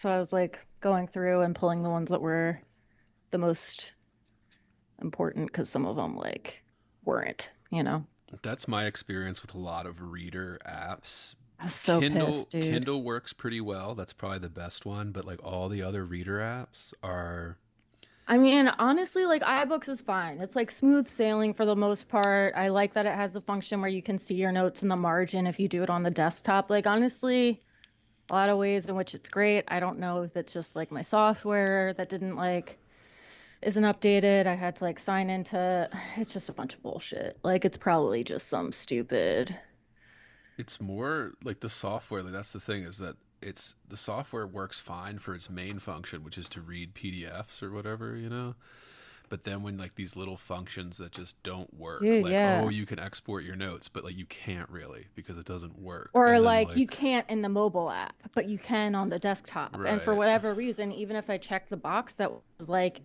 So I was like going through and pulling the ones that were the most important because some of them like weren't, you know. That's my experience with a lot of reader apps. I was so Kindle pissed, dude. Kindle works pretty well. That's probably the best one, but like all the other reader apps are I mean, honestly, like iBooks is fine. It's like smooth sailing for the most part. I like that it has the function where you can see your notes in the margin if you do it on the desktop. Like honestly, a lot of ways in which it's great. I don't know if it's just like my software that didn't like isn't updated. I had to like sign into it's just a bunch of bullshit. Like it's probably just some stupid. it's more like the software, like that's the thing is that it's the software works fine for its main function, which is to read PDFs or whatever, you know? But then when like these little functions that just don't work, Dude, like oh, yeah. you can export your notes, but like you can't really because it doesn't work. Or And then like you like can't in the mobile app, but you can on the desktop. And for right. whatever reason, even if I checked the box that was like,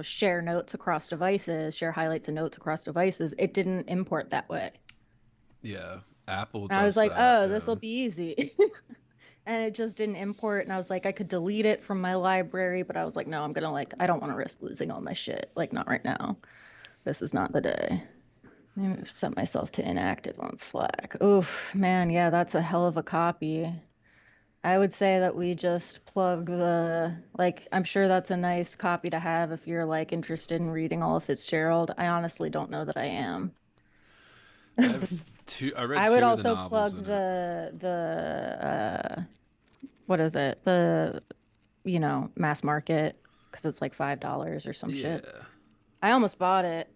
share notes across devices, share highlights and notes across devices, it didn't import that way. Yeah, Apple And I was does like, that. oh, this Yeah. will be easy. And it just didn't import. And I was like, I could delete it from my library, but I was like, no, I'm gonna like, I don't want to risk losing all my shit. Like, not right now. This is not the day. I set myself to inactive on Slack. Oof, man, yeah, that's a hell of a copy. I would say that we just plug like, I'm sure that's a nice copy to have if you're like interested in reading all of Fitzgerald. I honestly don't know that I am. I have two. I read I would two of the also novels plug in it. what is it? Mass market because it's like $5 or some shit. Yeah, I almost bought it.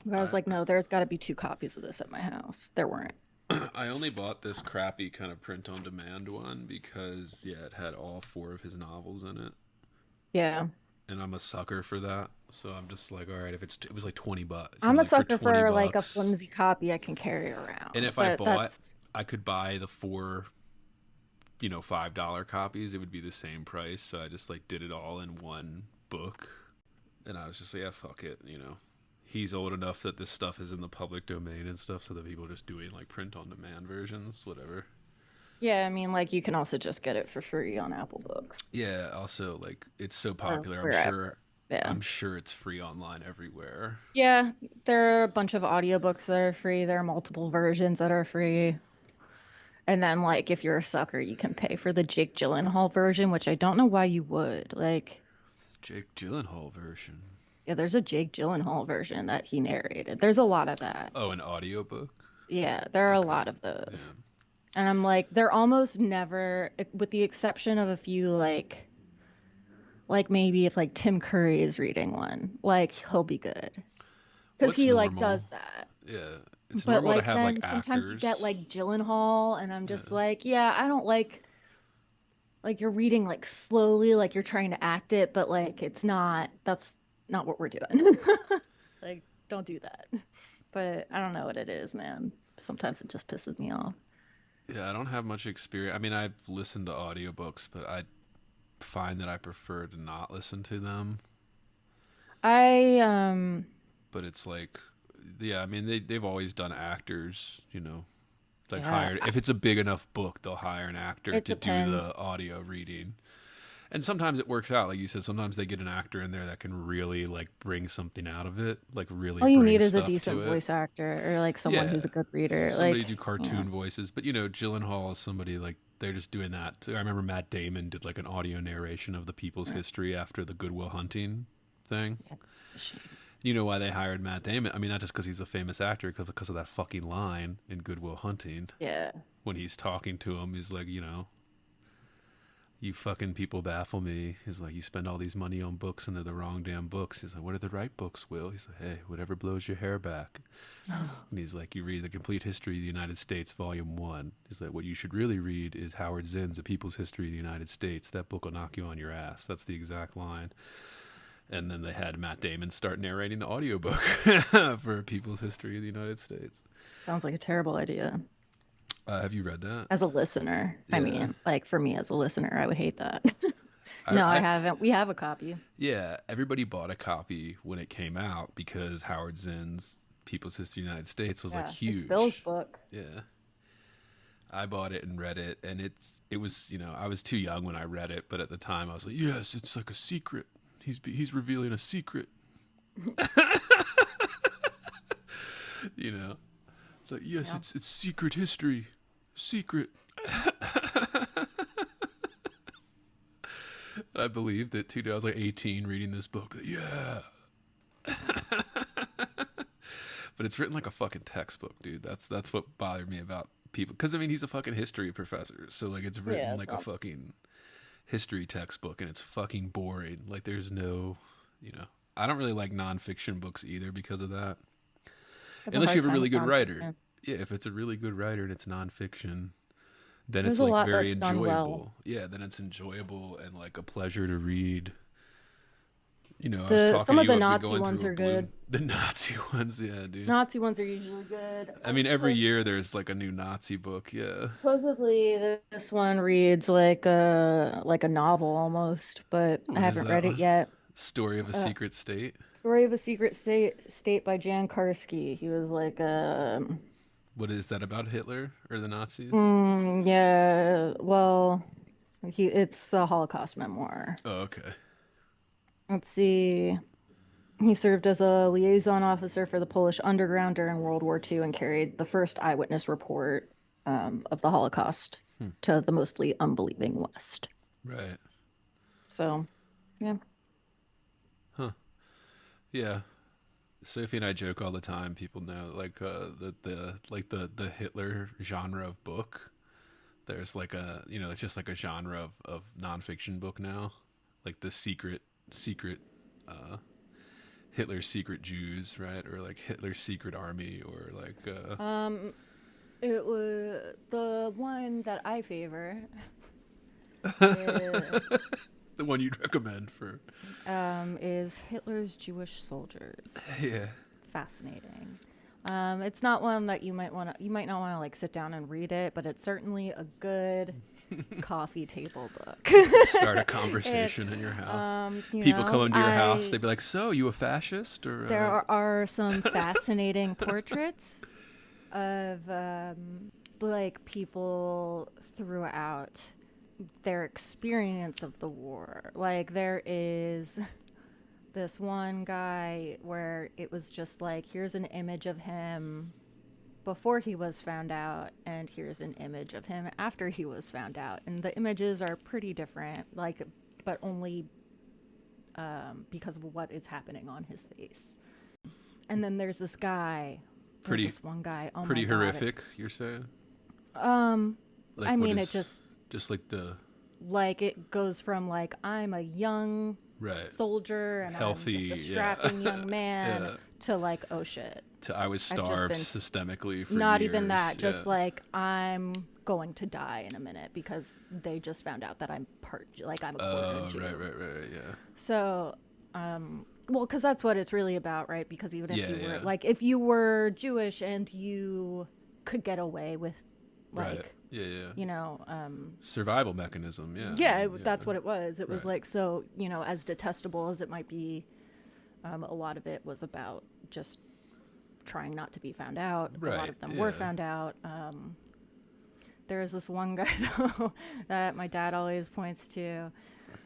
But I was I like, no, there's got to be two copies of this at my house. There weren't. I only bought this crappy kind of print on demand one because yeah, it had all four of his novels in it, Yeah. and I'm a sucker for that. So I'm just like, all right, if it was like 20 bucks, I'm a like for sucker twenty for like a bucks, flimsy copy I can carry and around. if I But bought, that's I could buy the four, $5 copies. It would be the same price. So I just like did it all in one book, and I was just like, yeah, fuck it. He's old enough that this stuff is in the public domain and stuff, so that people are just doing like print on demand versions, whatever. yeah, I mean like you can also just get it for free on Apple Books Yeah, also like it's so or popular. I'm wherever. sure Yeah. I'm sure it's free online everywhere. Yeah, there are a bunch of audiobooks that are free. There are multiple versions that are free. And then like if you're a sucker, you can pay for the Jake Gyllenhaal version, which I don't know why you would. Like, Jake Gyllenhaal version. yeah, there's a Jake Gyllenhaal version that he narrated. There's a lot of that. Oh, an audiobook? Yeah, there are a Okay. lot of Yeah. those. And I'm like, they're almost never, with the exception of a few like maybe if like Tim Curry is reading one, like he'll be good because What's he like normal? does that. Yeah. It's But normal to like have like then sometimes you get actors. like Gyllenhaal, and I'm just Yeah. like, yeah, I don't like you're reading like slowly, like you're trying to act it, but like it's not. That's not what we're doing. Like, don't do that. But I don't know what it is, man. Sometimes it just pisses me off. Yeah, I don't have much experience. I mean, I've listened to audiobooks, but I find that I prefer to not listen to them. I But it's like yeah, I mean they've always done actors. Like yeah, hired if it's a big enough book, they'll hire an actor it to do the depends. audio reading. And sometimes it works out, like you said. Sometimes they get an actor in there that can really like bring something out of it, like really All you bring need is a stuff decent to it. voice actor or like someone Yeah, who's a good reader. somebody Like, do cartoon voices, but Gyllenhaal is somebody like they're just doing that. I remember Matt Damon did like an audio narration of the people's yeah, history after the Goodwill Hunting thing. it's a shame. You know why they hired Matt Damon? I mean, not just because he's a famous actor, because of that fucking line in Goodwill Hunting Yeah. when he's talking to him. He's like, you fucking people baffle me. He's like, you spend all these money on books and they're the wrong damn books. He's like, what are the right books, Will? He's like, hey, whatever blows your hair back. And he's like, you read The Complete History of the United States, Volume 1. He's like, what you should really read is Howard Zinn's A People's History of the United States. That book will knock you on your ass. That's the exact line. And then they had Matt Damon start narrating the audiobook for People's History of the United States. Sounds like a terrible idea. Have you read that? As a listener, I Yeah. mean, like for me as a listener, I would hate that. I, No, I I haven't. We have a copy. yeah, everybody bought a copy when it came out because Howard Zinn's People's History of the United States was like Yeah, it's Bill's huge. book. Yeah. I bought it and read it, and it was, I was too young when I read it, but at the time I was like, yes, it's like a secret. He's revealing a secret. you know, it's like, yes, Yeah. it's secret history, secret. I believed it too. I was like 18 reading this book. Yeah. But it's written like a fucking textbook, dude. That's what bothered me about people. Because, I mean, he's a fucking history professor. So, like, it's written like a fucking history textbook, and it's fucking boring. Like, there's no, I don't really like nonfiction books either because of that. Unless you have a really good writer. Yeah, if it's a really good writer and it's nonfiction, then it's like very enjoyable. Well. Yeah, then it's enjoyable and like a pleasure to read. I was talking some to of you, the Nazi ones are good. The Nazi ones, yeah, dude. Nazi ones are usually good. I mean, every year there's like a new Nazi book, yeah. Supposedly, this one reads like a novel almost, but I haven't read it yet. Story of a Secret State. Story of a Secret State by Jan Karski. He was like What is that about, Hitler or the Nazis? Yeah, well, it's a Holocaust memoir. Oh, okay. Let's see. He served as a liaison officer for the Polish underground during World War II and carried the first eyewitness report of the Holocaust to the mostly unbelieving West. Right. So, yeah. Huh. Yeah. Sophie and I joke all the time. People know, like, the Hitler genre of book. There's like it's just like a genre of nonfiction book now, like the secret Hitler's secret Jews, right? Or like Hitler's secret army, or like it was the one that I favor. The one you'd recommend for is Hitler's Jewish soldiers. Yeah. Fascinating. It's not one that you might not want to like sit down and read it, but it's certainly a good coffee table book. Start a conversation in your house. People come into your house, they'd be like, "So, you a fascist?" Or there are some fascinating portraits of like people throughout their experience of the war. Like, there is this one guy where it was just like, here's an image of him before he was found out, and here's an image of him after he was found out, and the images are pretty different, like, but only because of what is happening on his face. And then there's this guy, this one guy, oh pretty my God, horrific, you're saying? Like, I mean, it just like the, like, it goes from like, I'm a young soldier and healthy, I'm just a strapping young man to like, oh shit, to I was starved systemically for not years. Even that, just like, I'm going to die in a minute because they just found out that I'm a quarter Jew. Right, yeah. So, well, because that's what it's really about, right? Because even if you were like, if you were Jewish and you could get away with, like, survival mechanism, that's what it was. It was like, so, as detestable as it might be, a lot of it was about just trying not to be found out. A lot of them were found out. There is this one guy, though, that my dad always points to,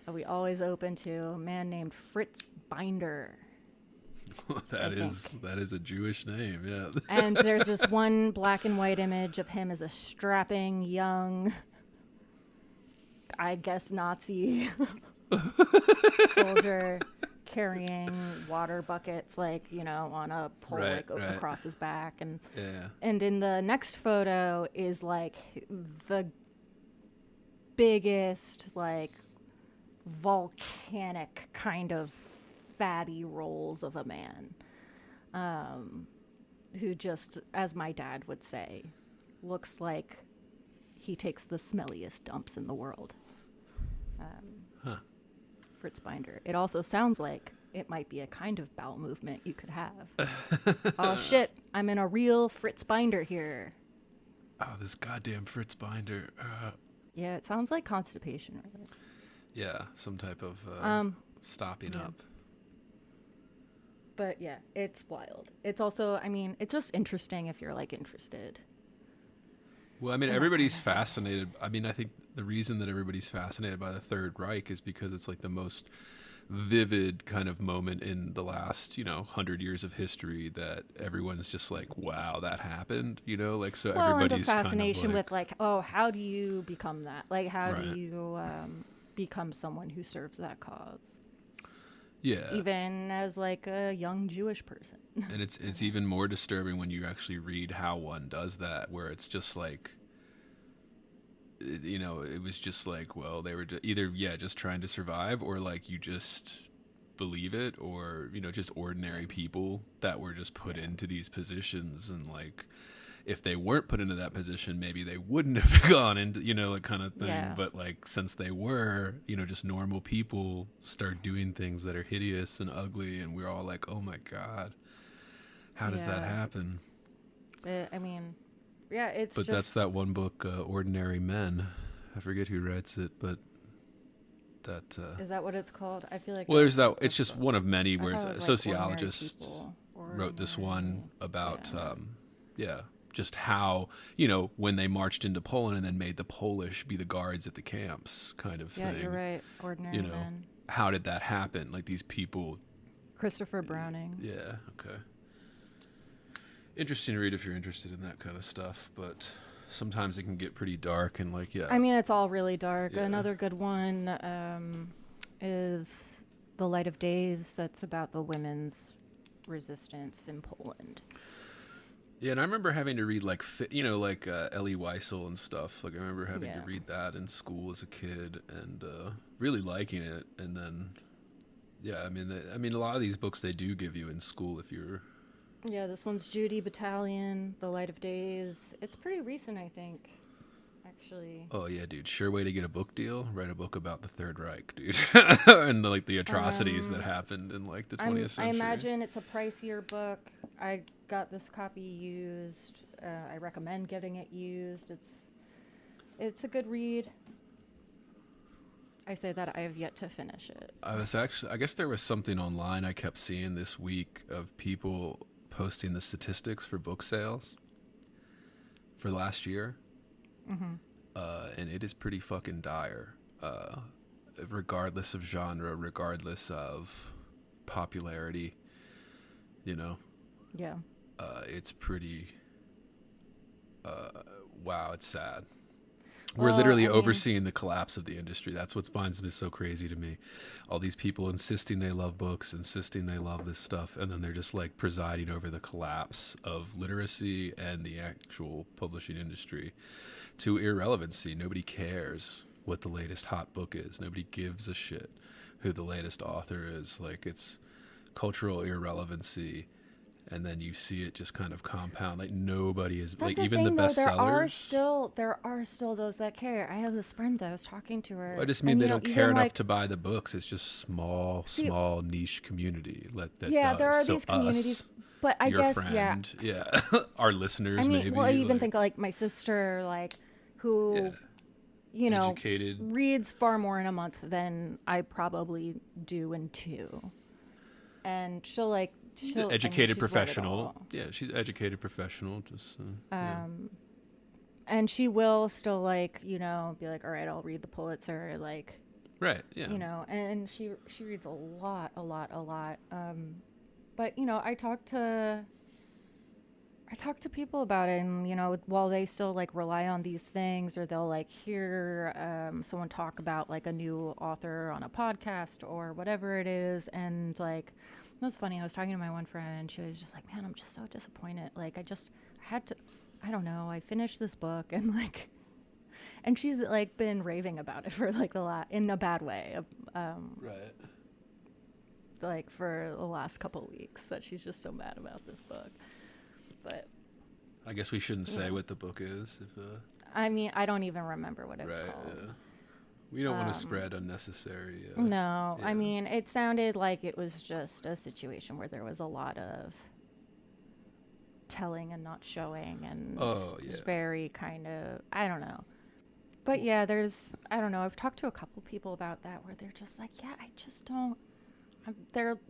that we always open to, a man named Fritz Binder. That is a Jewish name, yeah. And there's this one black and white image of him as a strapping young, I guess, Nazi soldier carrying water buckets, like, on a pole, across his back. And and in the next photo is like the biggest, like, volcanic kind of fatty rolls of a man, who just, as my dad would say, looks like he takes the smelliest dumps in the world. Fritz Binder. It also sounds like it might be a kind of bowel movement you could have. Oh shit, I'm in a real Fritz Binder here. Oh, this goddamn Fritz Binder. Yeah, it sounds like constipation. Really. Yeah, some type of stopping up. But yeah, it's wild. It's also, I mean, it's just interesting if you're like interested. Well, I mean, and that kind everybody's of thing. fascinated. I mean, I think the reason that everybody's fascinated by the Third Reich is because it's like the most vivid kind of moment in the last, 100 years of history that everyone's just like, wow, that happened, like, so Well, and a everybody's kind of fascination like, with like, oh, how do you become that? Like, how do right. you become someone who serves that cause? Yeah. Even as like a young Jewish person. And it's even more disturbing when you actually read how one does that, where it's just like, it was just like, well, they were either, yeah, just trying to survive, or like you just believe it, or, just ordinary people that were just put into these positions. And like, if they weren't put into that position, maybe they wouldn't have gone into, that kind of thing. Yeah. But like, since they were, just normal people start doing things that are hideous and ugly. And we're all like, oh my God, how does that happen? I mean, yeah, it's But just... that's that one book, Ordinary Men. I forget who writes it, but that... Is that what it's called? I feel like... Well, there's that... It's just one of many where it a was like sociologist Ordinary People, wrote this one about, yeah. just how, when they marched into Poland and then made the Polish be the guards at the camps kind of thing. Yeah, you're right. Ordinary Men. How did that happen? Like, these people... Christopher Browning. Yeah, okay. Interesting read if you're interested in that kind of stuff, but sometimes it can get pretty dark and like, yeah. I mean, it's all really dark. Yeah. Another good one is The Light of Days. That's about the women's resistance in Poland. Yeah, and I remember having to read like, Elie Wiesel and stuff. Like, I remember having to read that in school as a kid and really liking it. And then, yeah, I mean, a lot of these books they do give you in school if you're... Yeah, this one's Judy Battalion, The Light of Days. It's pretty recent, I think, actually. Oh, yeah, dude. Sure way to get a book deal. Write a book about the Third Reich, dude. And, like, the atrocities that happened in, like, the 20th century. I imagine it's a pricier book. I got this copy used. I recommend getting it used. It's a good read. I say that I have yet to finish it. I guess there was something online I kept seeing this week of people posting the statistics for book sales for last year. Mm-hmm. And it is pretty fucking dire, regardless of genre, regardless of popularity, Yeah. it's pretty, wow, it's sad. We're Well, literally overseeing the collapse of the industry. That's what finds me so crazy to me. All these people insisting they love books, insisting they love this stuff, and then they're just like presiding over the collapse of literacy and the actual publishing industry to irrelevancy. Nobody cares what the latest hot book is. Nobody gives a shit who the latest author is. Like, it's cultural irrelevancy. And then you see it just kind of compound. Like, nobody is... That's like, the even thing, the though, bestsellers... there are still those that care. I have this friend, I was talking to her. I just mean and, they you know, don't care even, enough like, to buy the books. It's just small niche community that yeah, does. there are So these communities, us, but I your guess, friend, yeah. Our listeners, I mean, maybe. well, I even like, think like my sister, like, who, you know, educated. reads far more in a month than I probably do in 2. And she'll Educated she's read it professional. all. Yeah, she's educated professional. Just And she will still, like, you know, be like, all right, I'll read the Pulitzer, like, right. Yeah. you know, and she reads a lot. But, you know, I talk to people about it, and, you know, while they still, like, rely on these things, or they'll, like, hear someone talk about, like, a new author on a podcast or whatever it is, and, like, it was funny, I was talking to my one friend, and she was just like, man, I'm just so disappointed. Like, I had to, I don't know, I finished this book, and, like, and she's, like, been raving about it for, like, in a bad way, Right. like, for the last couple of weeks, that she's just so mad about this book. But I guess we shouldn't say what the book is. I mean, I don't even remember what it's right. called. Yeah. We don't want to spread unnecessary. No, yeah. I mean, it sounded like it was just a situation where there was a lot of telling and not showing, and it was very kind of, I don't know. But yeah, I don't know, I've talked to a couple people about that where they're just like, yeah, I just don't,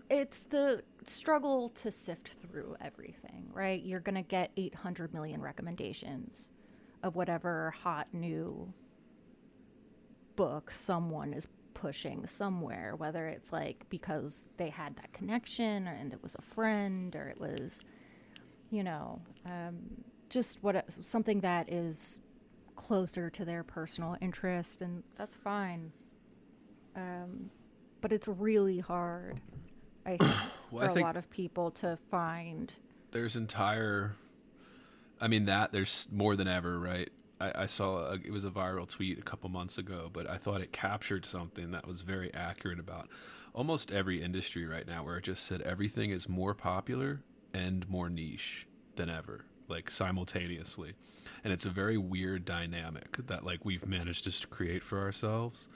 it's the struggle to sift through everything, right? You're going to get 800 million recommendations of whatever hot new book someone is pushing somewhere, whether it's like because they had that connection and it was a friend, or it was, you know, just something that is closer to their personal interest, and that's fine. But it's really hard, I think, Well, for I a think lot of people to find. there's there's more than ever, right? I saw it was a viral tweet a couple months ago, but I thought it captured something that was very accurate about almost every industry right now, where it just said everything is more popular and more niche than ever, like simultaneously. And it's a very weird dynamic that like we've managed just to create for ourselves,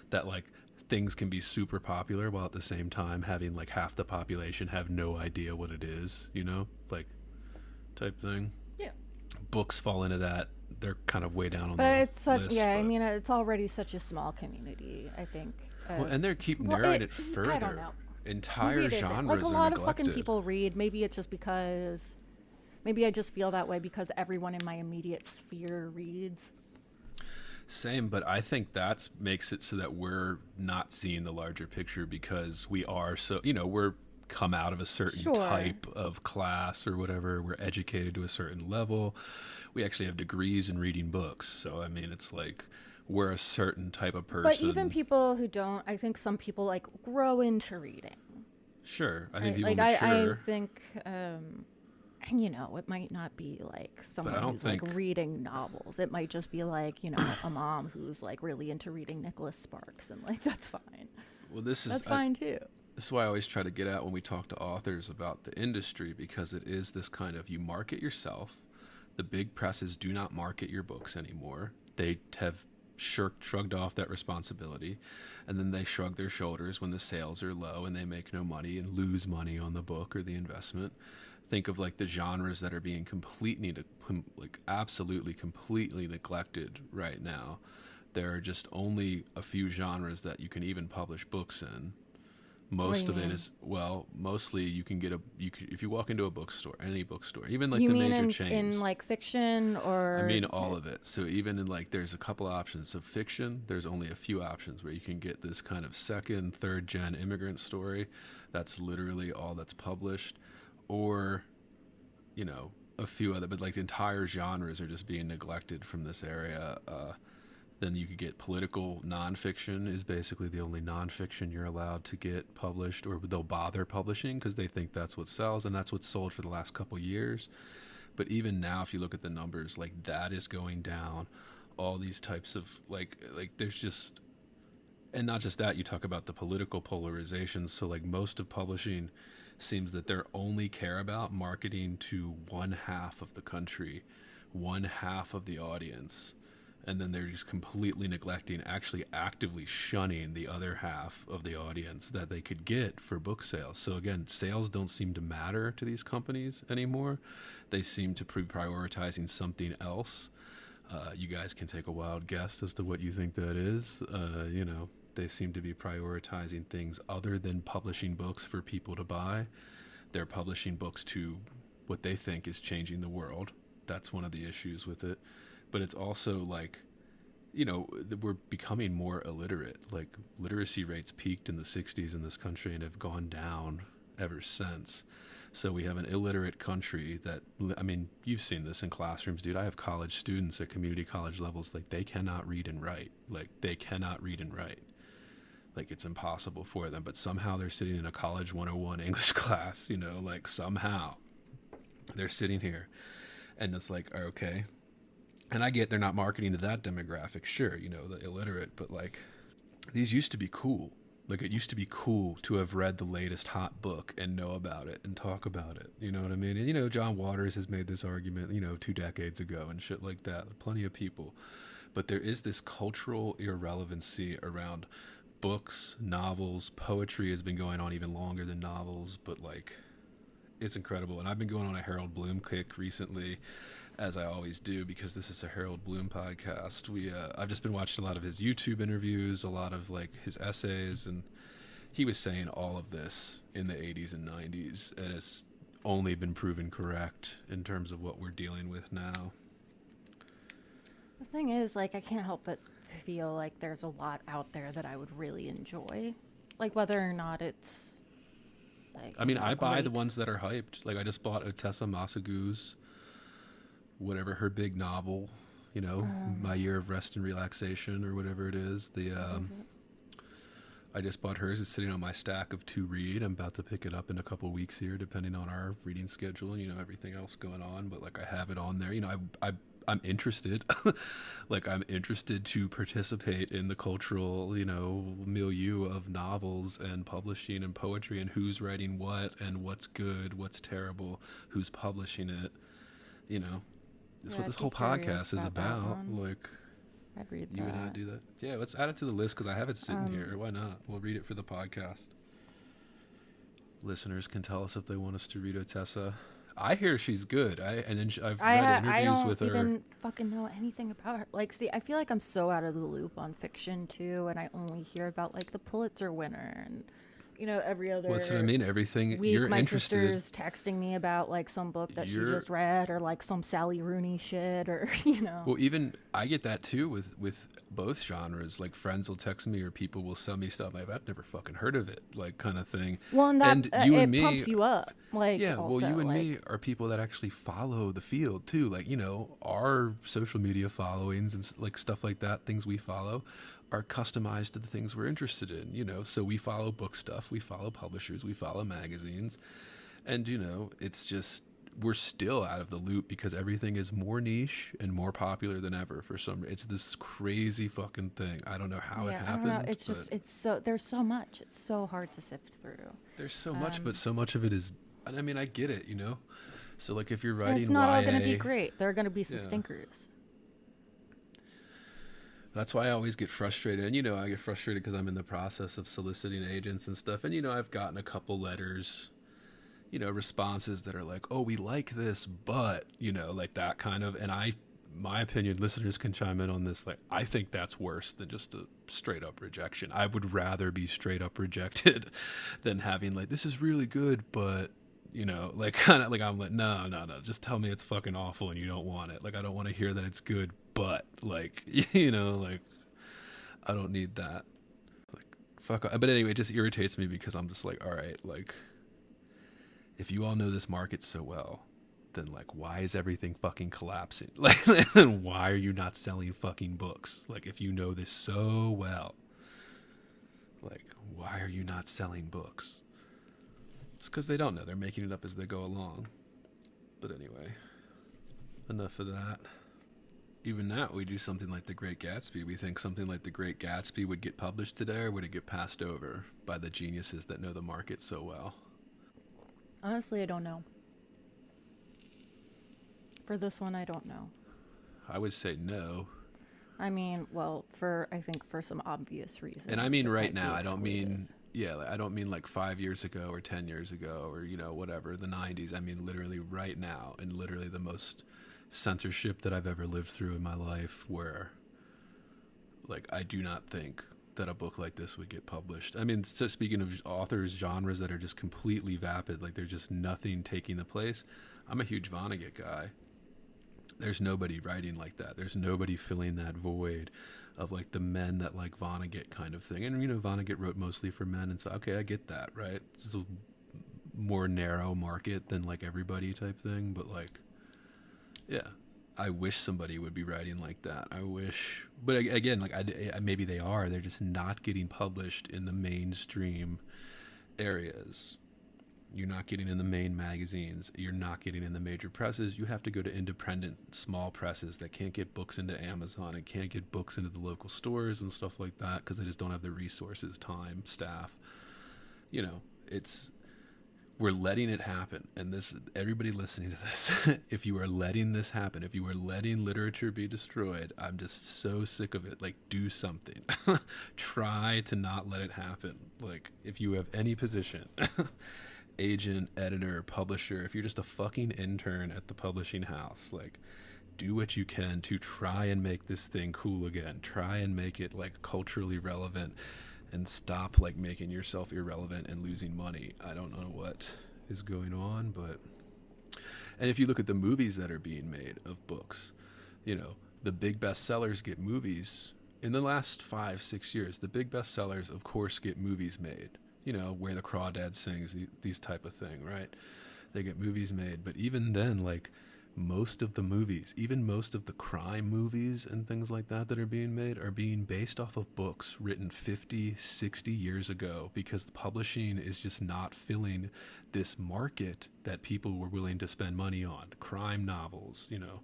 that like things can be super popular while at the same time having like half the population have no idea what it is, you know, like type thing. Yeah. Books fall into that. They're kind of way down on But the it's such, list. yeah, I mean, it's already such a small community, I think. Well, and they keep Well, narrowing it further. I don't know. Entire Maybe it isn't. genres Like a are lot neglected. of fucking people read. Maybe it's just because, maybe I just feel that way because everyone in my immediate sphere reads. Same, but I think that makes it so that we're not seeing the larger picture because we are so, you know, we're come out of a certain Sure. type of class or whatever. We're educated to a certain level. We actually have degrees in reading books. So, I mean, it's like we're a certain type of person. But even people who don't, I think some people like grow into reading. Sure. I think Right? people Like mature. I think, and you know, it might not be like someone don't who's think- like reading novels. It might just be like, you know, a mom who's like really into reading Nicholas Sparks, and like that's fine. Well, this is That's fine too. This is why I always try to get at when we talk to authors about the industry, because it is this kind of, you market yourself. The big presses do not market your books anymore. They have shrugged off that responsibility, and then they shrug their shoulders when the sales are low and they make no money and lose money on the book or the investment. Think of like the genres that are being absolutely completely neglected right now. There are just only a few genres that you can even publish books in. Most of it is, well, mostly you can get if you walk into a bookstore, any bookstore, even like You the mean major in, chains. in like fiction, or I mean all of it. So even in like, there's a couple options of fiction. There's only a few options where you can get this kind of second, third gen immigrant story. That's literally all that's published, or, you know, a few other, but like the entire genres are just being neglected from this area. Then you could get political nonfiction is basically the only nonfiction you're allowed to get published, or they'll bother publishing because they think that's what sells, and that's what's sold for the last couple years. But even now, if you look at the numbers, like that is going down. All these types of like there's just, and not just that, you talk about the political polarization. So like most of publishing seems that they only care about marketing to one half of the country, one half of the audience. And then they're just completely neglecting, actually actively shunning the other half of the audience that they could get for book sales. So again, sales don't seem to matter to these companies anymore. They seem to be prioritizing something else. You guys can take a wild guess as to what you think that is. You know, they seem to be prioritizing things other than publishing books for people to buy. They're publishing books to what they think is changing the world. That's one of the issues with it. But it's also like, you know, we're becoming more illiterate. Like literacy rates peaked in the 60s in this country and have gone down ever since. So we have an illiterate country that, I mean, you've seen this in classrooms, dude. I have college students at community college levels, like they cannot read and write. Like they cannot read and write. Like it's impossible for them. But somehow they're sitting in a college 101 English class, you know, like somehow they're sitting here. And it's like, okay. And I get they're not marketing to that demographic, sure, you know, the illiterate, but like these used to be cool. Like it used to be cool to have read the latest hot book and know about it and talk about it. You know what I mean? And, you know, John Waters has made this argument, you know, 2 decades ago and shit like that. Plenty of people. But there is this cultural irrelevancy around books, novels, poetry has been going on even longer than novels, but like it's incredible. And I've been going on a Harold Bloom kick recently, as I always do, because this is a Harold Bloom podcast. I've just been watching a lot of his YouTube interviews, a lot of like his essays, and he was saying all of this in the 80s and 90s, and it's only been proven correct in terms of what we're dealing with now. The thing is, like, I can't help but feel like there's a lot out there that I would really enjoy. Like, whether or not it's, like, I mean, I buy the great. ones that are hyped. Like, I just bought Otessa Masagu's, whatever her big novel, My Year of Rest and Relaxation or whatever it is. What is it? I just bought hers. It's sitting on my stack of to read. I'm about to pick it up in a couple weeks here, depending on our reading schedule. Everything else going on. But like, I have it on there. I'm interested. Like, I'm interested to participate in the cultural, milieu of novels and publishing and poetry and who's writing what and what's good, what's terrible, who's publishing it. That's Yeah, what I'd this be whole curious podcast is about that about. one. Like, I'd read you and I that. do that. Yeah, let's add it to the list because I have it sitting here. Why not? We'll read it for the podcast. Listeners can tell us if they want us to read Otessa. I hear she's good. I've read I interviews don't with her. even fucking know anything about her. Like, see, I feel like I'm so out of the loop on fiction too, and I only hear about like the Pulitzer winner and every other What's what I mean? Everything week. you're My interested. sister's texting me about like some book that she You're just read, or like some Sally Rooney shit, or Well, even I get that too with both genres. Like, friends will text me or people will send me stuff I've never fucking heard of it, like, kind of thing. Well, and that And you it and me, pumps you up. Like, yeah. also, Well, you and like, me are people that actually follow the field too. Like, our social media followings and like stuff like that, things we follow, are customized to the things we're interested in. So we follow book stuff, we follow publishers, we follow magazines, and it's just, we're still out of the loop because everything is more niche and more popular than ever for some. It's this crazy fucking thing. I don't know how it yeah, I happened. don't know. It's just there's so much. It's so hard to sift through. There's so much, but so much of it is. And I mean, I get it. So like, if you're writing, And it's not all YA, going to be great. There are going to be some Yeah. stinkers. That's why I always get frustrated. And I get frustrated because I'm in the process of soliciting agents and stuff. And I've gotten a couple letters, responses that are like, "Oh, we like this, but," like that kind of. And my opinion, listeners can chime in on this. Like, I think that's worse than just a straight up rejection. I would rather be straight up rejected than having like, "This is really good, but," like, kind of like, I'm like, no, just tell me it's fucking awful and you don't want it. Like, I don't want to hear that it's good, but, like, like, I don't need that. Like, fuck off. But anyway, it just irritates me because I'm just like, all right, like, if you all know this market so well, then like, why is everything fucking collapsing? Like, then why are you not selling fucking books? Like, if you know this so well, like, why are you not selling books? It's because they don't know. They're making it up as they go along. But anyway, enough of that. Even now, we do something like The Great Gatsby. We think something like The Great Gatsby would get published today, or would it get passed over by the geniuses that know the market so well? Honestly, I don't know. For this one, I don't know. I would say no. I mean, well, I think for some obvious reasons. And I mean it right might be now. I don't excluded. mean, yeah, like, I don't mean like 5 years ago or 10 years ago or, whatever, the 90s. I mean literally right now, and literally the most censorship that I've ever lived through in my life, where, like, I do not think that a book like this would get published. I mean, so speaking of authors, genres that are just completely vapid, like there's just nothing taking the place. I'm a huge Vonnegut guy. There's nobody writing like that. There's nobody filling that void of like the men that like Vonnegut kind of thing. And Vonnegut wrote mostly for men, and so okay, I get that, right? It's a more narrow market than like everybody type thing, but like, yeah, I wish somebody would be writing like that. I wish, but again, like, maybe they are. They're just not getting published in the mainstream areas. You're not getting in the main magazines. You're not getting in the major presses. You have to go to independent small presses that can't get books into Amazon and can't get books into the local stores and stuff like that because they just don't have the resources, time, staff. We're letting it happen. And this, everybody listening to this, if you are letting this happen, if you are letting literature be destroyed, I'm just so sick of it. Like, do something. Try to not let it happen. Like, if you have any position, agent, editor, publisher, if you're just a fucking intern at the publishing house, like, do what you can to try and make this thing cool again. Try and make it like culturally relevant, and stop like making yourself irrelevant and losing money. I don't know what is going on, but, and if you look at the movies that are being made of books, the big bestsellers get movies. In the last 5-6 years, the big bestsellers, of course, get movies made. You know, Where the Crawdad Sings, these type of thing, right? They get movies made. But even then, like, most of the movies, even most of the crime movies and things like that are being made, are being based off of books written 50, 60 years ago, because the publishing is just not filling this market that people were willing to spend money on. Crime novels, you know,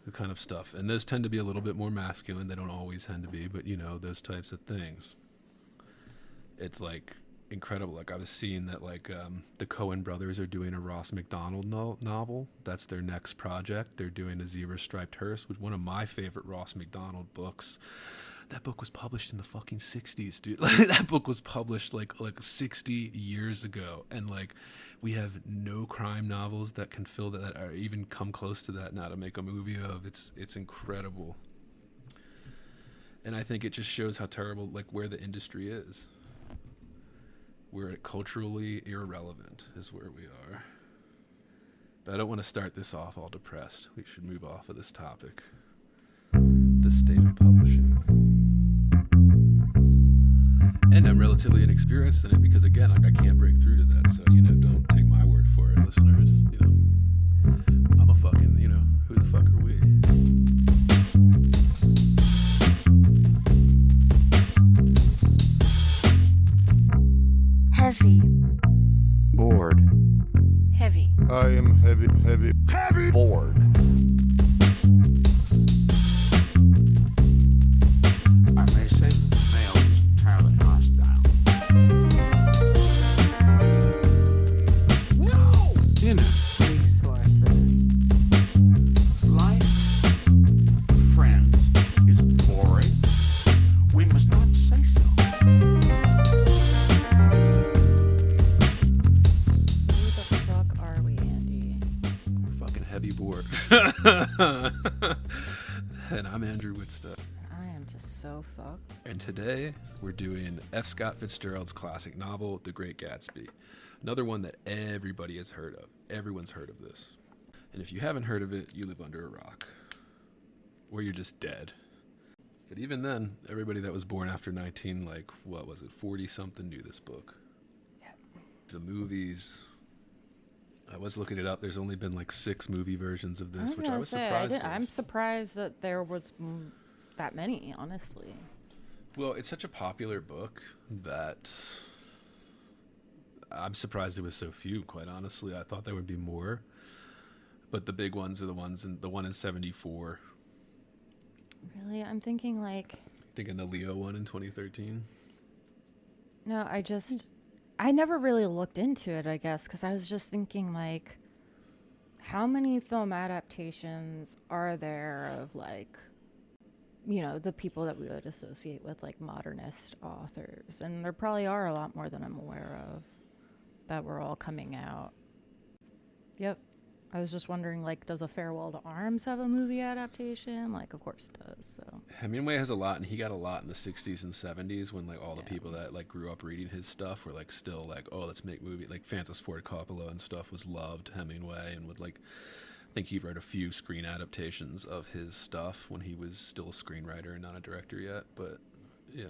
the kind of stuff. And those tend to be a little bit more masculine. They don't always tend to be, but, you know, those types of things. It's like incredible. Like, I was seeing that, like, the Coen brothers are doing a Ross McDonald novel. That's their next project. They're doing a Zebra Striped Hearse, which is one of my favorite Ross McDonald books. That book was published in the fucking 60s, dude. Like, that book was published like 60 years ago, and like, we have no crime novels that can fill that or even come close to that now to make a movie of. It's incredible. And I think it just shows how terrible, like, where the industry is. We're culturally irrelevant is where we are. But I don't want to start this off all depressed. We should move off of this topic. The state of publishing. And I'm relatively inexperienced in it because, again, like, I can't break through to that. So, you know, don't take my word for it, listeners. You know, I'm a fucking, you know, who the fuck are we? Heavy. Bored. Heavy. I am heavy. Bored. I may say that the male is entirely hostile. No! Inner. Resources. Life, friends, is boring. We must not say so. Who the fuck are we, Andy? We're fucking heavy bored. And I'm Andrew Woodstuff. I am just so fucked. And today we're doing F. Scott Fitzgerald's classic novel, The Great Gatsby. Another one that everybody has heard of. Everyone's heard of this. And if you haven't heard of it, you live under a rock. Or you're just dead. But even then, everybody that was born after 40-something knew this book. Yeah. The movies... I was looking it up. There's only been like 6 movie versions of this, which I was surprised of. I'm surprised that there was that many, honestly. Well, it's such a popular book that I'm surprised there was so few, quite honestly. I thought there would be more. But the big ones are the one in 74. Really? I'm thinking like... Thinking the Leo one in 2013. No, I never really looked into it, I guess, because I was just thinking, like, how many film adaptations are there of, like, you know, the people that we would associate with, like, modernist authors? And there probably are a lot more than I'm aware of that were all coming out. Yep. I was just wondering, like, does A Farewell to Arms have a movie adaptation? Like, of course it does, so. Hemingway has a lot, and he got a lot in the 60s and 70s when, like, all the people that, like, grew up reading his stuff were, like, still, like, oh, let's make movie. Like, Francis Ford Coppola and stuff was loved Hemingway and would, like, I think he wrote a few screen adaptations of his stuff when he was still a screenwriter and not a director yet, but, yeah.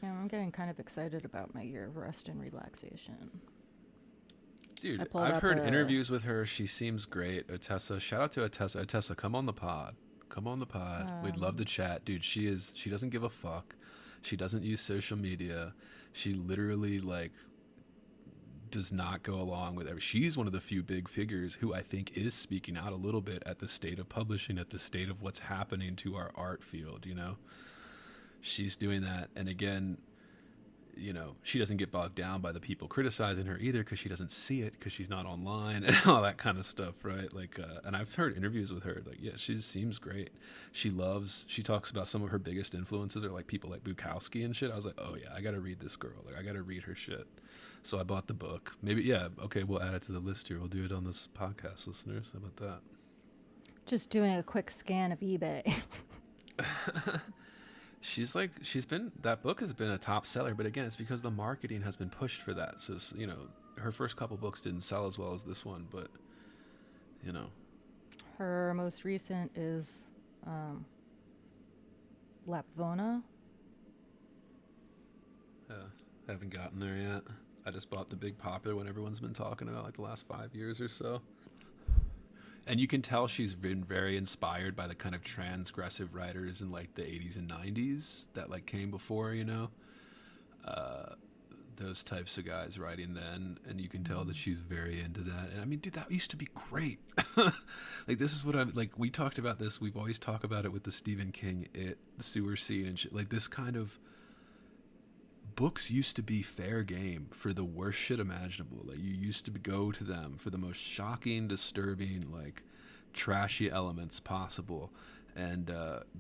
Yeah, I'm getting kind of excited about my year of rest and relaxation. Dude, I've heard interviews with her. She seems great. Otessa, shout out to Otessa. Otessa, come on the pod. Come on the pod. We'd love to chat. Dude, she doesn't give a fuck. She doesn't use social media. She literally, like, does not go along with she's one of the few big figures who I think is speaking out a little bit at the state of publishing, at the state of what's happening to our art field, you know? She's doing that. And again, you know, she doesn't get bogged down by the people criticizing her either because she doesn't see it because she's not online and all that kind of stuff, right? Like, and I've heard interviews with her. Like, yeah, she seems great. She talks about some of her biggest influences are like people like Bukowski and shit. I was like, oh yeah, I got to read this girl. Like, I got to read her shit. So I bought the book. Maybe, yeah, okay, we'll add it to the list here. We'll do it on this podcast, listeners. How about that? Just doing a quick scan of eBay. That book has been a top seller, but again, it's because the marketing has been pushed for that. So, you know, her first couple books didn't sell as well as this one, but, you know. Her most recent is Lapvona. Haven't gotten there yet. I just bought the big popular one everyone's been talking about like the last 5 years or so. And you can tell she's been very inspired by the kind of transgressive writers in like the 80s and 90s that like came before, you know? Those types of guys writing then, and you can tell that she's very into that. And I mean, dude, that used to be great. Like, this is what I'm like. We talked about this. We've always talked about it with the Stephen King, the sewer scene and shit. Like, this kind of books used to be fair game for the worst shit imaginable. Like, you used to go to them for the most shocking, disturbing, like, trashy elements possible. And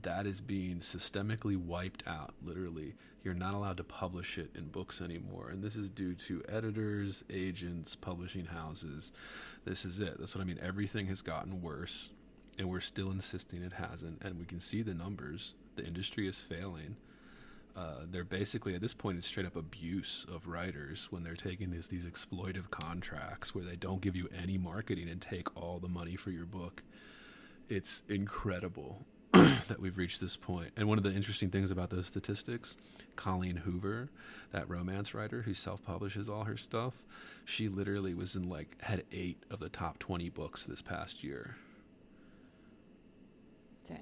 that is being systemically wiped out, literally. You're not allowed to publish it in books anymore. And this is due to editors, agents, publishing houses. This is it. That's what I mean. Everything has gotten worse, and we're still insisting it hasn't. And we can see the numbers. The industry is failing. They're basically, at this point, it's straight up abuse of writers when they're taking these exploitive contracts where they don't give you any marketing and take all the money for your book. It's incredible that we've reached this point. And one of the interesting things about those statistics, Colleen Hoover, that romance writer who self-publishes all her stuff, she literally was in had 8 of the top 20 books this past year. Damn.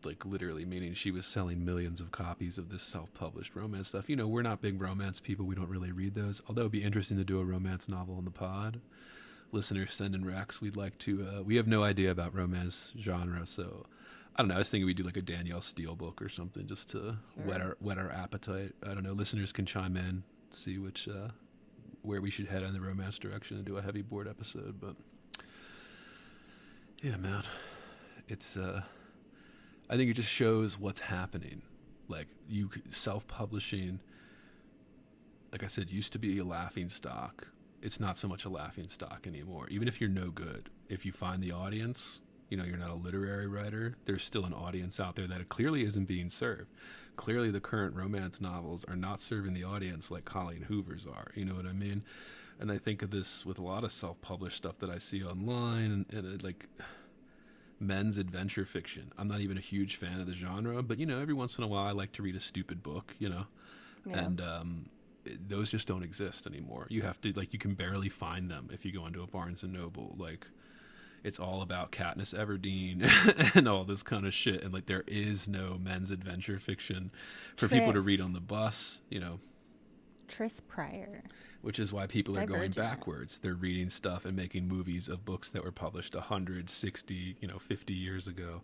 Like, literally, meaning she was selling millions of copies of this self-published romance stuff. You know, we're not big romance people. We don't really read those. Although it'd be interesting to do a romance novel on the pod. Listeners, send in Rex. We'd like to, we have no idea about romance genre, so I don't know. I was thinking we'd do like a Danielle Steele book or something just to whet our appetite. I don't know. Listeners can chime in, see where we should head in the romance direction and do a heavy board episode. But yeah, man, it's, I think it just shows what's happening. Like, self-publishing, like I said, used to be a laughing stock. It's not so much a laughing stock anymore. Even if you're no good, if you find the audience, you know, you're not a literary writer, there's still an audience out there that clearly isn't being served. Clearly the current romance novels are not serving the audience like Colleen Hoover's are. You know what I mean? And I think of this with a lot of self-published stuff that I see online and like men's adventure fiction. I'm not even a huge fan of the genre, but, you know, every once in a while I like to read a stupid book, you know? Yeah. And, those just don't exist anymore. You have to, like, you can barely find them if you go into a Barnes and Noble. Like, it's all about Katniss Everdeen and all this kind of shit. And, like, there is no men's adventure fiction for people to read on the bus, you know. Tris Pryor. Which is why people are going Divergent. backwards. They're reading stuff and making movies of books that were published 160, 50 years ago.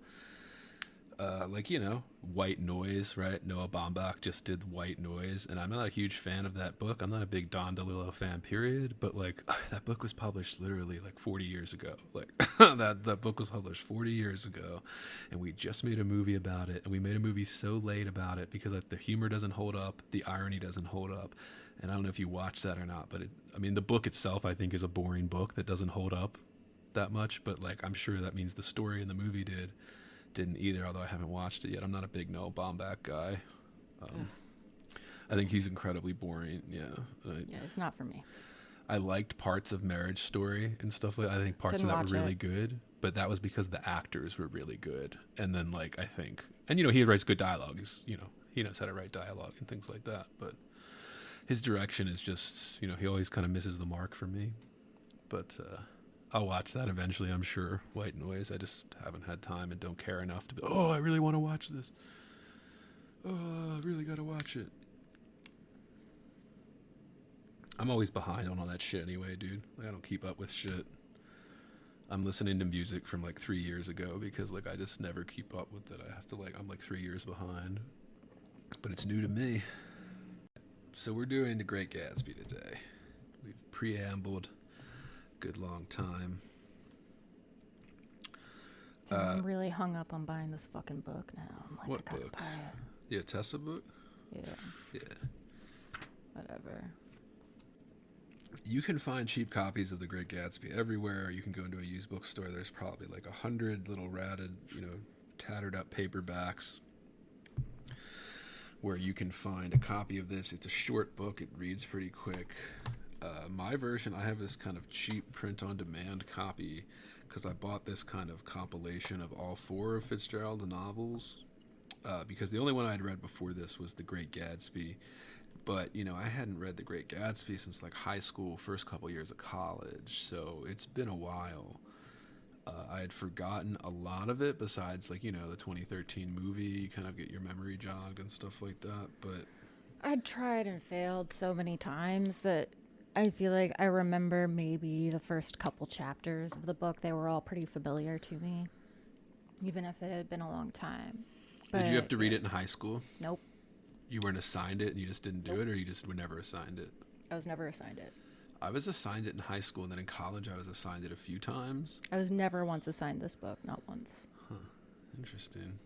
Like, you know, White Noise, right? Noah Baumbach just did White Noise, and I'm not a huge fan of that book. I'm not a big Don DeLillo fan, period, but, like, that book was published literally, like, 40 years ago. Like, that book was published 40 years ago, and we just made a movie about it, and we made a movie so late about it because, like, the humor doesn't hold up, the irony doesn't hold up, and I don't know if you watched that or not, but the book itself, I think, is a boring book that doesn't hold up that much, but, like, I'm sure that means the story in the movie didn't either, although I haven't watched it yet. I'm not a big Noah Baumbach guy. I think he's incredibly boring. Yeah, it's not for me. I liked parts of Marriage Story and stuff like that. I think parts of that were really good, but that was because the actors were really good. And then, like, I think, and, you know, he writes good dialogue. You know, he knows how to write dialogue and things like that. But his direction is just, you know, he always kind of misses the mark for me. But I'll watch that eventually, I'm sure. White Noise. I just haven't had time and don't care enough to be, oh, I really want to watch this. Oh, I really got to watch it. I'm always behind on all that shit anyway, dude. Like, I don't keep up with shit. I'm listening to music from, like, 3 years ago because, like, I just never keep up with it. I have to, like, I'm, like, 3 years behind. But it's new to me. So we're doing The Great Gatsby today. We've preambled. Good long time. So I'm really hung up on buying this fucking book now. I'm like, what I gotta book? buy it. Yeah, Tessa book? Yeah. Whatever. You can find cheap copies of The Great Gatsby everywhere. You can go into a used bookstore. There's probably like 100 little ratted, you know, tattered up paperbacks where you can find a copy of this. It's a short book. It reads pretty quick. My version, I have this kind of cheap print-on-demand copy because I bought this kind of compilation of all 4 of Fitzgerald's novels, because the only one I'd read before this was The Great Gatsby. But, I hadn't read The Great Gatsby since like high school, first couple years of college, so it's been a while. I had forgotten a lot of it besides like, the 2013 movie, you kind of get your memory jogged and stuff like that, but... I'd tried and failed so many times that I feel like I remember maybe the first couple chapters of the book. They were all pretty familiar to me, even if it had been a long time. But, did you have to read it in high school? Nope. You weren't assigned it and you just didn't do it, or you just were never assigned it? I was never assigned it. I was assigned it in high school, and then in college I was assigned it a few times. I was never once assigned this book, not once. Huh. Interesting.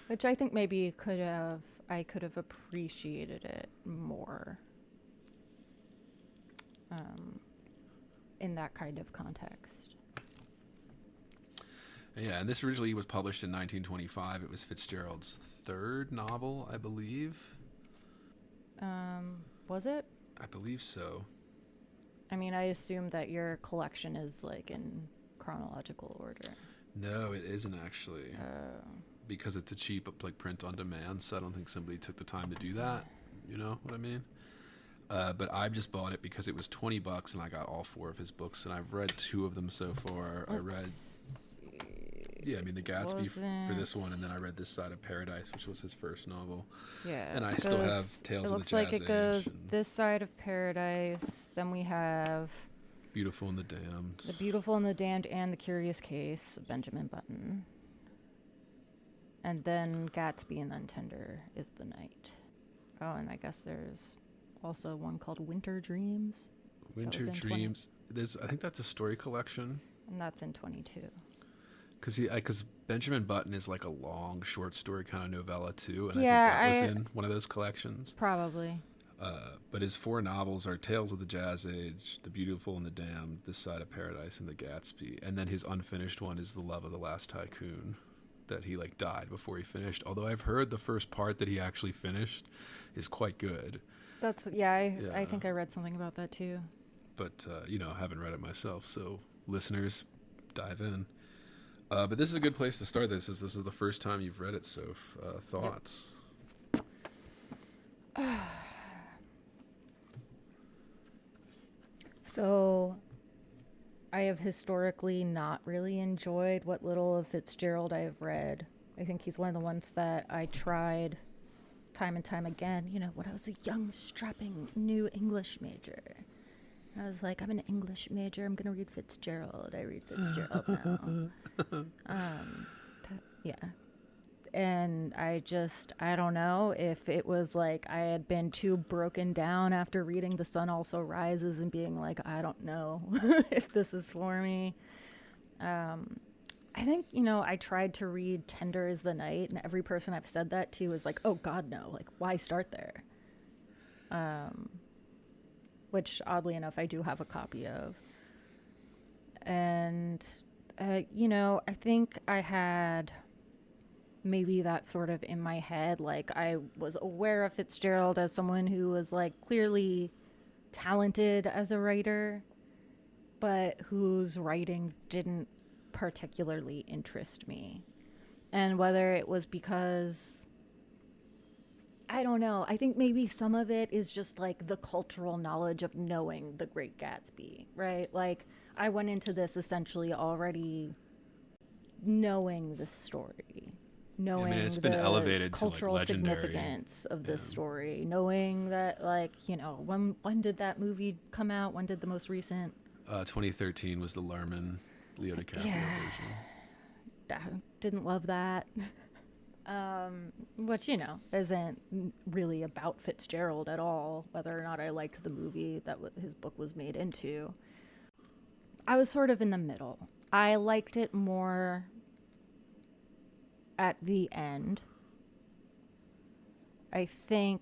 Which I think maybe I could have appreciated it more in that kind of context. Yeah, and this originally was published in 1925. It was Fitzgerald's 3rd novel, I believe. Was it? I believe so. I mean, I assume that your collection is like in chronological order. No, it isn't actually. Because it's a cheap like print on demand, so I don't think somebody took the time to do that. You know what I mean? But I just bought it because it was $20 and I got all 4 of his books, and I've read 2 of them so far. The Gatsby for this one, and then I read This Side of Paradise, which was his first novel. Yeah. And I still have Tales of the Jazz Age. It looks like it goes This Side of Paradise, then we have Beautiful and the Damned. The Beautiful and the Damned and The Curious Case of Benjamin Button. And then Gatsby, and then Tender is the Night. Oh, and I guess there's also one called Winter Dreams. Winter Dreams. I think that's a story collection. And that's in 22. Because Benjamin Button is like a long short story kind of novella too, and yeah, I think that was in one of those collections. Probably. But his 4 novels are Tales of the Jazz Age, The Beautiful and the Damned, This Side of Paradise, and The Gatsby. And then his unfinished one is The Love of the Last Tycoon, that he like died before he finished. Although I've heard the first part that he actually finished is quite good. That's I think I read something about that too. But haven't read it myself. So listeners, dive in. But this is a good place to start. This is the first time you've read it, Soph. Thoughts? Yep. So, I have historically not really enjoyed what little of Fitzgerald I have read. I think he's one of the ones that I tried time and time again, when I was a young, strapping, new English major. I was like, I'm an English major, I'm going to read Fitzgerald. I read Fitzgerald now. Yeah. And I don't know if it was like I had been too broken down after reading The Sun Also Rises and being like, I don't know if this is for me. I think, I tried to read Tender is the Night, and every person I've said that to is like, oh, God, no. Like, why start there? Which, oddly enough, I do have a copy of. And, I think I had maybe that sort of in my head. Like, I was aware of Fitzgerald as someone who was, like, clearly talented as a writer, but whose writing didn't particularly interest me. And whether it was because... I don't know. I think maybe some of it is just like the cultural knowledge of knowing The Great Gatsby, right? Like, I went into this essentially already knowing the story, knowing it's been elevated cultural to like legendary significance of this story, knowing that, like, when did that movie come out? When did the most recent? 2013 was the Lerman Leo DiCaprio version. Didn't love that. Which, isn't really about Fitzgerald at all, whether or not I liked the movie that his book was made into. I was sort of in the middle. I liked it more at the end. I think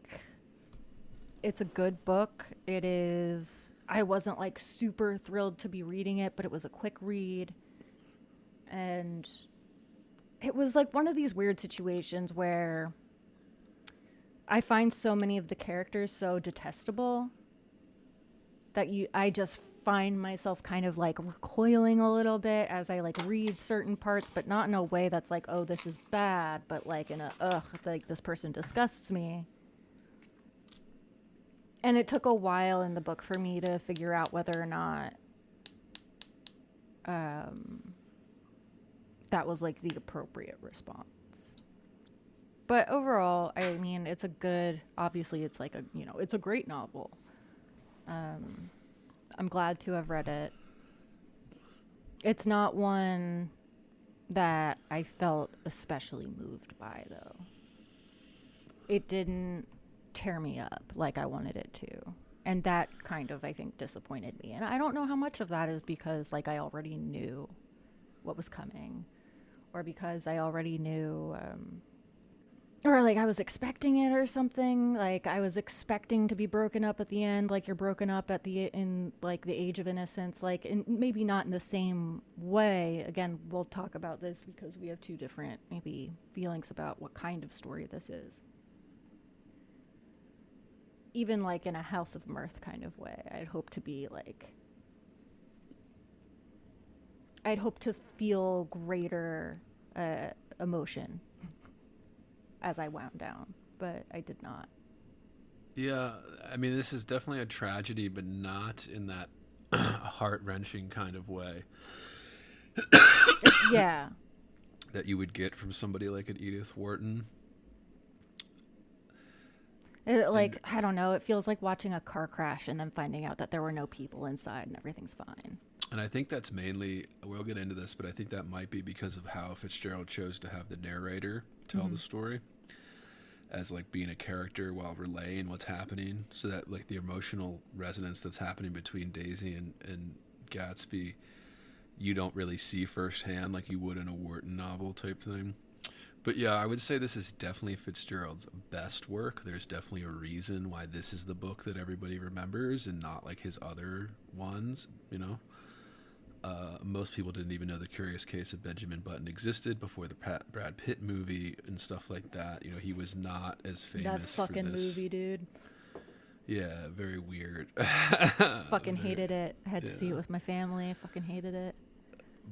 it's a good book. It is... I wasn't, like, super thrilled to be reading it, but it was a quick read. And... it was like one of these weird situations where I find so many of the characters so detestable that I just find myself kind of like recoiling a little bit as I like read certain parts, but not in a way that's like, oh, this is bad, but like in a, ugh, like this person disgusts me. And it took a while in the book for me to figure out whether or not that was like the appropriate response. But overall, I mean, it's a good, obviously it's like a, you know, it's a great novel. I'm glad to have read it. It's not one that I felt especially moved by, though. It didn't tear me up like I wanted it to. And that kind of, I think, disappointed me. And I don't know how much of that is because, like, I already knew what was coming. Or because I already knew... or like I was expecting it or something. Like I was expecting to be broken up at the end, like you're broken up in like the age of innocence, like in, maybe not in the same way. Again, we'll talk about this because we have two different maybe feelings about what kind of story this is. Even like in a House of Mirth kind of way, I'd hope to be like, I'd hope to feel greater emotion as I wound down, but I did not. Yeah, I mean, this is definitely a tragedy, but not in that heart-wrenching kind of way. Yeah. That you would get from somebody like an Edith Wharton. I don't know, it feels like watching a car crash and then finding out that there were no people inside and everything's fine. And I think that's mainly, we'll get into this, but I think that might be because of how Fitzgerald chose to have the narrator tell the story as like being a character while relaying what's happening, so that like the emotional resonance that's happening between Daisy and Gatsby you don't really see firsthand like you would in a Wharton novel type thing. But yeah, I would say this is definitely Fitzgerald's best work. There's definitely a reason why this is the book that everybody remembers and not like his other ones, you know. Most people didn't even know The Curious Case of Benjamin Button existed before the Brad Pitt movie and stuff like that. You know, he was not as famous that fucking for this. movie, dude. Yeah, very weird. Fucking hated it. I had to see it with my family. I fucking hated it.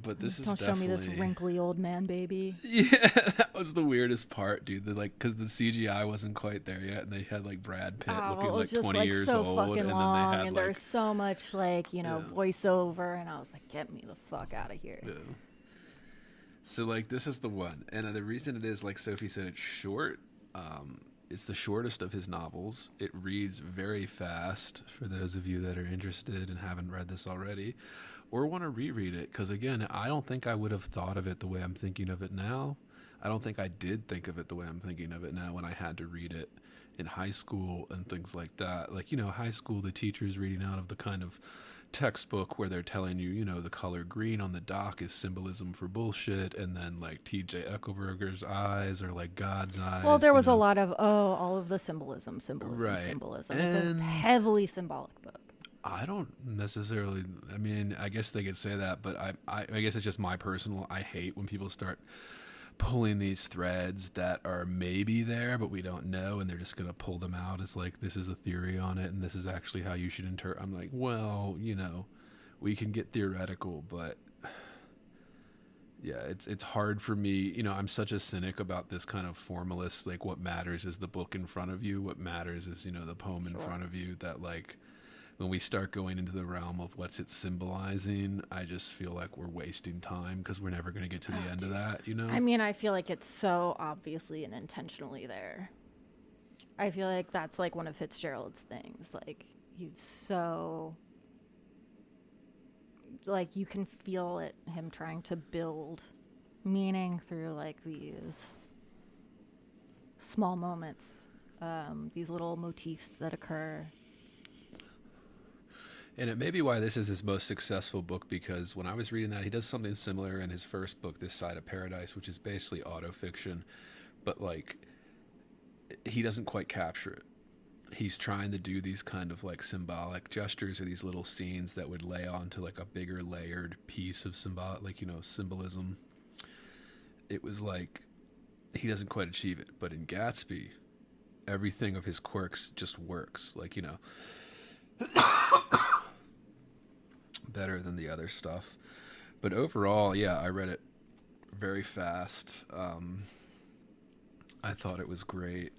But this Don't is show me this definitely... wrinkly old man baby. Yeah, that was the weirdest part, dude. Because the CGI wasn't quite there yet, and they had like Brad Pitt looking like 20 years so old, fucking and long, then they had and like there's so much like voiceover, and I was like, get me the fuck out of here. Yeah. So like this is the one, and the reason it is, like Sophie said, it's short. It's the shortest of his novels. It reads very fast for those of you that are interested and haven't read this already, or want to reread it. Because again, I don't think I would have thought of it the way I'm thinking of it now. I don't think I did think of it the way I'm thinking of it now when I had to read it in high school and things like that. Like, you know, high school, the teacher's reading out of the kind of textbook where they're telling you, you know, the color green on the dock is symbolism for bullshit, and then like T.J. Eckelberger's eyes are like God's eyes. Well, there was a lot of all of the symbolism. Right. It's And a heavily symbolic book. I don't necessarily, I mean, I guess they could say that, but I guess it's just my personal, I hate when people start pulling these threads that are maybe there, but we don't know, and they're just going to pull them out as like, this is a theory on it, and this is actually how you should interpret. I'm like, well, you know, we can get theoretical, but yeah, it's hard for me. You know, I'm such a cynic about this kind of formalist, like what matters is the book in front of you. What matters is, you know, the poem in front of you. That like, when we start going into the realm of what's it symbolizing, I just feel like we're wasting time because we're never going to get to the end of that, you know? I mean, I feel like it's so obviously and intentionally there. I feel like that's like one of Fitzgerald's things. Like, he's so... like, you can feel it, him trying to build meaning through, like, these small moments, these little motifs that occur. And it may be why this is his most successful book, because when I was reading that, he does something similar in his first book, This Side of Paradise, which is basically autofiction, but like he doesn't quite capture it. He's trying to do these kind of like symbolic gestures or these little scenes that would lay onto like a bigger layered piece of like, you know, symbolism. It was like he doesn't quite achieve it. But in Gatsby, everything of his quirks just works. Like, you know, better than the other stuff. But overall, yeah, I read it very fast. I thought it was great.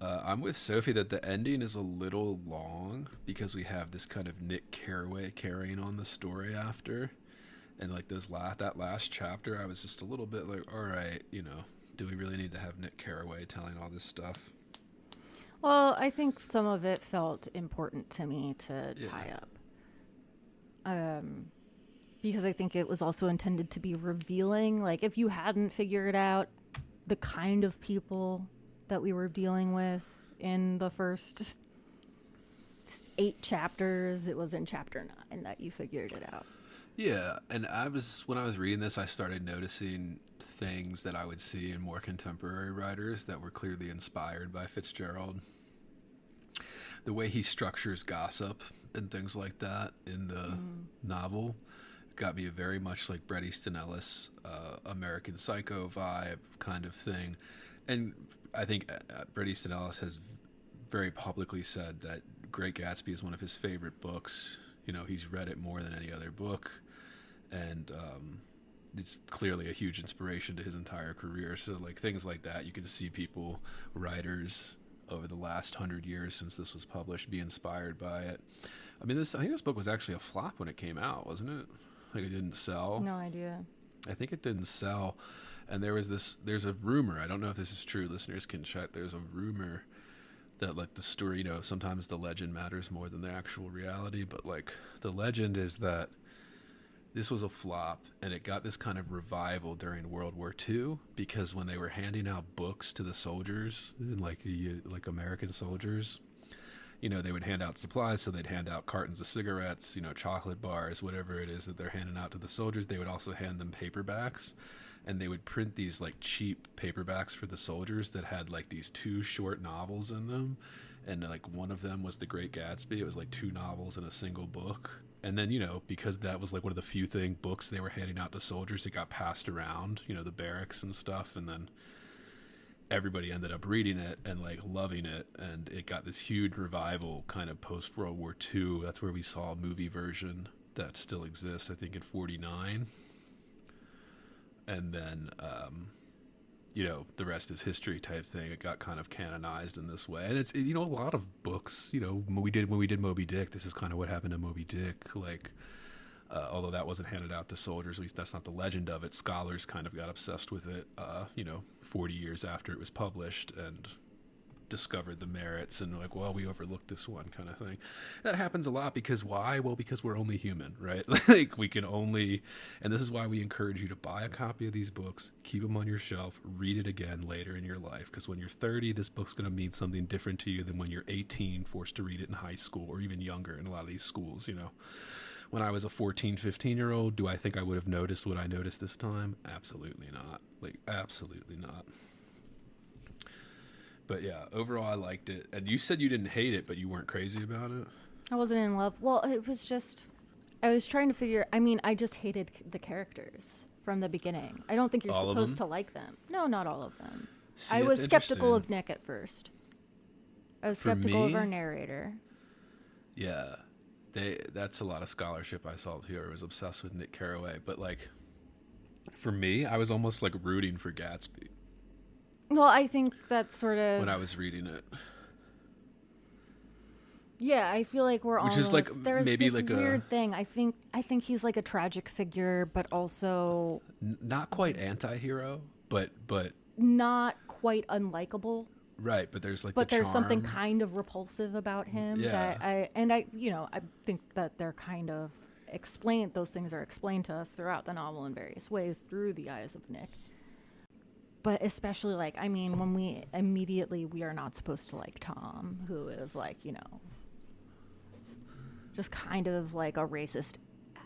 I'm with Sophie that the ending is a little long because we have this kind of Nick Carraway carrying on the story after, and like that last chapter, I was just a little bit like, all right, do we really need to have Nick Carraway telling all this stuff? Well, I think some of it felt important to me to tie up. Because I think it was also intended to be revealing. Like, if you hadn't figured out the kind of people that we were dealing with in the first 8 chapters, it was in chapter 9 that you figured it out. Yeah, and when I was reading this, I started noticing things that I would see in more contemporary writers that were clearly inspired by Fitzgerald. The way he structures gossip and things like that in the novel got me a very much like Bret Easton Ellis, American Psycho vibe kind of thing. And I think Bret Easton Ellis has very publicly said that Great Gatsby is one of his favorite books. He's read it more than any other book. And it's clearly a huge inspiration to his entire career. So like things like that, you can see people, writers over the last 100 years since this was published, be inspired by it. I mean, I think this book was actually a flop when it came out, wasn't it? Like it didn't sell. No idea. I think it didn't sell. And there's a rumor, I don't know if this is true, listeners can check, there's a rumor that like the story, sometimes the legend matters more than the actual reality, but like the legend is that this was a flop and it got this kind of revival during World War II because when they were handing out books to the soldiers, like American soldiers, they would hand out supplies, so they'd hand out cartons of cigarettes, chocolate bars, whatever it is that they're handing out to the soldiers. They would also hand them paperbacks, and they would print these like cheap paperbacks for the soldiers that had like these 2 short novels in them, and like one of them was The Great Gatsby. It was like 2 novels in a single book. And then, because that was like one of the few books they were handing out to soldiers, it got passed around, the barracks and stuff, and then everybody ended up reading it and like loving it, and it got this huge revival kind of post World War II. That's where we saw a movie version that still exists, I think in 1949, and then the rest is history type thing. It got kind of canonized in this way, and it's a lot of books. When we did Moby Dick, this is kind of what happened to Moby Dick. Like although that wasn't handed out to soldiers, at least that's not the legend of it. Scholars kind of got obsessed with it, 40 years after it was published, and discovered the merits and like, well, we overlooked this one kind of thing. That happens a lot because why? Well, because we're only human, right? Like we can only, and this is why we encourage you to buy a copy of these books, keep them on your shelf, read it again later in your life, because when you're 30, this book's going to mean something different to you than when you're 18, forced to read it in high school or even younger in a lot of these schools. When I was a 14, 15-year-old, do I think I would have noticed what I noticed this time? Absolutely not. Like, absolutely not. But yeah, overall I liked it. And you said you didn't hate it, but you weren't crazy about it? I wasn't in love. Well, it was just, I was trying to figure, I just hated the characters from the beginning. I don't think you're All of supposed them? to like them. No, not all of them. See, I was it's skeptical interesting. of Nick at first. I was For skeptical of me- our narrator. Yeah. That's a lot of scholarship I saw here. I was obsessed with Nick Carraway. But like, for me, I was almost like rooting for Gatsby Well, I think that's sort of, when I was reading it. yeah, I feel like we're Which almost, is like there's maybe this like weird thing. I think he's like a tragic figure, but also not quite anti-hero, but not quite unlikable. right, but there's like But the there's something charm. kind of repulsive about him Yeah. that I think that they're kind of explained. Those things are explained to us throughout the novel in various ways through the eyes of Nick. But especially when we are not supposed to like Tom, who is just kind of like a racist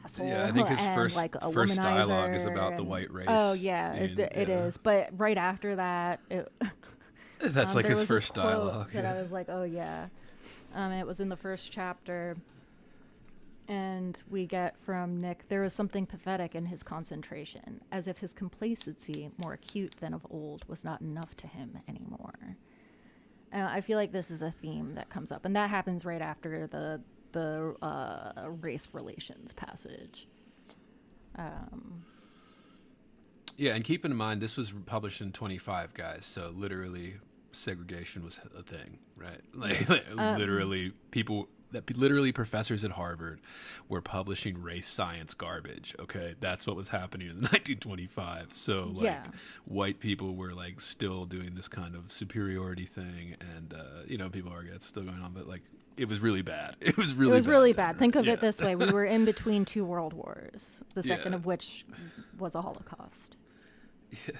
asshole. Yeah, I think his and first like a first dialogue is womanizer about the and- white race. Oh yeah, it yeah. is. But right after that, That's like there his was this first quote dialogue. that yeah. I was like, oh yeah. It was in the first chapter, and we get from Nick, there was something pathetic in his concentration, as if his complacency, more acute than of old, was not enough to him anymore. I feel like this is a theme that comes up, and that happens right after the the race relations passage. Yeah, and keep in mind, this was published in 25, guys, so literally segregation was a thing, right? Literally literally professors at Harvard were publishing race science garbage, okay? That's what was happening in 1925. So, white people were, still doing this kind of superiority thing, and, people argue it's still going on, but, it was really bad. It was really bad. Think of it this way. We were in between two world wars, the second of which was a Holocaust. Yeah.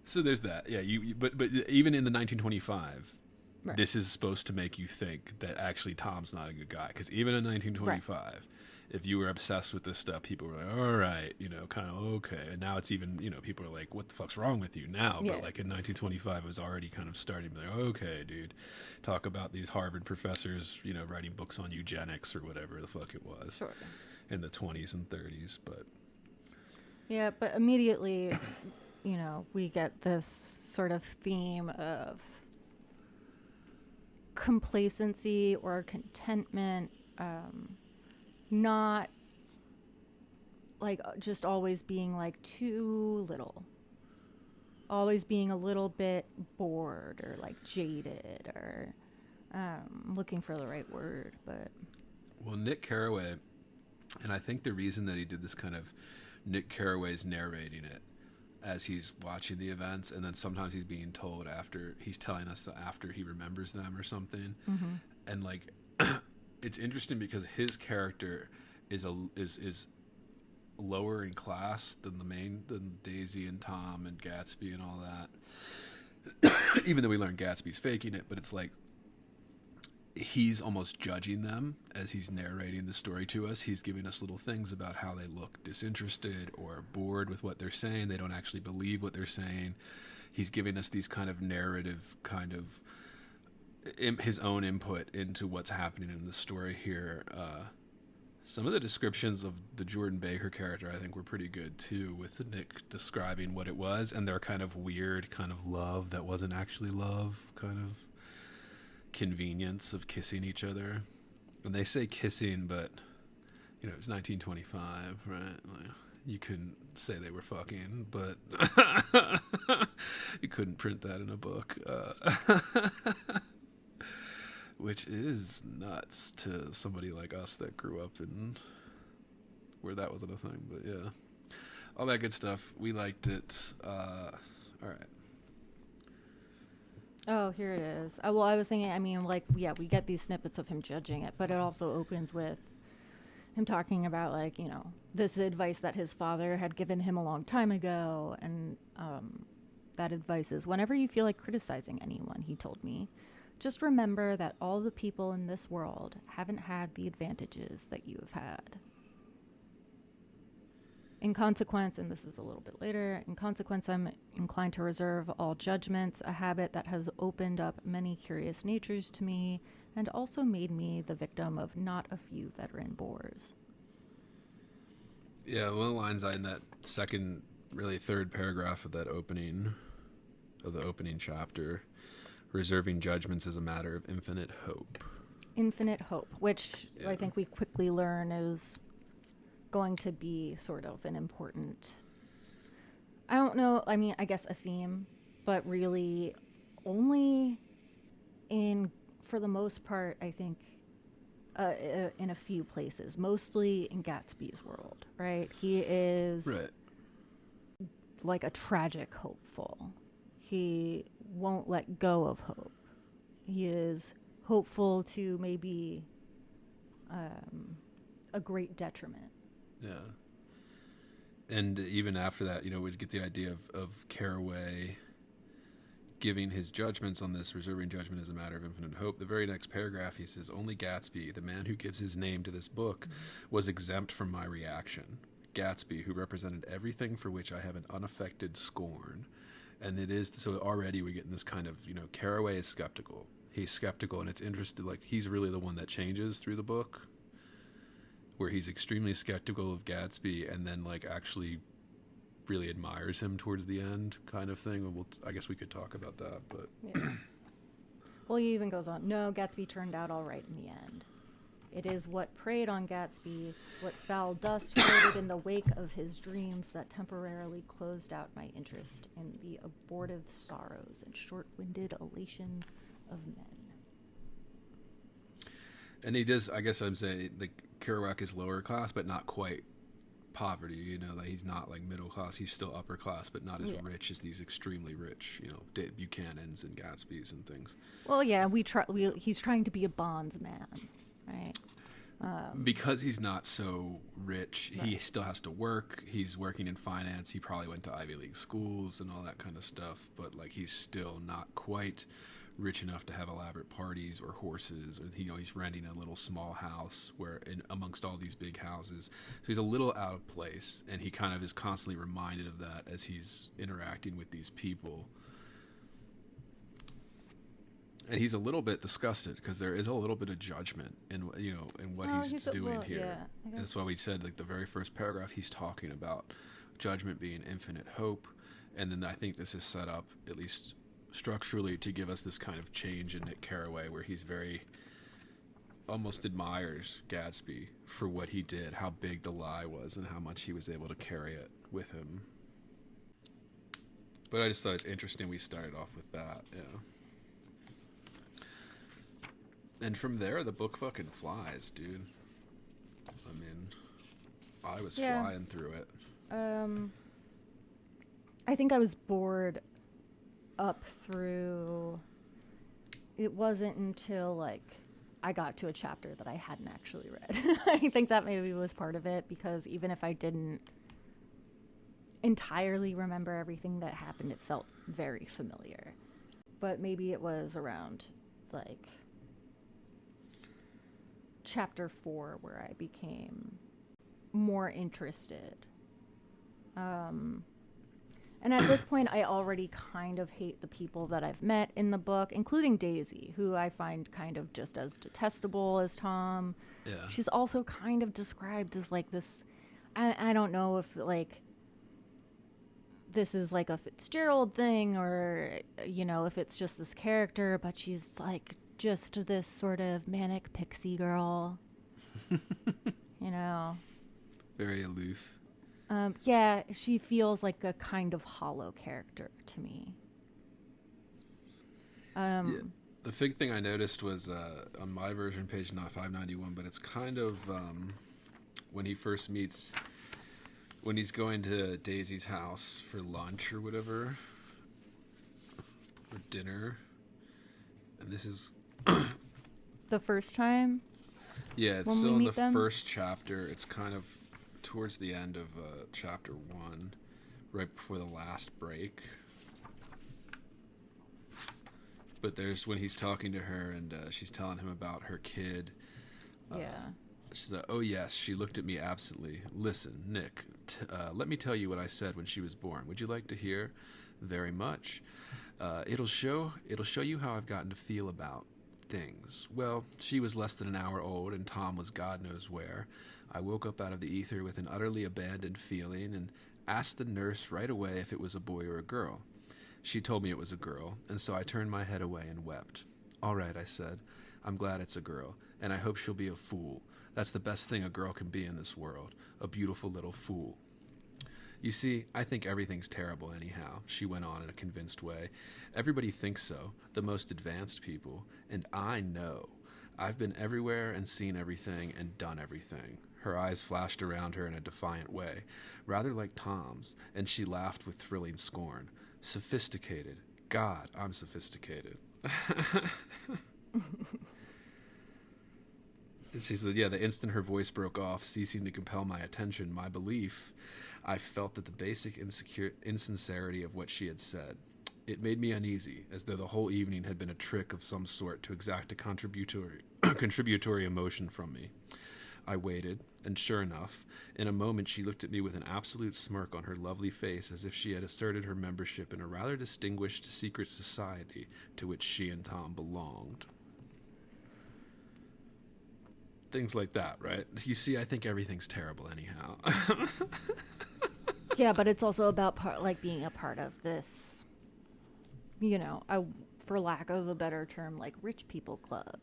So there's that. Yeah, but even in the 1925, right, this is supposed to make you think that actually Tom's not a good guy. Because even in 1925, right, if you were obsessed with this stuff, people were like, all right, kind of okay. And now it's even, people are like, what the fuck's wrong with you now? Yeah. But in 1925, it was already kind of starting to be like, okay, dude, talk about these Harvard professors, writing books on eugenics or whatever the fuck it was. Sure. In the 20s and 30s, but... Yeah, but immediately... we get this sort of theme of complacency or contentment, not just always being too little, always being a little bit bored or jaded or looking for the right word. But well, Nick Carraway, and I think the reason that he did this kind of Nick Carraway's narrating it as he's watching the events, and then sometimes he's being told after, he's telling us that after he remembers them or something. Mm-hmm. And it's interesting because his character is lower in class than Daisy and Tom and Gatsby and all that. Even though we learn Gatsby's faking it, but it's he's almost judging them as he's narrating the story to us. He's giving us little things about how they look disinterested or bored with what they're saying. They don't actually believe what they're saying. He's giving us these kind of narrative, his own input into what's happening in the story here. Some of the descriptions of the Jordan Baker character I think were pretty good too, with Nick describing what it was and their kind of weird kind of love that wasn't actually love, kind of convenience of kissing each other. And they say kissing, but it was 1925, right? You couldn't say they were fucking, but you couldn't print that in a book, which is nuts to somebody like us that grew up in where that wasn't a thing. But yeah, all that good stuff. We liked it. All right. Oh, here it is. I was thinking, we get these snippets of him judging it, but it also opens with him talking about, this advice that his father had given him a long time ago. And that advice is, whenever you feel like criticizing anyone, he told me, just remember that all the people in this world haven't had the advantages that you have had. In consequence, and this is a little bit later, in consequence, I'm inclined to reserve all judgments, a habit that has opened up many curious natures to me and also made me the victim of not a few veteran bores. Yeah, one of the lines in that third paragraph of the opening chapter, reserving judgments is a matter of infinite hope. Infinite hope, which I think we quickly learn is going to be sort of an important, I guess a theme, but really only for the most part, I think, in a few places, mostly in Gatsby's world, right? He is like a tragic hopeful. He won't let go of hope. He is hopeful to maybe a great detriment. Yeah. And even after that, we'd get the idea of Carraway giving his judgments on this, reserving judgment as a matter of infinite hope. The very next paragraph, he says, only Gatsby, the man who gives his name to this book, was exempt from my reaction. Gatsby, who represented everything for which I have an unaffected scorn. And it is, so already we get in this kind of, Carraway is skeptical. He's skeptical, and it's interesting, he's really the one that changes through the book, where he's extremely skeptical of Gatsby and then actually really admires him towards the end, kind of thing. I guess we could talk about that, but yeah. Well, he even goes on, no, Gatsby turned out all right in the end. It is what preyed on Gatsby, what foul dust floated in the wake of his dreams that temporarily closed out my interest in the abortive sorrows and short-winded elations of men. And he does, I guess I'm saying, like, Kerouac is lower class, but not quite poverty, you know, like he's not like middle class, he's still upper class, but not as rich as these extremely rich, you know, Buchanans and Gatsbys and things. Well, yeah, he's trying to be a bondsman, right? Because he's not so rich, he still has to work. He's working in finance. He probably went to Ivy League schools and all that kind of stuff, but like he's still not quite rich enough to have elaborate parties or horses, or you know, he's renting a little small house where in amongst all these big houses. So he's a little out of place, and he kind of is constantly reminded of that as he's interacting with these people. And he's a little bit disgusted because there is a little bit of judgment in, you know, in what he's doing here. Yeah, and that's why we said, like, the very first paragraph, he's talking about judgment being infinite hope. And then I think this is set up, at least structurally, to give us this kind of change in Nick Carraway where he's very almost admires Gatsby for what he did, how big the lie was, and how much he was able to carry it with him. But I just thought it's interesting we started off with that, yeah. And from there, the book fucking flies, dude. I mean, I was flying through it. I think I was bored up through... It wasn't until, like, I got to a chapter that I hadn't actually read. I think that maybe was part of it, because even if I didn't entirely remember everything that happened, it felt very familiar. But maybe it was around, like, chapter 4 where I became more interested. And at this point, I already kind of hate the people that I've met in the book, including Daisy, who I find kind of just as detestable as Tom. Yeah. She's also kind of described as like this, I don't know if like this is like a Fitzgerald thing or, you know, if it's just this character, but she's like just this sort of manic pixie girl, you know. Very aloof. Yeah, she feels like a kind of hollow character to me. Yeah. The big thing I noticed was on my version, page 591, but it's kind of when he first meets, when he's going to Daisy's house for lunch or whatever, or dinner, and this is... The first time? Yeah, it's when still we in meet the them? first chapter. It's kind of towards the end of chapter 1, right before the last break. But there's when he's talking to her and she's telling him about her kid. Yeah. She's like, "Oh yes," she looked at me absently. "Listen, Nick, let me tell you what I said when she was born. Would you like to hear?" "Very much. It'll show you how I've gotten to feel about things. Well, she was less than an hour old, and Tom was God knows where. I woke up out of the ether with an utterly abandoned feeling and asked the nurse right away if it was a boy or a girl. She told me it was a girl, and so I turned my head away and wept. 'All right,' I said. 'I'm glad it's a girl, and I hope she'll be a fool. That's the best thing a girl can be in this world, a beautiful little fool.' You see, I think everything's terrible anyhow," she went on in a convinced way. "Everybody thinks so, the most advanced people, and I know. I've been everywhere and seen everything and done everything." Her eyes flashed around her in a defiant way, rather like Tom's, and she laughed with thrilling scorn. "Sophisticated. God, I'm sophisticated." And she said, yeah, the instant her voice broke off, ceasing to compel my attention, my belief, I felt that the basic insincerity of what she had said. It made me uneasy, as though the whole evening had been a trick of some sort to exact a contributory emotion from me. I waited, and sure enough, in a moment she looked at me with an absolute smirk on her lovely face, as if she had asserted her membership in a rather distinguished secret society to which she and Tom belonged. Things like that, right? You see, I think everything's terrible anyhow. Yeah, but it's also about being a part of this, you know, for lack of a better term, like rich people club,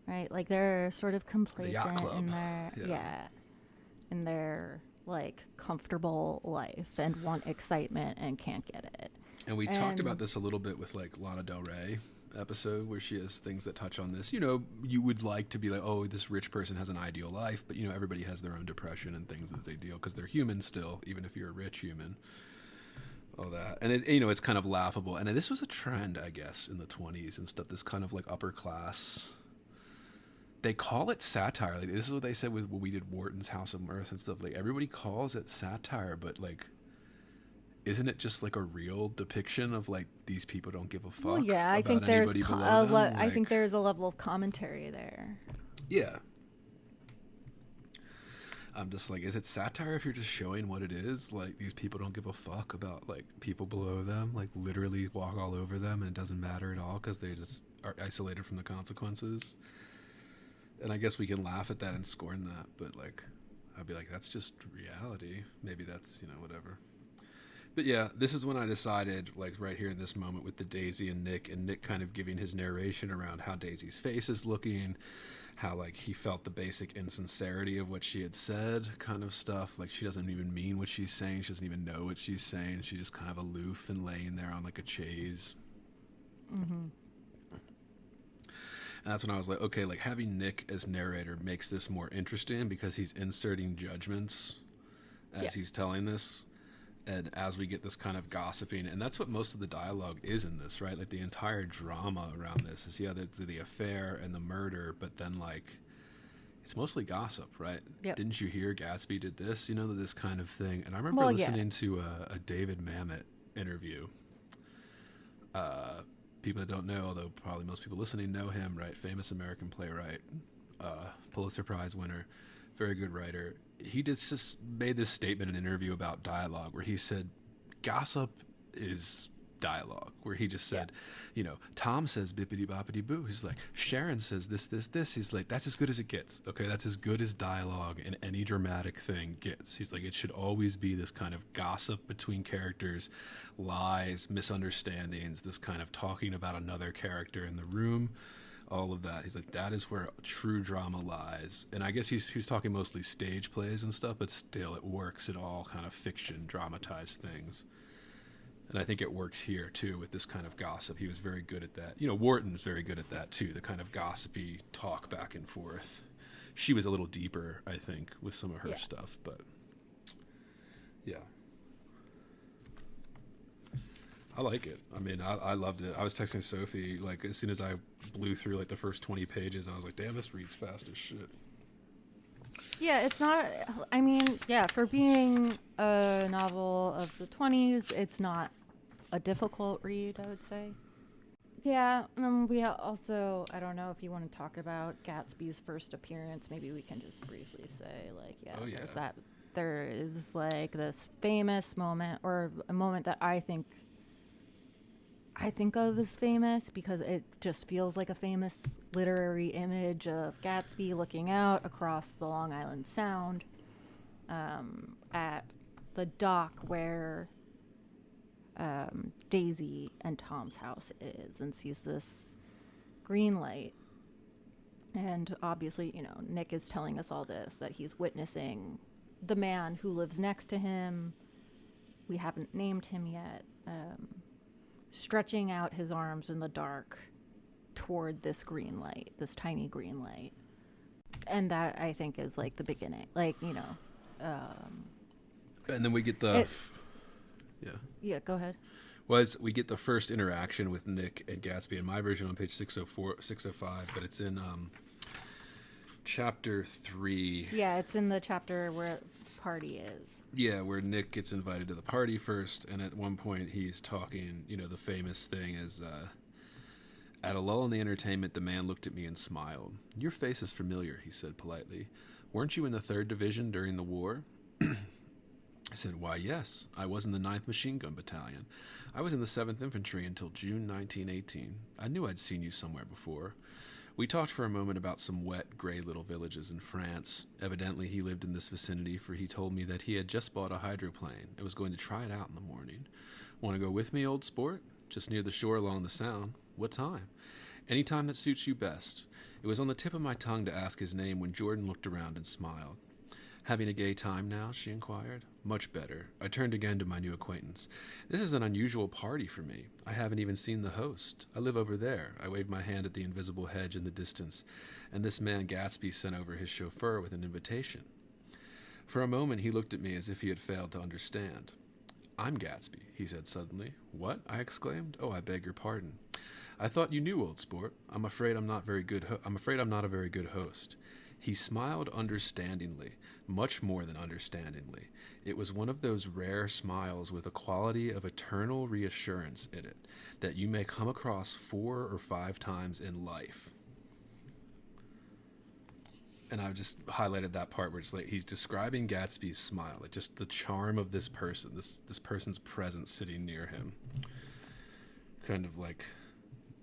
right? Like they're sort of complacent Club. in their in their like comfortable life and want excitement and can't get it. And we talked about this a little bit with like Lana Del Rey episode where she has things that touch on this. You know, you would like to be like, oh, this rich person has an ideal life, but you know, everybody has their own depression and things that they deal because they're human still, even if you're a rich human. All that. And, it, you know, it's kind of laughable. And this was a trend, I guess, in the 20s and stuff, this kind of like upper class. They call it satire. Like, this is what they said with when we did Wharton's House of Mirth and stuff. Like, everybody calls it satire, but like, isn't it just like a real depiction of like these people don't give a fuck? Well, yeah, I think there's I think there's a level of commentary there. Yeah. I'm just like, is it satire if you're just showing what it is? Like, these people don't give a fuck about like people below them, like literally walk all over them, and it doesn't matter at all because they just are isolated from the consequences. And I guess we can laugh at that and scorn that, but like, I'd be like, that's just reality. Maybe that's, you know, whatever. But yeah, this is when I decided, like right here in this moment with the Daisy and Nick kind of giving his narration around how Daisy's face is looking, how like he felt the basic insincerity of what she had said, kind of stuff. Like she doesn't even mean what she's saying. She doesn't even know what she's saying. She's just kind of aloof and laying there on like a chaise. Mm-hmm. And that's when I was like, okay, like having Nick as narrator makes this more interesting because he's inserting judgments as he's telling this. And as we get this kind of gossiping, and that's what most of the dialogue is in this, right? Like the entire drama around this is, the affair and the murder, but then like, it's mostly gossip, right? Yep. Didn't you hear Gatsby did this? You know, this kind of thing. And I remember listening to a David Mamet interview. People that don't know, although probably most people listening know him, right? Famous American playwright, Pulitzer Prize winner, very good writer. He just made this statement in an interview about dialogue where he said gossip is dialogue, where he just said, you know, Tom says bippity boppity boo. He's like, Sharon says this. He's like, that's as good as it gets. Okay, that's as good as dialogue and any dramatic thing gets. He's like, it should always be this kind of gossip between characters, lies, misunderstandings, this kind of talking about another character in the room. All of that. He's like, that is where true drama lies. And I guess he's talking mostly stage plays and stuff, but still it works in all kind of fiction, dramatized things. And I think it works here too with this kind of gossip. He was very good at that. You know, Wharton's very good at that too, the kind of gossipy talk back and forth. She was a little deeper, I think, with some of her stuff, but yeah. I like it. I mean, I loved it. I was texting Sophie, like, as soon as I blew through, like, the first 20 pages, I was like, damn, this reads fast as shit. Yeah, it's not, I mean, yeah, for being a novel of the 20s, it's not a difficult read, I would say. Yeah, we also, I don't know if you want to talk about Gatsby's first appearance. Maybe we can just briefly say, like, there is, like, this famous moment, or a moment that I think of as famous because it just feels like a famous literary image of Gatsby looking out across the Long Island Sound at the dock where Daisy and Tom's house is, and sees this green light. And obviously, you know, Nick is telling us all this, that he's witnessing the man who lives next to him. We haven't named him yet. Stretching out his arms in the dark toward this green light, this tiny green light. And that, I think, is like the beginning. Like, you know. And then we get the... Yeah, go ahead. We get the first interaction with Nick and Gatsby in my version on page 605, but it's in chapter 3. Yeah, it's in the chapter where party is. Yeah, where Nick gets invited to the party first, and at one point he's talking, you know, the famous thing is, at a lull in the entertainment, the man looked at me and smiled. Your face is familiar, he said politely. Weren't you in the 3rd Division during the war? I said, why, yes. I was in the 9th Machine Gun Battalion. I was in the 7th Infantry until June 1918. I knew I'd seen you somewhere before. We talked for a moment about some wet, gray little villages in France. Evidently, he lived in this vicinity, for he told me that he had just bought a hydroplane and was going to try it out in the morning. Want to go with me, old sport? Just near the shore along the Sound. What time? Any time that suits you best. It was on the tip of my tongue to ask his name when Jordan looked around and smiled. Having a gay time now? She inquired. Much better. I turned again to my new acquaintance. This is an unusual party for me. I haven't even seen the host. I live over there. I waved my hand at the invisible hedge in the distance, and this man Gatsby sent over his chauffeur with an invitation. For a moment he looked at me as if he had failed to understand. I'm Gatsby, he said suddenly. What? I exclaimed. Oh, I beg your pardon. I thought you knew, old sport. I'm afraid I'm not a very good host. He smiled understandingly, much more than understandingly. It was one of those rare smiles with a quality of eternal reassurance in it that you may come across 4 or 5 times in life. And I've just highlighted that part where it's like he's describing Gatsby's smile, like just the charm of this person, this person's presence sitting near him. Kind of like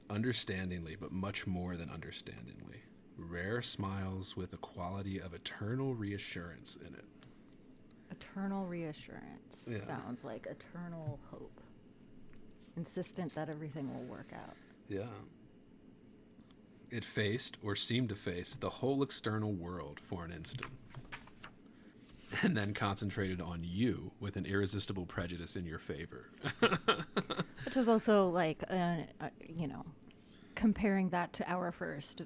understandingly, but much more than understandingly. Rare smiles with a quality of eternal reassurance in it. Eternal reassurance. Yeah. Sounds like eternal hope. Insistent that everything will work out. Yeah. It faced, or seemed to face, the whole external world for an instant. And then concentrated on you with an irresistible prejudice in your favor. Which is also like, comparing that to our first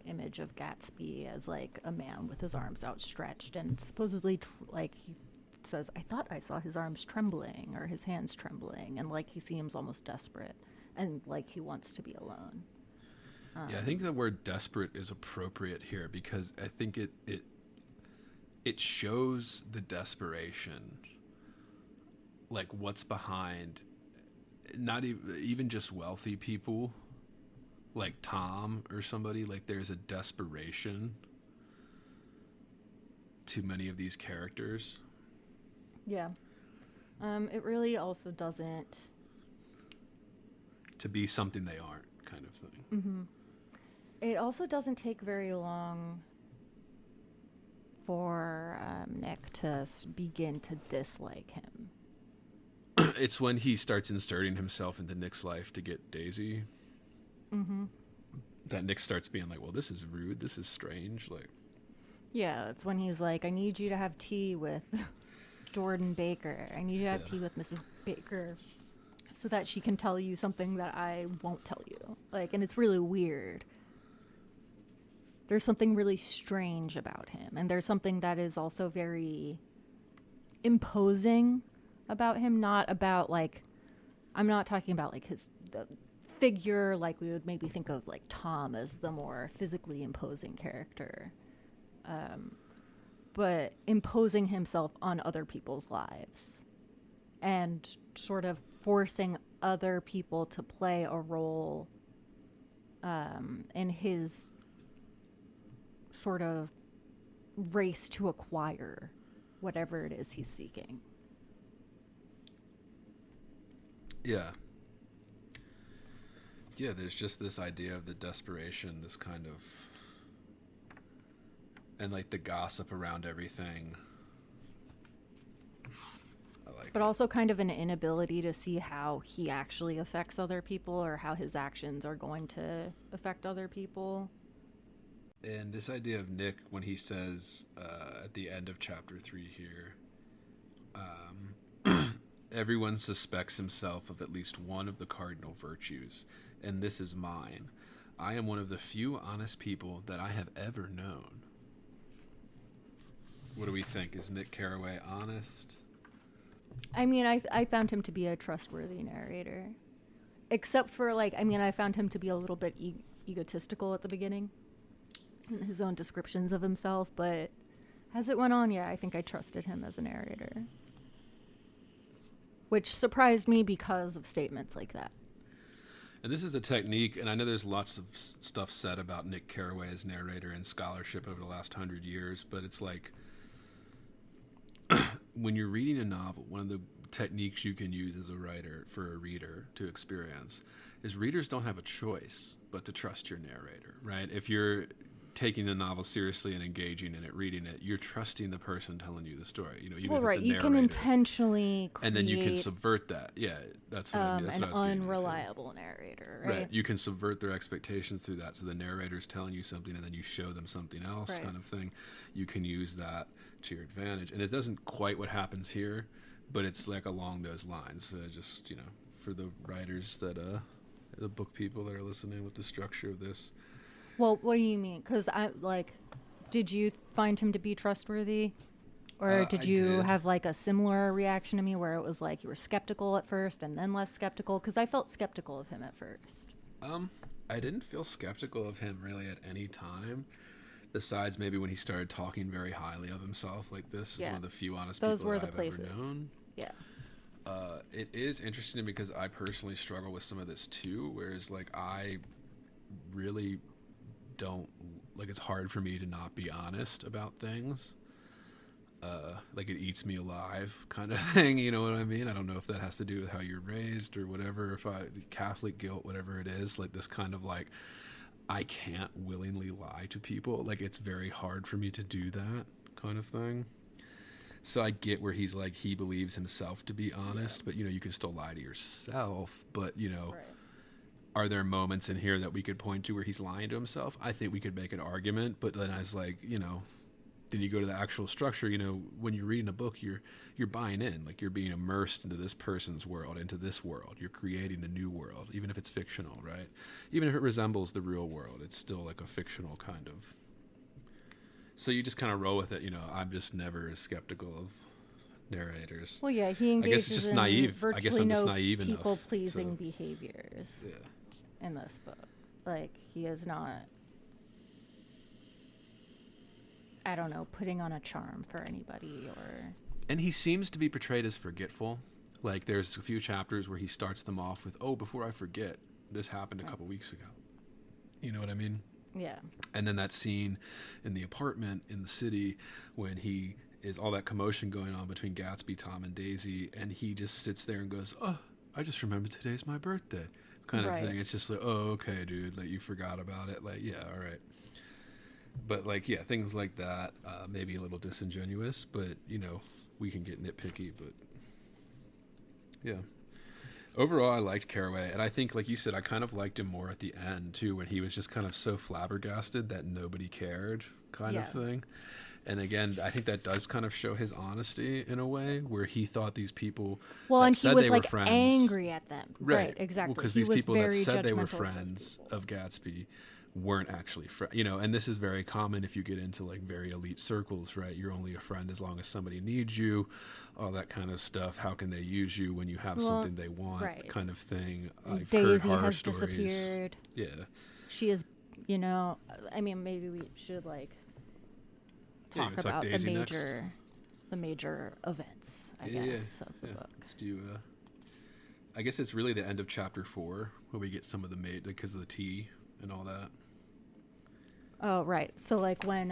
image of Gatsby as like a man with his arms outstretched and supposedly he says, I thought I saw his arms trembling or his hands trembling, and like he seems almost desperate and like he wants to be alone. Yeah, I think the word desperate is appropriate here because I think it shows the desperation, like what's behind not even just wealthy people like Tom or somebody. Like there's a desperation to many of these characters. Yeah. It really also doesn't... To be something they aren't, kind of thing. Mm-hmm. It also doesn't take very long for Nick to begin to dislike him. It's when he starts inserting himself into Nick's life to get Daisy. Mm-hmm. That Nick starts being like, well, this is rude, this is strange. Like, yeah, it's when he's like, I need you to have tea with Jordan Baker. I need you to have tea with Mrs. Baker so that she can tell you something that I won't tell you. Like, and it's really weird. There's something really strange about him. And there's something that is also very imposing about him. Not about, like, I'm not talking about, like, the figure, like we would maybe think of, like, Tom as the more physically imposing character. But imposing himself on other people's lives. And sort of forcing other people to play a role in his sort of race to acquire whatever it is he's seeking. yeah. Yeah, there's just this idea of the desperation, this kind of... And, like, the gossip around everything. But also kind of an inability to see how he actually affects other people or how his actions are going to affect other people. And this idea of Nick, when he says at the end of chapter 3 here, everyone suspects himself of at least one of the cardinal virtues, and this is mine. I am one of the few honest people that I have ever known. What do we think? Is Nick Carraway honest? I mean, I found him to be a trustworthy narrator. Except for, like, I mean, I found him to be a little bit egotistical at the beginning in his own descriptions of himself, but as it went on, yeah, I think I trusted him as a narrator. Which surprised me because of statements like that. And this is a technique, and I know there's lots of stuff said about Nick Carraway as narrator and scholarship over the last 100 years, but it's like, when you're reading a novel, one of the techniques you can use as a writer for a reader to experience is readers don't have a choice but to trust your narrator, right? If you're taking the novel seriously and engaging in it, reading it, you're trusting the person telling you the story. You know, even Well, if right. it's a You can narrator. intentionally create And then you can subvert that. Yeah, that's what I mean. That's an what I was getting at, yeah. unreliable narrator, right? Right. You can subvert their expectations through that. So the narrator's telling you something and then you show them something else, Right. kind of thing. You can use that to your advantage. And it doesn't quite what happens here, but it's like along those lines. Just, you know, for the writers that, the book people that are listening with the structure of this. Well, what do you mean? Because did you find him to be trustworthy? Or did I you did. have like a similar reaction to me where it was like you were skeptical at first and then less skeptical? Because I felt skeptical of him at first. I didn't feel skeptical of him really at any time, besides maybe when he started talking very highly of himself. Like, this is one of the few honest Those people were that the I've places. ever known. Yeah. It is interesting because I personally struggle with some of this too, whereas like I really don't, like, it's hard for me to not be honest about things. Like, it eats me alive kind of thing, you know what I mean? I don't know if that has to do with how you're raised or whatever, Catholic guilt, whatever it is, like this kind of like, I can't willingly lie to people. Like, it's very hard for me to do that kind of thing. So I get where he's like, he believes himself to be honest, but, you know, you can still lie to yourself. But, you know, are there moments in here that we could point to where he's lying to himself? I think we could make an argument, but then I was like, you know, then you go to the actual structure. You know, when you're reading a book, you're buying in, like, you're being immersed into this person's world, into this world. You're creating a new world, even if it's fictional, right? Even if it resembles the real world, it's still like a fictional kind of. So you just kind of roll with it, you know. I'm just never as skeptical of narrators. Well, yeah, he I engages guess it's just in naive. virtually I guess I'm just no naive enough people-pleasing to- behaviors Yeah. in this book. Like, he is not, I don't know, putting on a charm for anybody or... And he seems to be portrayed as forgetful. Like, there's a few chapters where he starts them off with, oh, before I forget, this happened a couple weeks ago. You know what I mean? Yeah. And then that scene in the apartment in the city when he is all that commotion going on between Gatsby, Tom, and Daisy, and he just sits there and goes, oh, I just remembered today's my birthday, kind of thing. It's just like, oh, okay, dude, like, you forgot about it. Like, yeah, all right. But, like, yeah, things like that, maybe a little disingenuous, but, you know, we can get nitpicky, but yeah. Overall, I liked Carraway, and I think, like you said, I kind of liked him more at the end, too, when he was just kind of so flabbergasted that nobody cared, kind of thing. And again, I think that does kind of show his honesty in a way, where he thought these people that And said he was, they were like, friends, angry at them. right? Exactly. Because he these was people that very said they were judgmental of those friends people. of Gatsby weren't actually friends, you know. And this is very common if you get into like very elite circles, right? You're only a friend as long as somebody needs you, all that kind of stuff. How can they use you when you have something they want, kind of thing. I've Daisy heard horror has stories. disappeared. Yeah, She is, you know, I mean, maybe we should like Yeah, talk it's like about Daisy next. the major events, I guess, of the book. Let's do. I guess it's really the end of chapter 4 where we get some of the because of the tea and all that. Oh, right. So like when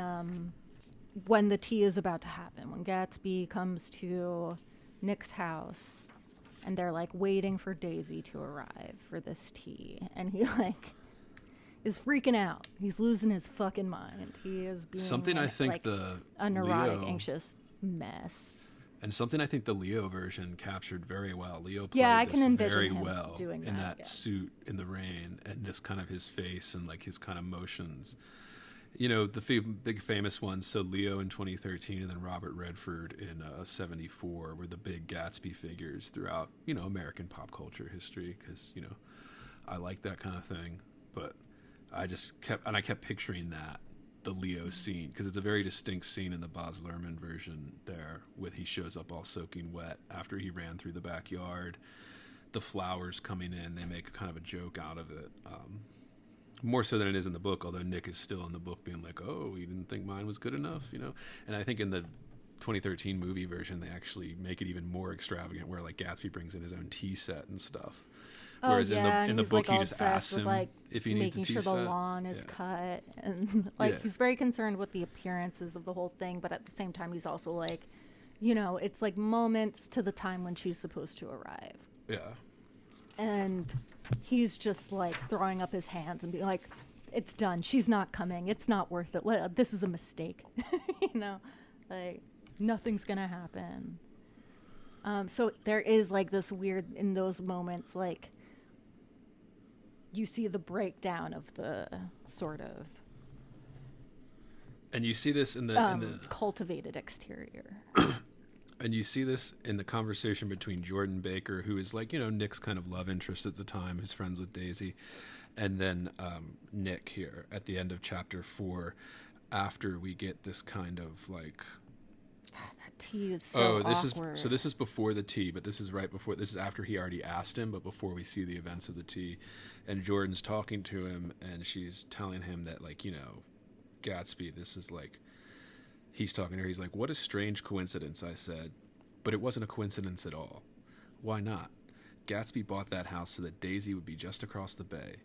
the tea is about to happen, when Gatsby comes to Nick's house and they're like waiting for Daisy to arrive for this tea, and he like is freaking out. He's losing his fucking mind. He is being Something I think like the a neurotic, Leo, anxious mess. and something I think the Leo version captured very well. Leo played Yeah, I this can envision very him well doing in that, that suit in the rain, and just kind of his face and like his kind of motions. You know, the big famous ones, so Leo in 2013 and then Robert Redford in 74 were the big Gatsby figures throughout, you know, American pop culture history, because, you know, I like that kind of thing. But I just kept picturing the Leo scene, because it's a very distinct scene in the Baz Luhrmann version there, with he shows up all soaking wet after he ran through the backyard. The flowers coming in, they make kind of a joke out of it. More so than it is in the book, although Nick is still in the book being like, oh, you didn't think mine was good enough, you know? And I think in the 2013 movie version, they actually make it even more extravagant, where like Gatsby brings in his own tea set and stuff. Whereas in the book, he just asks him if he needs a tea set. Making sure the lawn is cut, and like he's very concerned with the appearances of the whole thing, but at the same time, he's also like, you know, it's like moments to the time when she's supposed to arrive. Yeah. And he's just like throwing up his hands and being like, it's done. She's not coming. It's not worth it. This is a mistake. You know, like nothing's gonna happen. So there is like this weird in those moments, like you see the breakdown of the sort of And you see this in the cultivated exterior. And you see this in the conversation between Jordan Baker, who is like, you know, Nick's kind of love interest at the time, who's friends with Daisy, and then Nick here at the end of chapter 4, after we get this kind of like, That tea is so awkward. This is before the tea, but this is right before. This is after he already asked him, but before we see the events of the tea, and Jordan's talking to him, and she's telling him that, like, you know, Gatsby, this is like, he's talking to her. He's like, "What a strange coincidence," I said, but it wasn't a coincidence at all. Why not? Gatsby bought that house so that Daisy would be just across the bay.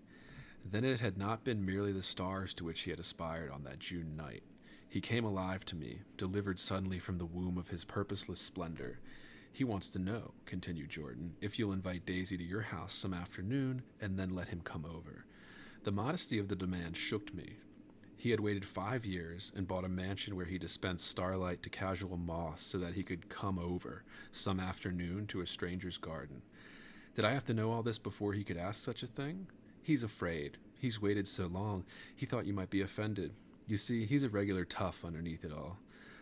Then it had not been merely the stars to which he had aspired on that June night. He came alive to me, delivered suddenly from the womb of his purposeless splendor. He wants to know, continued Jordan, if you'll invite Daisy to your house some afternoon and then let him come over. The modesty of the demand shook me. He had waited 5 years and bought a mansion where he dispensed starlight to casual moths so that he could come over some afternoon to a stranger's garden. Did I have to know all this before he could ask such a thing? He's afraid. He's waited so long. He thought you might be offended. You see, he's a regular tough underneath it all.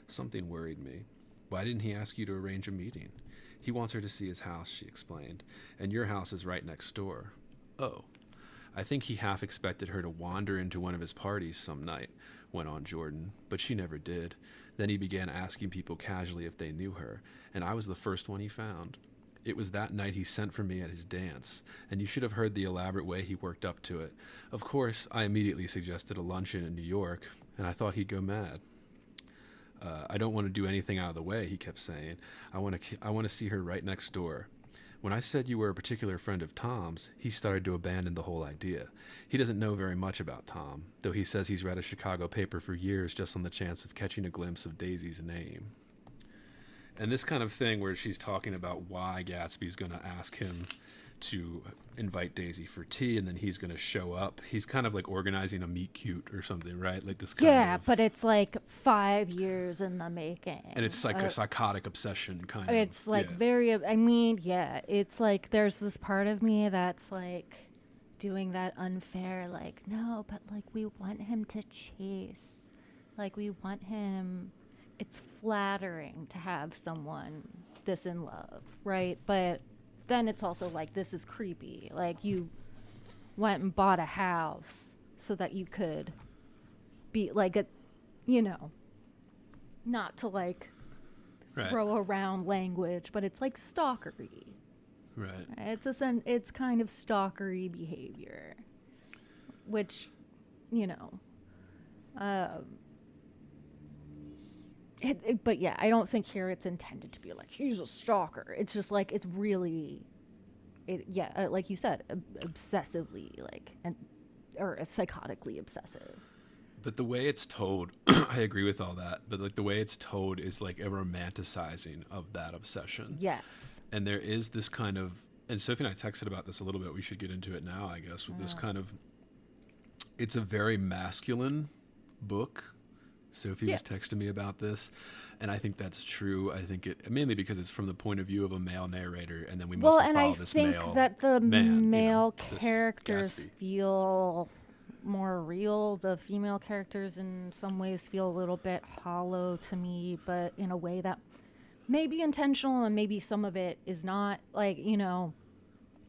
Something worried me. Why didn't he ask you to arrange a meeting? He wants her to see his house, she explained, and your house is right next door. Oh. I think he half expected her to wander into one of his parties some night, went on Jordan, but she never did. Then he began asking people casually if they knew her, and I was the first one he found. It was that night he sent for me at his dance, and you should have heard the elaborate way he worked up to it. Of course, I immediately suggested a luncheon in New York, and I thought he'd go mad. I don't want to do anything out of the way, he kept saying. I want to see her right next door. When I said you were a particular friend of Tom's, he started to abandon the whole idea. He doesn't know very much about Tom, though he says he's read a Chicago paper for years just on the chance of catching a glimpse of Daisy's name. And this kind of thing where she's talking about why Gatsby's going to ask him to invite Daisy for tea, and then he's going to show up. He's kind of like organizing a meet cute or something, right? Like this kind of, but it's like 5 years in the making. And it's like a psychotic obsession kind of. It's like it's like there's this part of me that's like doing that unfair, like, no, but like we want him to chase. Like we want him, it's flattering to have someone this in love, right? But then it's also like, this is creepy. Like you went and bought a house so that you could be like a, you know, not to like throw around language, but it's like stalkery. Right. It's kind of stalkery behavior, which, you know, but yeah, I don't think here it's intended to be like he's a stalker. It's just like it's really, like you said, obsessively or psychotically obsessive. But the way it's told, I agree with all that. But like the way it's told is like a romanticizing of that obsession. Yes. And there is this kind of, and Sophie and I texted about this a little bit. We should get into it now, I guess. With this kind of, it's a very masculine book. Sophie was texting me about this, and I think that's true. I think it mainly because it's from the point of view of a male narrator, and then we mostly follow this male. Well, and I think that the male characters feel more real. The female characters in some ways feel a little bit hollow to me, but in a way that may be intentional, and maybe some of it is not. Like, you know,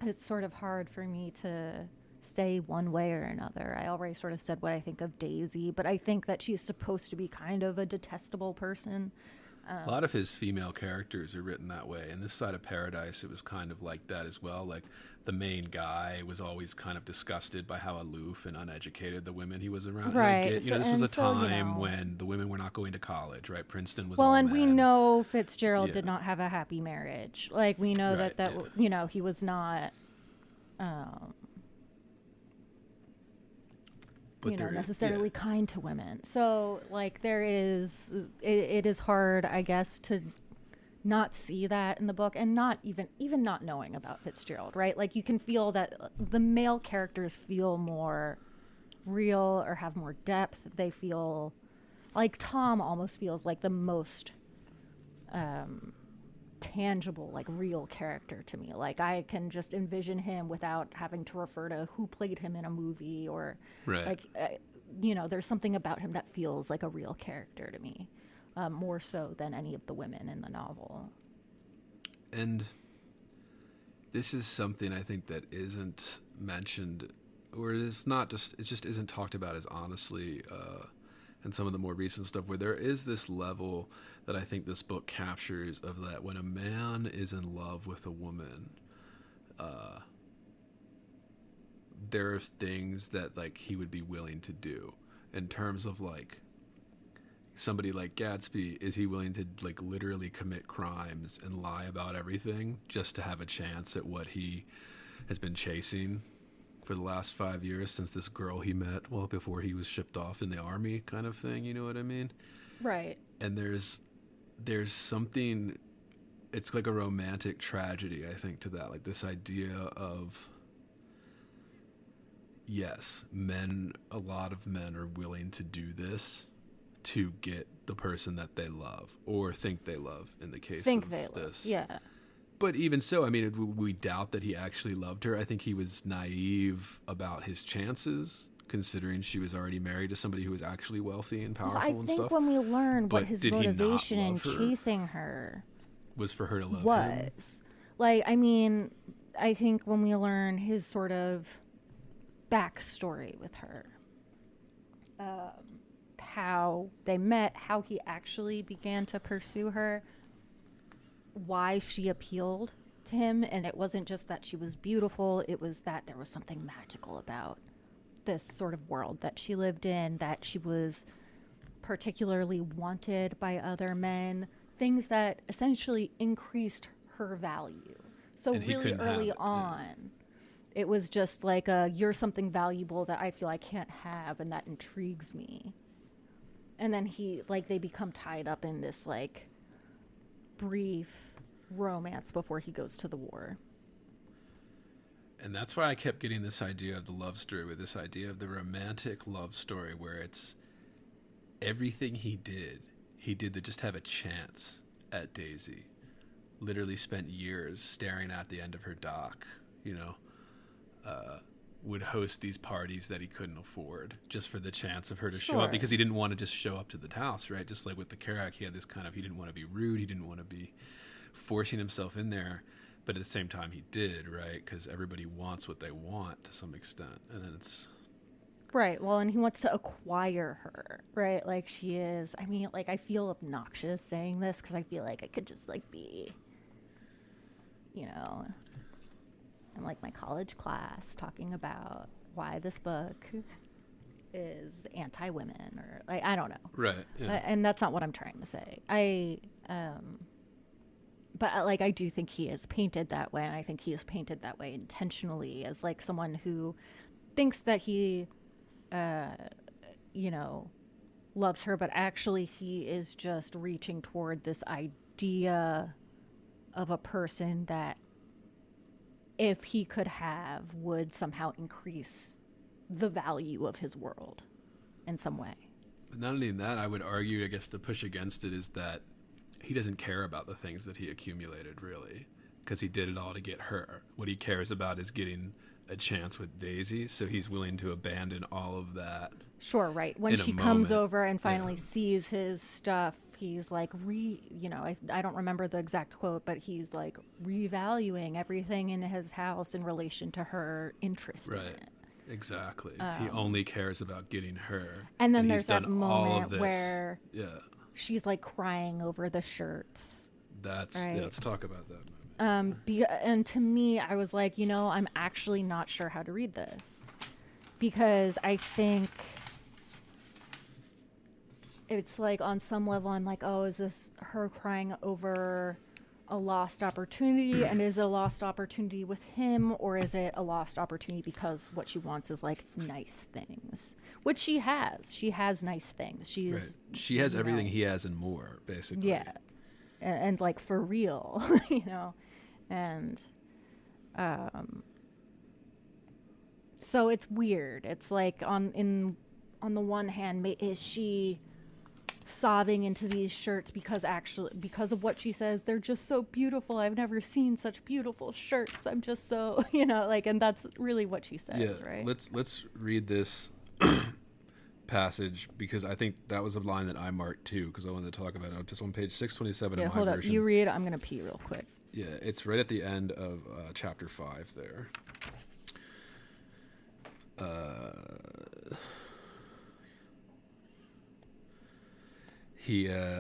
it's sort of hard for me to say one way or another. I already sort of said what I think of Daisy, but I think that she's supposed to be kind of a detestable person. A lot of his female characters are written that way. In This Side of Paradise, it was kind of like that as well. Like the main guy was always kind of disgusted by how aloof and uneducated the women he was around. Right. This was a time when the women were not going to college, right? Princeton was we know Fitzgerald did not have a happy marriage. Like we know that you know, he was not necessarily kind to women. So like there is, it is hard, I guess, to not see that in the book, and not even not knowing about Fitzgerald, right? Like you can feel that the male characters feel more real or have more depth. They feel like Tom almost feels like the most tangible, like real character to me. Like I can just envision him without having to refer to who played him in a movie or Right. like there's something about him that feels like a real character to me, more so than any of the women in the novel. And this is something I think that isn't mentioned, or it just isn't talked about as honestly in some of the more recent stuff, where there is this level that I think this book captures of that when a man is in love with a woman, there are things that like he would be willing to do in terms of like somebody like Gatsby. Is he willing to like literally commit crimes and lie about everything just to have a chance at what he has been chasing for the last 5 years since this girl he met well before he was shipped off in the army kind of thing, you know what I mean? Right. And there's something, it's like a romantic tragedy, I think, to that, like this idea of, yes, a lot of men are willing to do this to get the person that they love or think they love in the case of this. Yeah. But even so, I mean, we doubt that he actually loved her. I think he was naive about his chances, considering she was already married to somebody who was actually wealthy and powerful I and think stuff. when we learn But what his did he not motivation in love her? chasing her Was for her to love him. was, like, I mean, I think when we learn his sort of backstory with her, how they met, how he actually began to pursue her, why she appealed to him, and it wasn't just that she was beautiful, it was that there was something magical about this sort of world that she lived in, that she was particularly wanted by other men, things that essentially increased her value. So And he really couldn't have early it, yeah. on, it was just like you're something valuable that I feel I can't have, and that intrigues me. And then they become tied up in this like brief romance before he goes to the war. And that's why I kept getting this idea of the love story, with this idea of the romantic love story, where it's everything he did to just have a chance at Daisy. Literally spent years staring at the end of her dock, would host these parties that he couldn't afford just for the chance of her to show up, because he didn't want to just show up to the house, right? Just like with the Kerouac, he had this kind of, he didn't want to be rude, he didn't want to be forcing himself in there, but at the same time he did, right? Because everybody wants what they want to some extent, and then it's Right. Well, and he wants to acquire her, right? Like she is. I mean, like I feel obnoxious saying this because I feel like I could just like be, in like my college class talking about why this book is anti-women, or like I don't know. right. Yeah. And that's not what I'm trying to say. But like I do think he is painted that way, and I think he is painted that way intentionally as like someone who thinks that he loves her, but actually he is just reaching toward this idea of a person that if he could have would somehow increase the value of his world in some way. But not only that, I would argue, I guess, to push against it is that he doesn't care about the things that he accumulated, really, because he did it all to get her. What he cares about is getting a chance with Daisy, so he's willing to abandon all of that. Sure, right. When In a she comes moment. over and finally Yeah. sees his stuff, he's like, I don't remember the exact quote, but he's like revaluing everything in his house in relation to her interest in Right. it. Exactly. He only cares about getting her. And then he's there's that done all of moment this. where Yeah. she's like crying over the shirts. That's Right. yeah, let's talk about that. And to me, I was like, I'm actually not sure how to read this, because I think it's like on some level I'm like, oh, is this her crying over a lost opportunity, and is it a lost opportunity with him, or is it a lost opportunity because what she wants is like nice things, which she has nice things. She's Right. She has everything he has and more, basically. yeah, and like for real, So it's weird. It's like on the one hand, is she sobbing into these shirts because of what she says, they're just so beautiful, I've never seen such beautiful shirts, I'm just so like, and that's really what she says, right? Let's read this passage, because I think that was a line that I marked too, because I wanted to talk about it. I'm just on page 627 of my hold version. up, you read, I'm gonna pee real quick. Yeah, it's right at the end of chapter 5 there.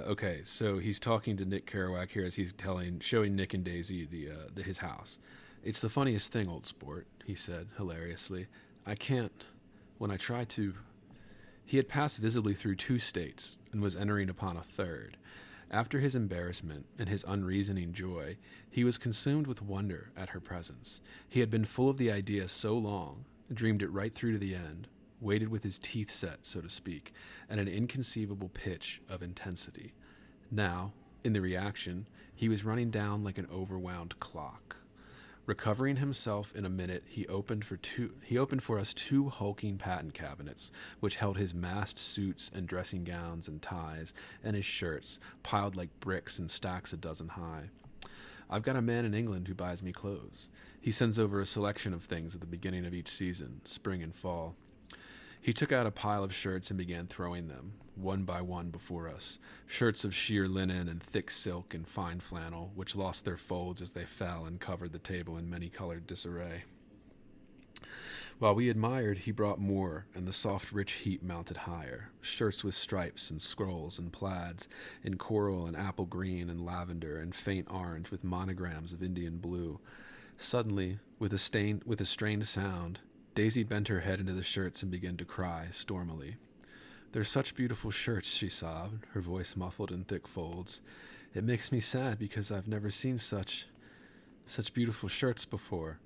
Okay, so he's talking to Nick Carraway here as he's showing Nick and Daisy his house. It's the funniest thing, old sport, he said hilariously. I can't. When I try to. He had passed visibly through 2 states and was entering upon a third. After his embarrassment and his unreasoning joy, he was consumed with wonder at her presence. He had been full of the idea so long, dreamed it right through to the end, waited with his teeth set, so to speak, at an inconceivable pitch of intensity. Now, in the reaction, he was running down like an overwound clock. Recovering himself in a minute, he opened for us 2 hulking patent cabinets, which held his massed suits and dressing gowns and ties, and his shirts, piled like bricks in stacks a dozen high. I've got a man in England who buys me clothes. He sends over a selection of things at the beginning of each season, spring and fall. He took out a pile of shirts and began throwing them, one by one, before us. Shirts of sheer linen and thick silk and fine flannel, which lost their folds as they fell and covered the table in many-colored disarray. While we admired, he brought more, and the soft, rich heap mounted higher. Shirts with stripes and scrolls and plaids, in coral and apple green and lavender and faint orange with monograms of Indian blue. Suddenly, with a strained sound, Daisy bent her head into the shirts and began to cry stormily. "They're such beautiful shirts," she sobbed, her voice muffled in thick folds. "It makes me sad because I've never seen such beautiful shirts before."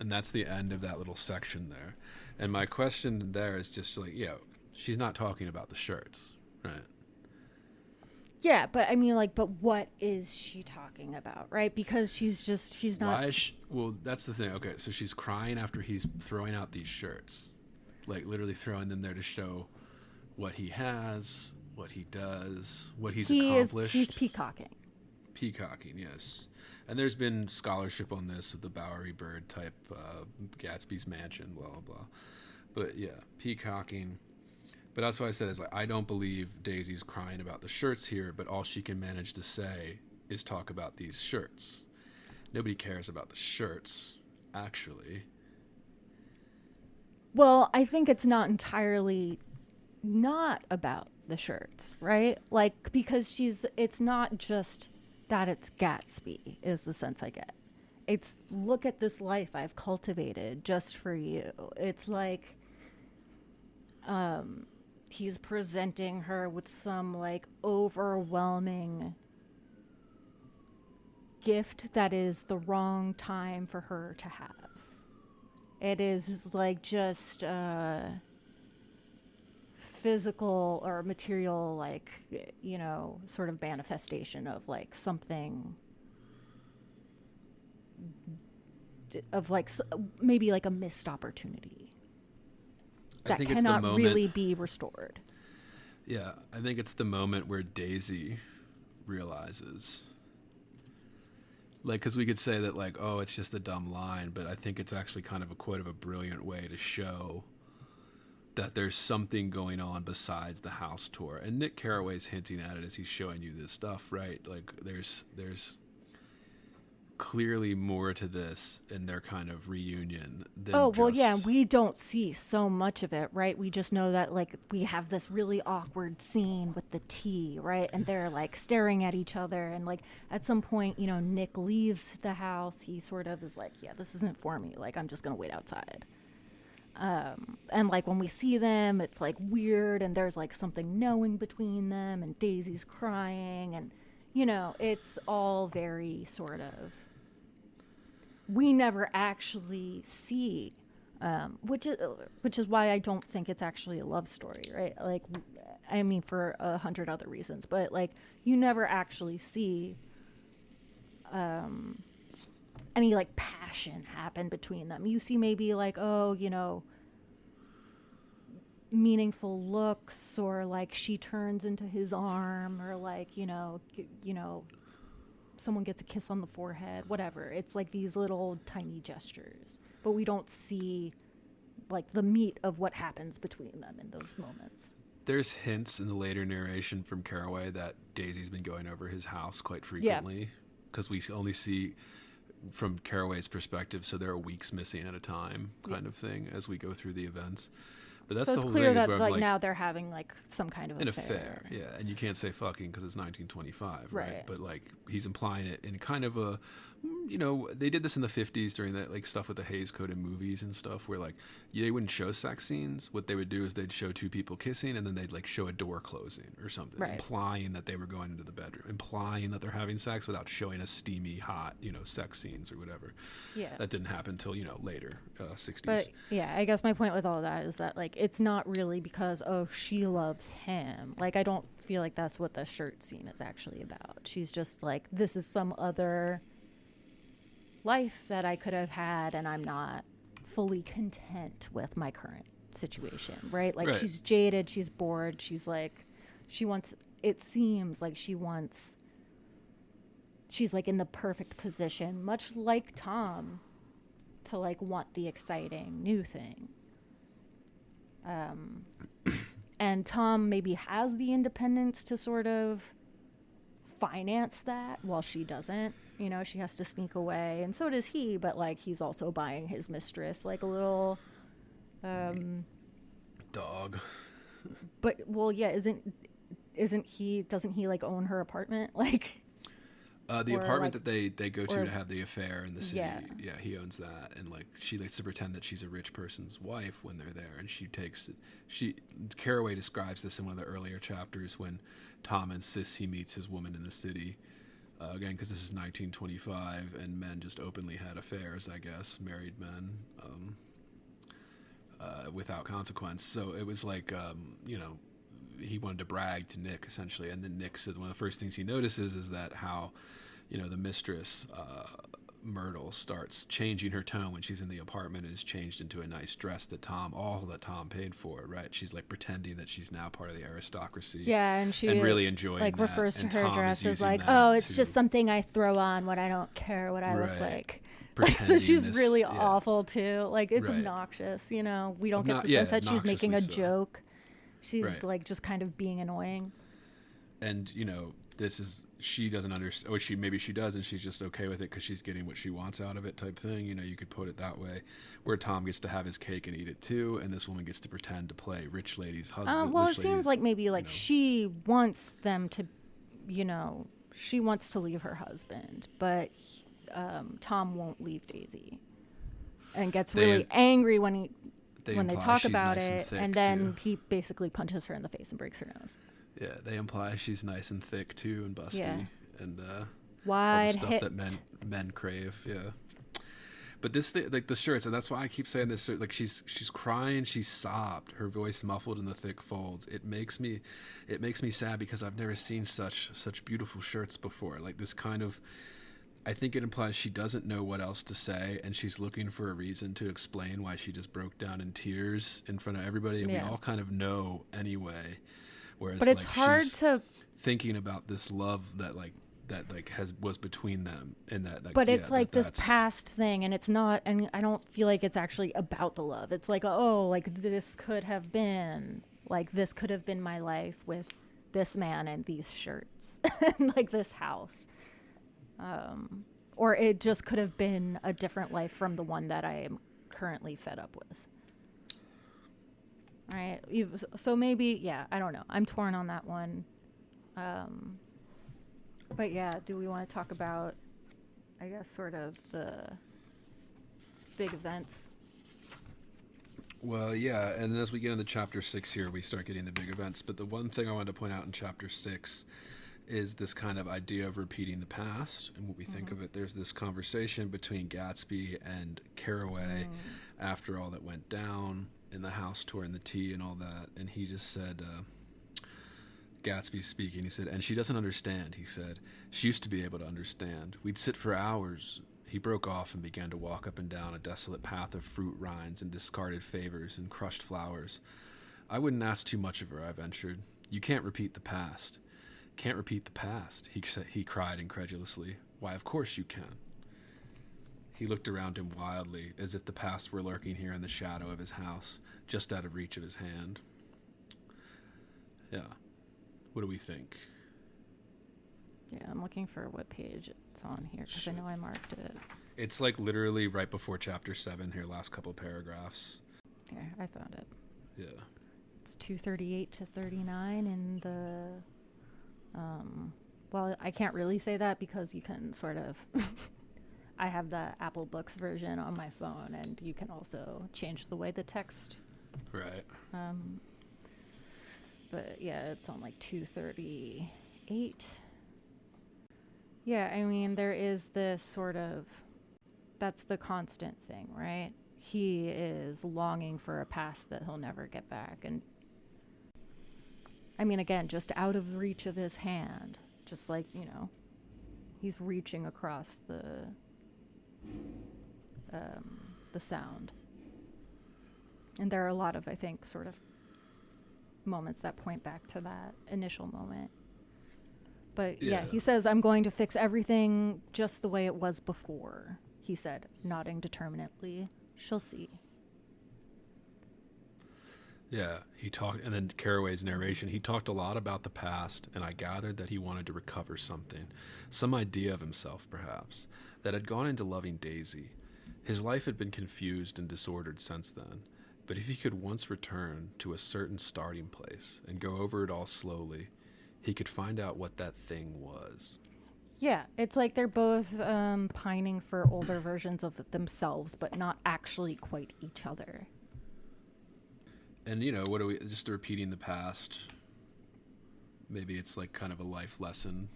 And that's the end of that little section there. And my question there is just like, she's not talking about the shirts, right? Yeah, but I mean, like, but what is she talking about, right? Because she's not. Why is well, that's the thing. Okay, so she's crying after he's throwing out these shirts. Like, literally throwing them there to show what he has, what he does, what he's accomplished. He's peacocking. Peacocking, yes. And there's been scholarship on this of the Bowery Bird type, Gatsby's mansion, blah, blah, blah. But, yeah, peacocking. But that's what I said, is like, I don't believe Daisy's crying about the shirts here, but all she can manage to say is talk about these shirts. Nobody cares about the shirts, actually. Well, I think it's not entirely not about the shirts, right? Like, because it's not just that it's Gatsby, is the sense I get. It's, look at this life I've cultivated just for you. It's like, he's presenting her with some like overwhelming gift that is the wrong time for her to have. It is like just physical or material, like, sort of manifestation of like something of like maybe like a missed opportunity that cannot really be restored. Yeah, I think it's the moment where Daisy realizes. Like, because we could say that, like, oh, it's just a dumb line, but I think it's actually kind of a brilliant way to show that there's something going on besides the house tour. And Nick Carraway's hinting at it as he's showing you this stuff, right? Like, there's clearly more to this in their kind of reunion than yeah, we don't see so much of it, right? We just know that, like, we have this really awkward scene with the tea, right? And they're like staring at each other, and like at some point, Nick leaves the house. He sort of is like, yeah, this isn't for me, like, I'm just gonna wait outside. And like when we see them, it's like weird, and there's like something knowing between them, and Daisy's crying, and it's all very sort of, we never actually see, which is why I don't think it's actually a love story, right? Like, I mean, for 100 other reasons, but like, you never actually see any like passion happen between them. You see maybe like, oh, you know, meaningful looks, or like she turns into his arm, or like, you know, someone gets a kiss on the forehead, whatever. It's like these little tiny gestures, but we don't see like the meat of what happens between them in those moments. There's hints in the later narration from Carraway that Daisy's been going over his house quite frequently, because we only see from Carraway's perspective, so there are weeks missing at a time, kind of thing, as we go through the events. But that's So the it's whole clear thing, is that where I'm like like, now they're having like some kind of an affair. affair, yeah, and you can't say fucking because it's 1925, right? Right. But like he's implying it in kind of a, you know, they did this in the 50s during that like stuff with the Hays Code in movies and stuff, where like they wouldn't show sex scenes. What they would do is they'd show two people kissing, and then they'd like show a door closing or something, Right. implying that they were going into the bedroom, implying that they're having sex without showing a steamy, hot, you know, sex scenes or whatever. Yeah. That didn't happen until, you know, later, 60s. But yeah, I guess my point with all of that is that like it's not really because, oh, she loves him. Like I don't feel like that's what the shirt scene is actually about. She's just like, this is some other life that I could have had, and I'm not fully content with my current situation, right? Like Right. she's jaded, she's bored, she's like, she wants, it seems like she's like in the perfect position, much like Tom, to like want the exciting new thing. And Tom maybe has the independence to sort of finance that while she doesn't. You know, she has to sneak away, and so does he, but like he's also buying his mistress like a little Dog. but well, yeah, doesn't he like own her apartment? Like The Or, apartment like- that they go to or- have the affair in the city, Yeah. yeah, he owns that, and like she likes to pretend that she's a rich person's wife when they're there, and she takes it. Carraway describes this in one of the earlier chapters when Tom insists he meets his woman in the city. Again, because this is 1925, and men just openly had affairs, I guess, married men, without consequence. So it was like, you know, he wanted to brag to Nick, essentially. And then Nick said one of the first things he notices is that how, you know, the mistress, Myrtle, starts changing her tone when she's in the apartment and is changed into a nice dress that Tom paid for, right? She's like pretending that she's now part of the aristocracy. yeah, and she And really enjoying like that. refers to And her Tom is dress as using like, that oh, it's to- just something I throw on when I don't care what I look Right. like. Like, so Pretending she's this- really yeah. awful too. Like it's Right. obnoxious, you know. We don't get Obno- the yeah, sense that she's making a obnoxiously so. joke. She's Right. like just kind of being annoying. And you know, she doesn't understand, or maybe she does, and she's just okay with it because she's getting what she wants out of it, type thing. You know, you could put it that way, where Tom gets to have his cake and eat it too, and this woman gets to pretend to play rich lady's husband. Well, rich it seems lady- like maybe like know. she wants them to, you know, she wants to leave her husband, but Tom won't leave Daisy, and gets They- really angry when they imply talk she's about nice and it, thick, and then too. he basically punches her in the face and breaks her nose. Yeah, they imply she's nice and thick too, and busty, Yeah. and all the Wide stuff hip. that men crave. Yeah. But this thing, like the shirts, and that's why I keep saying this. Like she's crying, she's sobbed, her voice muffled in the thick folds. It makes me sad because I've never seen such beautiful shirts before. Like this kind of, I think it implies she doesn't know what else to say, and she's looking for a reason to explain why she just broke down in tears in front of everybody, and Yeah. we all kind of know anyway. Whereas, But it's like, hard she's to. thinking about this love that was between them, and that. Like, But yeah, it's like this that's- past thing, and it's not. And I don't feel like it's actually about the love. It's like, oh, like this could have been my life with this man and these shirts, and like this house. Or it just could have been a different life from the one that I am currently fed up with. Right. So maybe, yeah, I don't know. I'm torn on that one. But yeah, do we want to talk about, I guess, sort of the big events? Well, yeah, and as we get into chapter 6 here, we start getting the big events. But the one thing I wanted to point out in chapter 6 is this kind of idea of repeating the past and what we think of it. There's this conversation between Gatsby and Carraway after all that went down in the house tour and the tea and all that. And he just said, Gatsby speaking, he said, and she doesn't understand, he said. She used to be able to understand. We'd sit for hours, He broke off and began to walk up and down a desolate path of fruit rinds and discarded favors and crushed flowers. I wouldn't ask too much of her, I ventured. You can't repeat the past. Can't repeat the past, he cried incredulously. Why, of course you can. He looked around him wildly, as if the past were lurking here in the shadow of his house, just out of reach of his hand. Yeah. What do we think? Yeah, I'm looking for what page it's on here because I know I marked it. It's like literally right before chapter 7 here, last couple paragraphs. Yeah, I found it. Yeah. It's 238 to 39 in the... well, I can't really say that because you can sort of... I have the Apple Books version on my phone, and you can also change the way the text... Right. But yeah, it's on like 238. Yeah, I mean, there is this sort of... That's the constant thing, right? He is longing for a past that he'll never get back. And I mean, again, just out of reach of his hand. Just like, you know, he's reaching across the sound. And there are a lot of, I think, sort of moments that point back to that initial moment. But yeah, he says, I'm going to fix everything just the way it was before, he said, nodding determinedly. She'll see. Yeah, he talked, and then Carraway's narration, he talked a lot about the past, and I gathered that he wanted to recover something, some idea of himself, perhaps, that had gone into loving Daisy. His life had been confused and disordered since then, but if he could once return to a certain starting place and go over it all slowly, he could find out what that thing was. Yeah, it's like they're both pining for older versions of themselves, but not actually quite each other. And, you know, what are we, just repeating the past? Maybe it's like kind of a life lesson.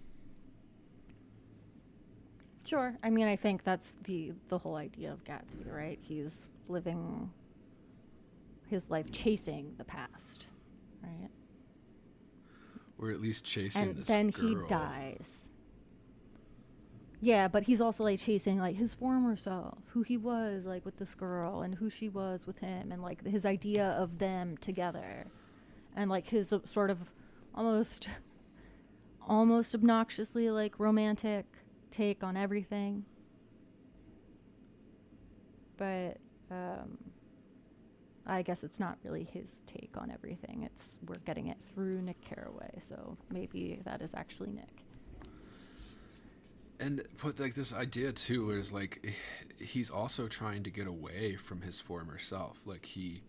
Sure. I mean, I think that's the whole idea of Gatsby, right? He's living his life chasing the past, right? Or at least chasing and this then girl. He dies. Yeah, but he's also like chasing like his former self, who he was like with this girl and who she was with him, and like his idea of them together, and like his sort of almost obnoxiously like romantic take on everything. But I guess it's not really his take on everything. We're getting it through Nick Carraway, so maybe that is actually Nick. And put like this idea too, where it's like he's also trying to get away from his former self. Like he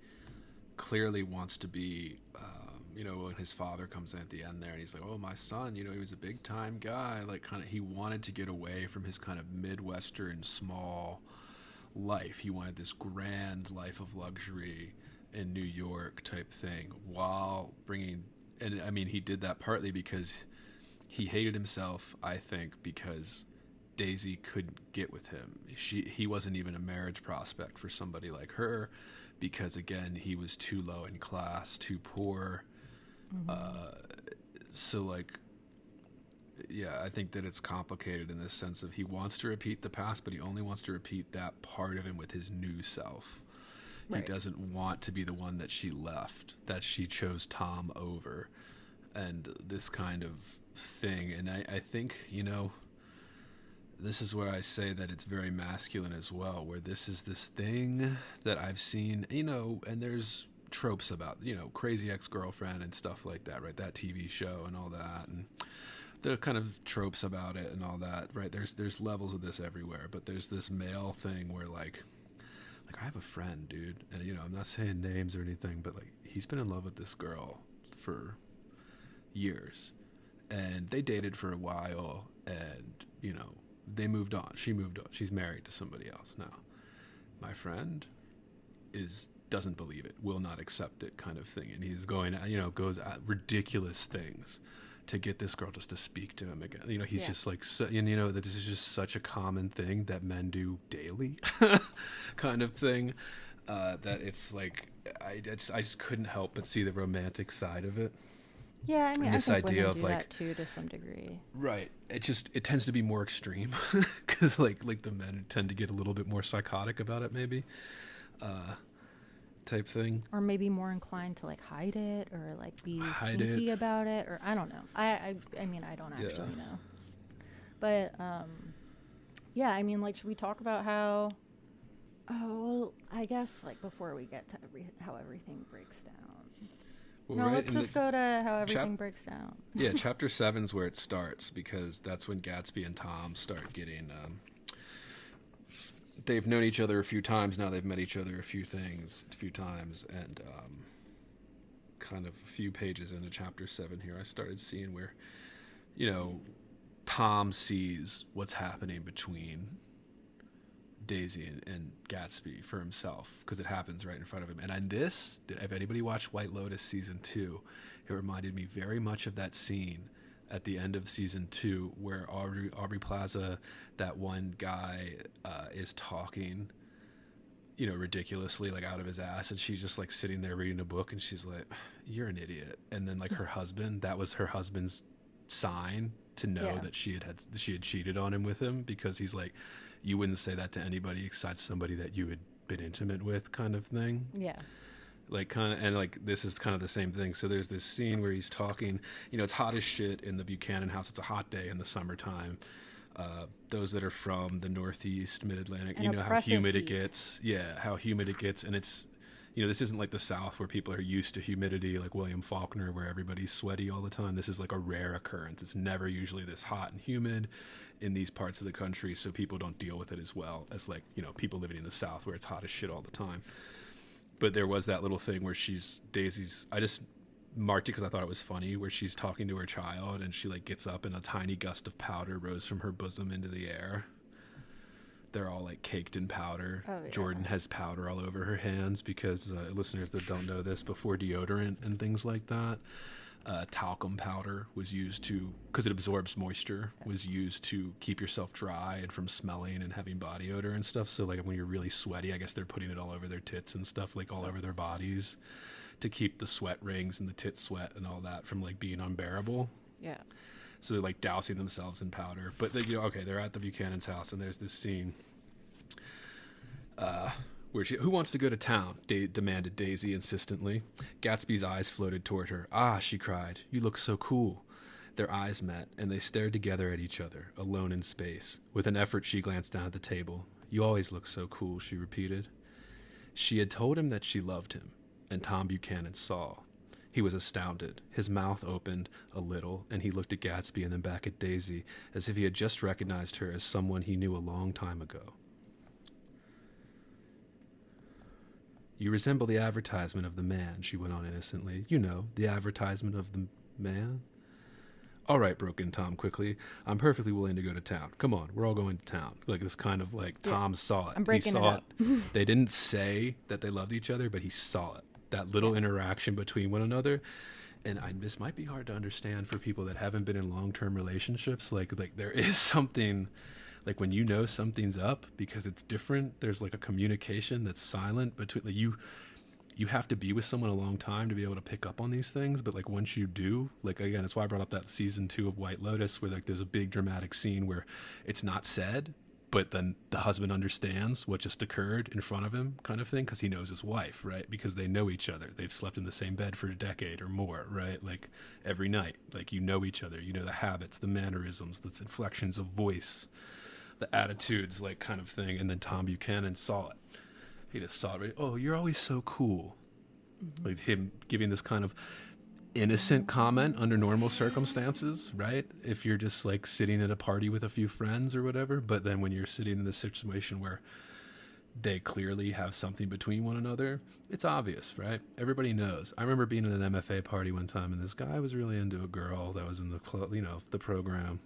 clearly wants to be, you know, when his father comes in at the end there, and he's like, "Oh, my son, you know, he was a big time guy." Like kind of, he wanted to get away from his kind of Midwestern small life. He wanted this grand life of luxury in New York type thing, while bringing. And I mean, he did that partly because he hated himself, I think, because Daisy couldn't get with him. He wasn't even a marriage prospect for somebody like her, because again, he was too low in class, too poor. So like, yeah, I think that it's complicated in this sense of he wants to repeat the past, but he only wants to repeat that part of him with his new self. Right. He doesn't want to be the one that she left, that she chose Tom over, and this kind of thing. And I think, you know, this is where I say that it's very masculine as well, where this is this thing that I've seen, you know, and there's tropes about, you know, Crazy Ex-Girlfriend and stuff like that, right? That TV show and all that, and the kind of tropes about it and all that, right? There's levels of this everywhere, but there's this male thing where like I have a friend, dude, and you know, I'm not saying names or anything, but like he's been in love with this girl for years, and they dated for a while, and you know, they moved on. She moved on. She's married to somebody else now. My friend doesn't believe it, will not accept it, kind of thing, and he's going, you know, goes at ridiculous things to get this girl just to speak to him again. You know, he's just like, and you know, that this is just such a common thing that men do daily, kind of thing. That it's like, I just couldn't help but see the romantic side of it. Yeah, I mean, And I this think idea women of do like, that too to some degree. right, it tends to be more extreme because like the men tend to get a little bit more psychotic about it, maybe, type thing. Or maybe more inclined to like hide it or like be Hide sneaky it. about it, or I don't know. I mean, I don't Yeah. actually know. But yeah, I mean, like, should we talk about how? Oh, well, I guess like before we get to how everything breaks down. Well, No, right let's in just the- go to how everything breaks down. Yeah, chapter 7's where it starts because that's when Gatsby and Tom start getting. They've known each other a few times now. They've met each other a few times, and kind of a few pages into chapter 7 here, I started seeing where, Tom sees what's happening between Daisy and Gatsby for himself because it happens right in front of him. And on this, if anybody watched White Lotus season 2, it reminded me very much of that scene at the end of season 2 where Aubrey Plaza, that one guy, is talking, ridiculously, like out of his ass, and she's just like sitting there reading a book, and she's like, "You're an idiot." And then like her husband, that was her husband's sign to know that she had cheated on him with him, because he's like, you wouldn't say that to anybody besides somebody that you had been intimate with, kind of thing. Yeah. Like kind of, and like this is kind of the same thing. So there's this scene where he's talking, it's hot as shit in the Buchanan house. It's a hot day in the summertime. Those that are from the Northeast, Mid-Atlantic, And how humid oppressive it gets. Yeah, how humid it gets. And it's, this isn't like the South where people are used to humidity, like William Faulkner, where everybody's sweaty all the time. This is like a rare occurrence. It's never usually this hot and humid in these parts of the country, so people don't deal with it as well as like, people living in the South where it's hot as shit all the time. But there was that little thing where Daisy's, I just marked it because I thought it was funny, where she's talking to her child and she like gets up and a tiny gust of powder rose from her bosom into the air. They're all like caked in powder. Oh, yeah. Jordan has powder all over her hands because listeners that don't know this, before deodorant and things like that, talcum powder was used to, because it absorbs moisture, was used to keep yourself dry and from smelling and having body odor and stuff. So like when you're really sweaty, I guess they're putting it all over their tits and stuff, like all over their bodies, to keep the sweat rings and the tit sweat and all that from like being unbearable. Yeah. So they're like dousing themselves in powder. But they, they're at the Buchanan's house, and there's this scene where who wants to go to town? Demanded Daisy insistently. Gatsby's eyes floated toward her. Ah, she cried. You look so cool. Their eyes met, and they stared together at each other, alone in space. With an effort, she glanced down at the table. You always look so cool, she repeated. She had told him that she loved him, and Tom Buchanan saw. He was astounded. His mouth opened a little, and he looked at Gatsby and then back at Daisy, as if he had just recognized her as someone he knew a long time ago. You resemble the advertisement of the man, she went on innocently. You know, the advertisement of the man. All right, broke in Tom quickly. I'm perfectly willing to go to town. Come on, we're all going to town. Like this kind of like, Tom saw it. I'm breaking he saw it up. They didn't say that they loved each other, but he saw it. That little interaction between one another. And this might be hard to understand for people that haven't been in long-term relationships. Like there is something, like when you know something's up because it's different, there's like a communication that's silent between, like you have to be with someone a long time to be able to pick up on these things. But like once you do, like again, that's why I brought up that season 2 of White Lotus, where like there's a big dramatic scene where it's not said, but then the husband understands what just occurred in front of him, kind of thing, because he knows his wife, right? Because they know each other. They've slept in the same bed for a decade or more, right? Like every night, like you know each other, you know the habits, the mannerisms, the inflections of voice, the attitudes, like kind of thing. And then Tom Buchanan saw it. He just saw it. Right? Oh, you're always so cool. Mm-hmm. Like him giving this kind of innocent comment under normal circumstances, right? If you're just like sitting at a party with a few friends or whatever, but then when you're sitting in this situation where they clearly have something between one another, it's obvious, right? Everybody knows. I remember being at an MFA party one time, and this guy was really into a girl that was in the the program.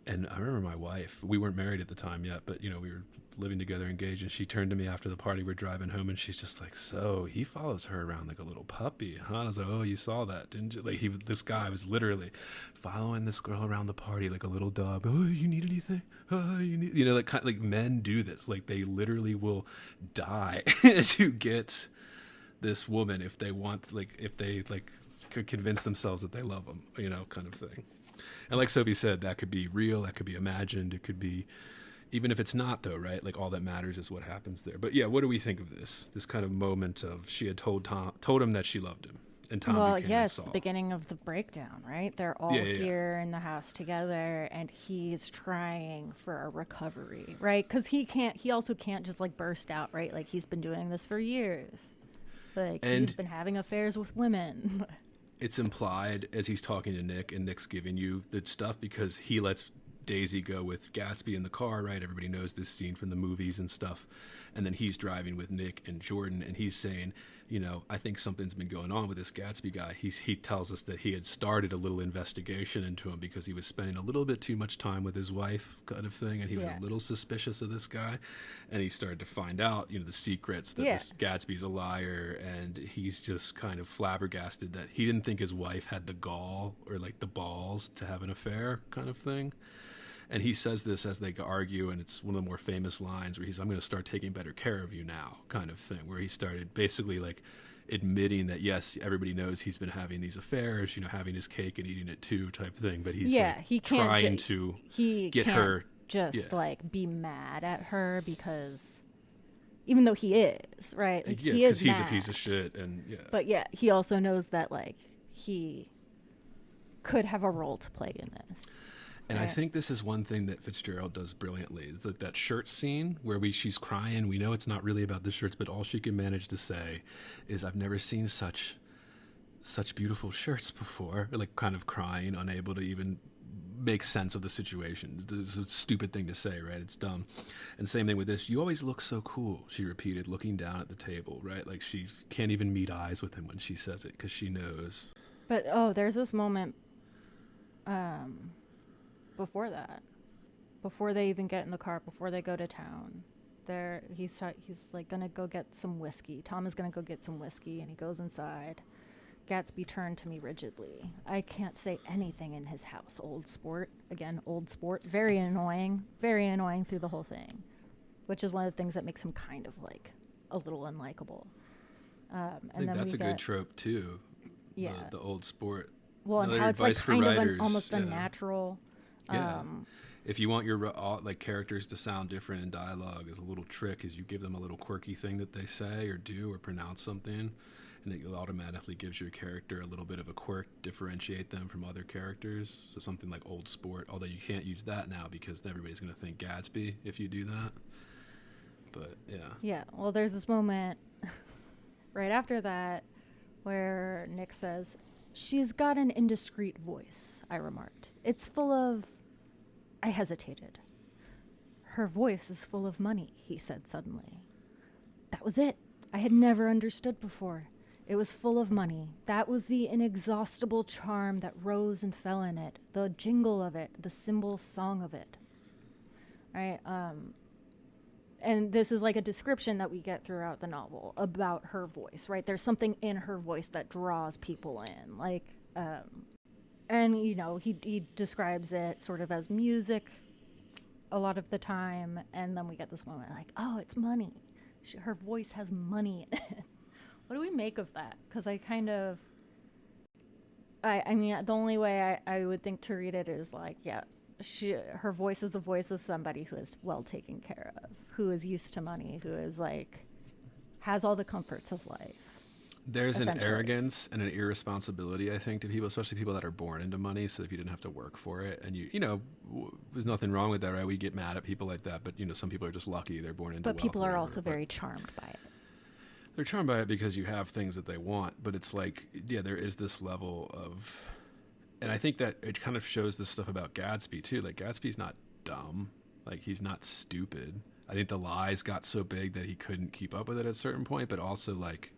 And I remember my wife, we weren't married at the time yet, but we were living together, engaged, and she turned to me after the party. We're driving home, and she's just like, so he follows her around like a little puppy, huh? And I was like, oh, you saw that, didn't you? Like this guy was literally following this girl around the party like a little dog. Oh, you need anything? Oh, you need, like men do this. Like they literally will die to get this woman if they want, like if they like could convince themselves that they love him, kind of thing. And like Sophie said, that could be real, that could be imagined, it could be, even if it's not though, right? Like all that matters is what happens there. But yeah, what do we think of this kind of moment of she had told him that she loved him, and Tom Well, became yes, Saul. the beginning of the breakdown, right? They're all Yeah. here in the house together, and he's trying for a recovery, right? Because he also can't just like burst out, right? Like he's been doing this for years. Like And- he's been having affairs with women. It's implied as he's talking to Nick, and Nick's giving you the stuff because he lets Daisy go with Gatsby in the car, right? Everybody knows this scene from the movies and stuff. And then he's driving with Nick and Jordan, and he's saying, I think something's been going on with this Gatsby guy. He tells us that he had started a little investigation into him because he was spending a little bit too much time with his wife, kind of thing, and he was Yeah. a little suspicious of this guy. And he started to find out, the secrets that Yeah. this Gatsby's a liar, and he's just kind of flabbergasted that he didn't think his wife had the gall or like the balls to have an affair, kind of thing. And he says this as they argue, and it's one of the more famous lines where I'm going to start taking better care of you now, kind of thing, where he started basically like admitting that, yes, everybody knows he's been having these affairs, having his cake and eating it too, type thing. But he's like, he can't trying to get can't her. just yeah. like be mad at her because even though he is, right? Like, Yeah, he is because he's a mad. piece of shit. And yeah. But yeah, he also knows that like he could have a role to play in this. And I Right. think this is one thing that Fitzgerald does brilliantly. Is that shirt scene where she's crying. We know it's not really about the shirts, but all she can manage to say is, "I've never seen such beautiful shirts before." Or like kind of crying, unable to even make sense of the situation. It's a stupid thing to say, right? It's dumb. And same thing with this. "You always look so cool," she repeated, looking down at the table, right? Like she can't even meet eyes with him when she says it because she knows. But there's this moment before that, before they even get in the car, before they go to town. He's like gonna go get some whiskey. Tom is gonna go get some whiskey, and he goes inside. Gatsby turned to me rigidly. I can't say anything in his house. Old sport. Again, old sport. Very annoying through the whole thing, which is one of the things that makes him kind of like a little unlikable. I think that's a good trope too. Yeah. The old sport. Well, and Another how it's like advice for kind of writers, almost yeah. unnatural. Yeah. If you want your like characters to sound different in dialogue, as a little trick is you give them a little quirky thing that they say or do or pronounce something, and it automatically gives your character a little bit of a quirk, differentiate them from other characters. So something like old sport, although you can't use that now because everybody's going to think Gatsby if you do that. But yeah. Yeah, well, there's this moment right after that where Nick says, "She's got an indiscreet voice," I remarked. "It's full of..." I hesitated. "Her voice is full of money," he said suddenly. That was it. I had never understood before. It was full of money. That was the inexhaustible charm that rose and fell in it, the jingle of it, the cymbal song of it. Right? And this is like a description that we get throughout the novel about her voice, right? There's something in her voice that draws people in. Like, and, he describes it sort of as music a lot of the time. And then we get this moment like, oh, it's money. Her voice has money in it. What do we make of that? Because I mean, the only way I would think to read it is like, yeah, her voice is the voice of somebody who is well taken care of, who is used to money, who is like, has all the comforts of life. There's an arrogance and an irresponsibility, I think, to people, especially people that are born into money. So if you didn't have to work for it, and there's nothing wrong with that, right? We get mad at people like that, but some people are just lucky they're born into. But wealth people or are whatever, also very charmed by it. They're charmed by it because you have things that they want, but it's like, yeah, there is this level of, and I think that it kind of shows this stuff about Gatsby too. Like Gatsby's not dumb, like he's not stupid. I think the lies got so big that he couldn't keep up with it at a certain point, but also like,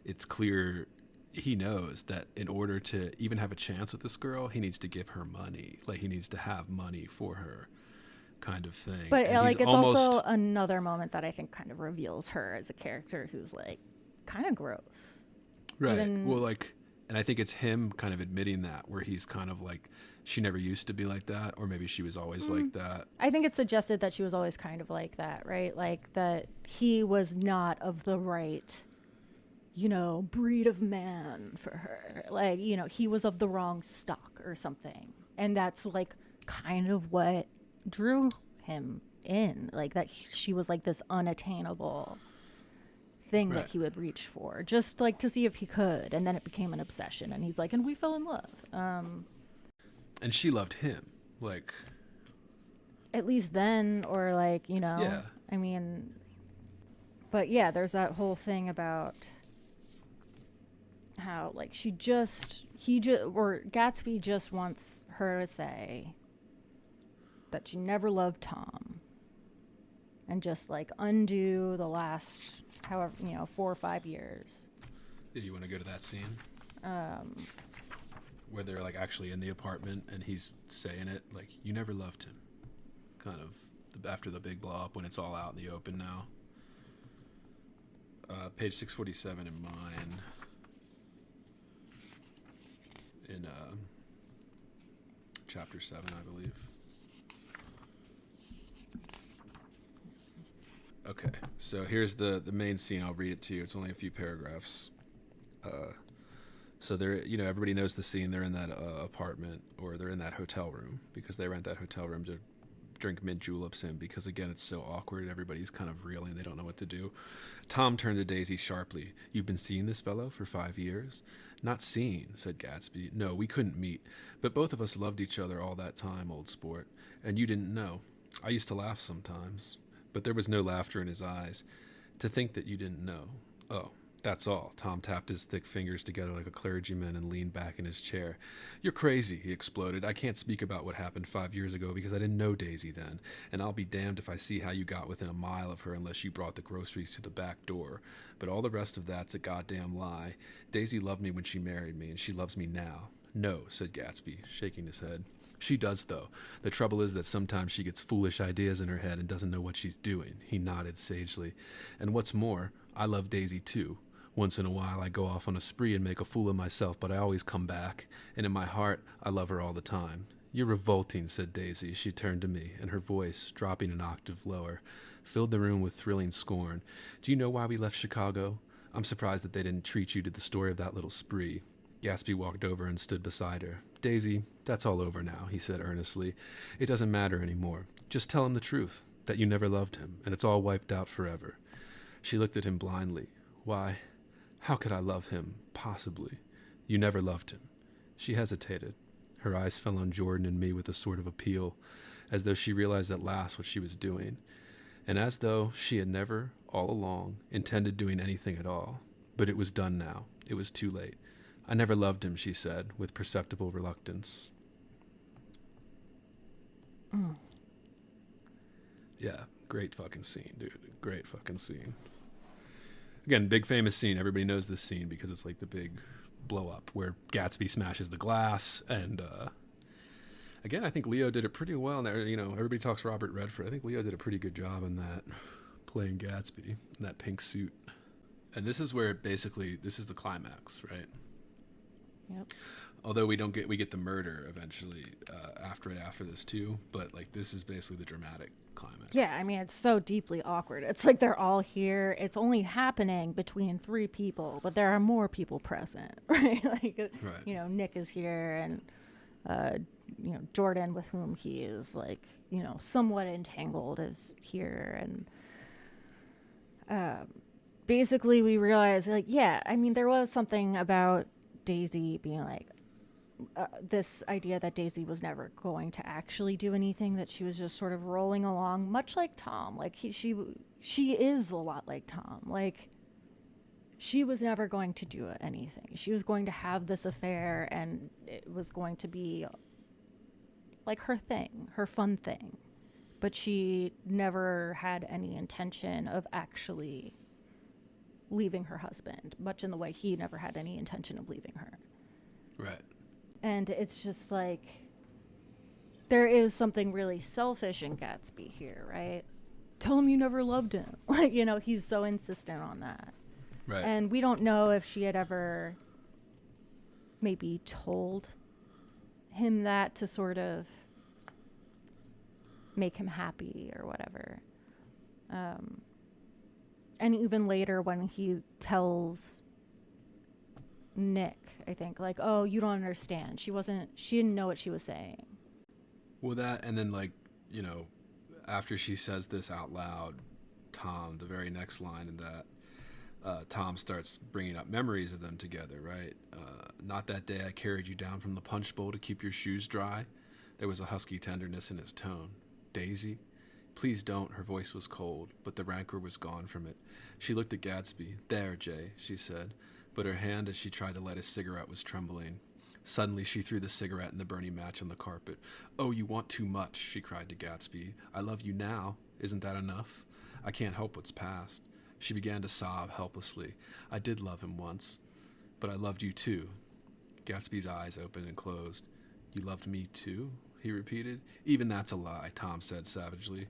it's clear he knows that in order to even have a chance with this girl, he needs to give her money. Like he needs to have money for her, kind of thing. But and like it's also another moment that I think kind of reveals her as a character who's like kind of gross. Right. Even... Well, like, and I think it's him kind of admitting that, where he's kind of like, she never used to be like that, or maybe she was always like that. I think it's suggested that she was always kind of like that, right? Like that he was not of the right breed of man for her. Like, he was of the wrong stock or something. And that's like kind of what drew him in. Like that she was like this unattainable thing that he would reach for, just like to see if he could. And then it became an obsession. And he's like, and we fell in love. And she loved him. Like, at least then, or like, Yeah. I mean, but yeah, there's that whole thing about how like Gatsby just wants her to say that she never loved Tom and just like undo the last however 4 or 5 years. Yeah, you want to go to that scene where they're like actually in the apartment and he's saying it like, you never loved him, kind of after the big blow up when it's all out in the open now. Page 647 in mine. In chapter 7, I believe. Okay, so here's the main scene. I'll read it to you. It's only a few paragraphs. So they're, everybody knows the scene. They're in that apartment, or they're in that hotel room, because they rent that hotel room to drink mint juleps in, because again, it's so awkward. Everybody's kind of reeling. They don't know what to do. Tom turned to Daisy sharply. You've been seeing this fellow for 5 years? Not seeing, said Gatsby. No, we couldn't meet, but both of us loved each other all that time, old sport. And you didn't know. I used to laugh sometimes, but there was no laughter in his eyes. To think that you didn't know. Oh, that's all. Tom tapped his thick fingers together like a clergyman and leaned back in his chair. You're crazy, he exploded. I can't speak about what happened 5 years ago because I didn't know Daisy then, and I'll be damned if I see how you got within a mile of her unless you brought the groceries to the back door. But all the rest of that's a goddamn lie. Daisy loved me when she married me, and she loves me now. No, said Gatsby, shaking his head. She does, though. The trouble is that sometimes she gets foolish ideas in her head and doesn't know what she's doing. He nodded sagely. And what's more, I love Daisy, too. Once in a while I go off on a spree and make a fool of myself, but I always come back, and in my heart I love her all the time. You're revolting, said Daisy. She turned to me, and her voice, dropping an octave lower, filled the room with thrilling scorn. Do you know why we left Chicago? I'm surprised that they didn't treat you to the story of that little spree. Gatsby walked over and stood beside her. Daisy, that's all over now, he said earnestly. It doesn't matter anymore. Just tell him the truth, that you never loved him, and it's all wiped out forever. She looked at him blindly. Why? How could I love him, possibly? You never loved him. She hesitated. Her eyes fell on Jordan and me with a sort of appeal, as though she realized at last what she was doing, and as though she had never, all along, intended doing anything at all. But it was done now. It was too late. I never loved him, she said, with perceptible reluctance. Yeah, great fucking scene, dude. Great fucking scene. Again, big famous scene. Everybody knows this scene because it's like the big blow up where Gatsby smashes the glass. And again, I think Leo did it pretty well. There, everybody talks Robert Redford. I think Leo did a pretty good job in that, playing Gatsby in that pink suit. And this is where basically this is the climax, right? Yep. Although we get the murder eventually after this too, but like this is basically the dramatic climax. Yeah, I mean, it's so deeply awkward. It's like they're all here. It's only happening between 3 people, but there are more people present, right? Like, right. Nick is here, and Jordan, with whom he is like, somewhat entangled, is here, and basically we realize, like, yeah, I mean, there was something about Daisy being like, this idea that Daisy was never going to actually do anything, that she was just sort of rolling along, much like Tom. Like she is a lot like Tom. Like she was never going to do anything. She was going to have this affair, and it was going to be like her thing, her fun thing. But she never had any intention of actually leaving her husband, much in the way he never had any intention of leaving her. Right. And it's just like, there is something really selfish in Gatsby here, right? Tell him you never loved him. Like, he's so insistent on that. Right. And we don't know if she had ever maybe told him that to sort of make him happy or whatever. And even later when he tells Nick, I think, like, oh, you don't understand. She didn't know what she was saying. Well, that, and then, like, you know, after she says this out loud, Tom, the very next line in that, Tom starts bringing up memories of them together, right? Not that day I carried you down from the punch bowl to keep your shoes dry. There was a husky tenderness in his tone. Daisy? Please don't. Her voice was cold, but the rancor was gone from it. She looked at Gatsby. There, Jay, she said, but her hand as she tried to light a cigarette was trembling. Suddenly she threw the cigarette and the burning match on the carpet. Oh, you want too much, she cried to Gatsby. I love you now. Isn't that enough? I can't help what's past. She began to sob helplessly. I did love him once, but I loved you too. Gatsby's eyes opened and closed. You loved me too? He repeated. Even that's a lie, Tom said savagely.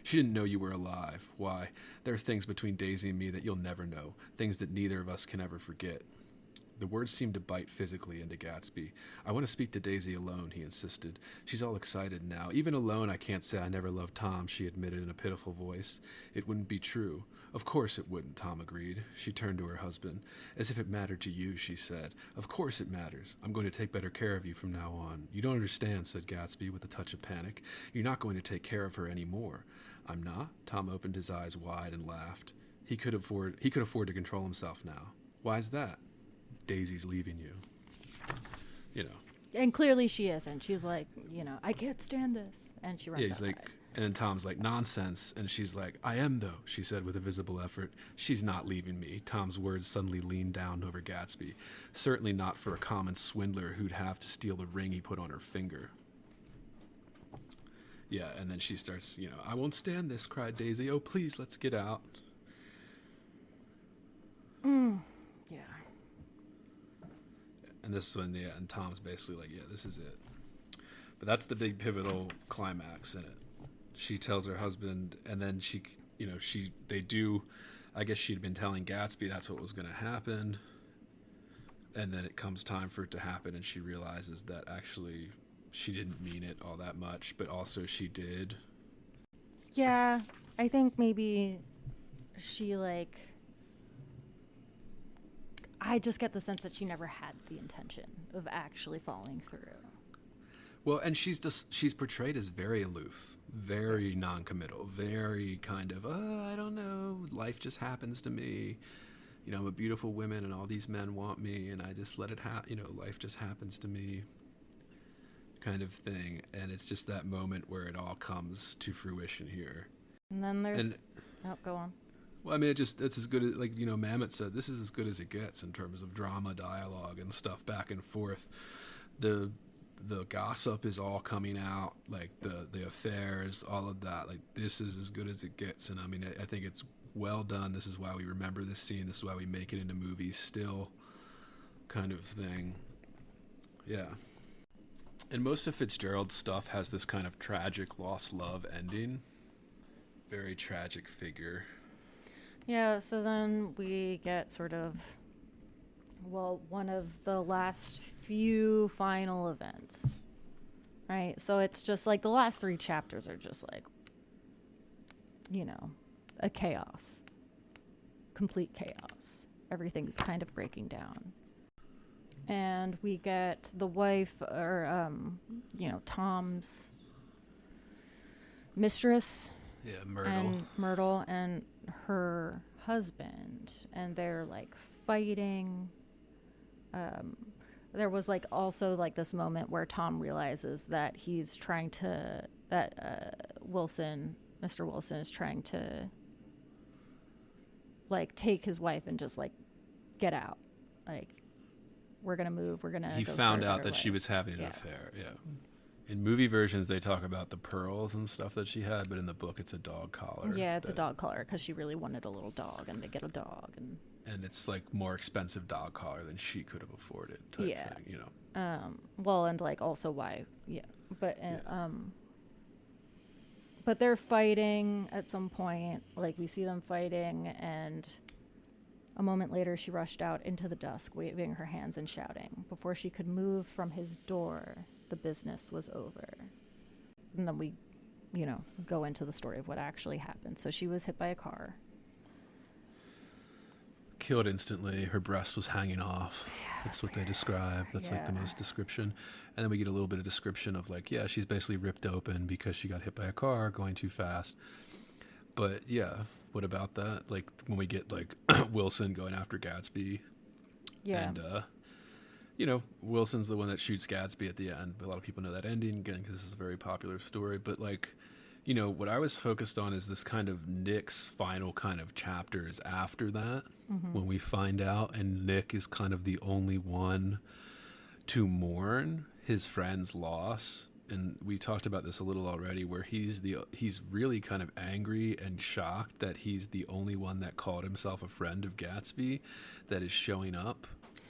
She didn't know you were alive. Why, there are things between Daisy and me that you'll never know, things that neither of us can ever forget. The words seemed to bite physically into Gatsby. I want to speak to Daisy alone, he insisted. She's all excited now. Even alone, I can't say I never loved Tom, she admitted in a pitiful voice. It wouldn't be true. Of course it wouldn't, Tom agreed. She turned to her husband. As if it mattered to you, she said. Of course it matters. I'm going to take better care of you from now on. You don't understand, said Gatsby with a touch of panic. You're not going to take care of her any more. I'm not? Tom opened his eyes wide and laughed. He could afford to control himself now. Why's that? Daisy's leaving you. You know. And clearly she isn't. She's like, you know, I can't stand this. And she runs outside. Like, and then Tom's like, nonsense. And she's like, I am, though, she said with a visible effort. She's not leaving me. Tom's words suddenly leaned down over Gatsby. Certainly not for a common swindler who'd have to steal the ring he put on her finger. Yeah, and then she starts, you know, I won't stand this, cried Daisy. Oh, please, let's get out. Yeah. And this one, yeah, and Tom's basically like, yeah, this is it. But that's the big pivotal climax in it. She tells her husband, and then they do, I guess she'd been telling Gatsby that's what was going to happen. And then it comes time for it to happen, and she realizes that actually she didn't mean it all that much, but also she did. Yeah, I think maybe she, like, I just get the sense that she never had the intention of actually following through. Well, and she's portrayed as very aloof, very non-committal, very kind of, I don't know, life just happens to me. You know, I'm a beautiful woman and all these men want me and I just let it happen, you know, life just happens to me kind of thing. And it's just that moment where it all comes to fruition here. And then there's... Oh, go on. Well, I mean, it's as good as, like, you know, Mamet said, this is as good as it gets in terms of drama, dialogue, and stuff back and forth. The gossip is all coming out, like the affairs, all of that. Like, this is as good as it gets. And I mean, I think it's well done. This is why we remember this scene. This is why we make it into movies still, kind of thing. Yeah. And most of Fitzgerald's stuff has this kind of tragic lost love ending. Very tragic figure. Yeah, so then we get sort of, well, one of the last few final events, right? So it's just like the last 3 chapters are just like, you know, a chaos, complete chaos. Everything's kind of breaking down. And we get the wife, or, you know, Tom's mistress. Yeah, Myrtle. And Myrtle and her husband, and they're like fighting. There was like also like this moment where Tom realizes that he's trying to, Mr. Wilson is trying to like take his wife and just like get out. Like, we're gonna move. We're gonna. He found out that she was having an affair. Yeah. In movie versions, they talk about the pearls and stuff that she had, but in the book, it's a dog collar. Yeah, it's a dog collar because she really wanted a little dog, and they get a dog, and it's like more expensive dog collar than she could have afforded. Type thing, you know. Well, and like also why, but but they're fighting at some point. Like, we see them fighting, and a moment later, she rushed out into the dusk, waving her hands and shouting. Before she could move from his door, the business was over. And then we, you know, go into the story of what actually happened. So she was hit by a car. killed instantly. Her breast was hanging off. That's what they describe. That's like the Yeah. most description. And then we get a little bit of description of like, yeah, she's basically ripped open because she got hit by a car going too fast. But yeah, what about that? Like when we get like Wilson going after Gatsby, Yeah. and you know, Wilson's the one that shoots Gatsby at the end. But a lot of people know that ending again because this is a very popular story. But like, you know, what I was focused on is this kind of Nick's final kind of chapters after that, when we find out, and Nick is kind of the only one to mourn his friend's loss. And we talked about this a little already, where he's really kind of angry and shocked that he's the only one that called himself a friend of Gatsby that is showing up.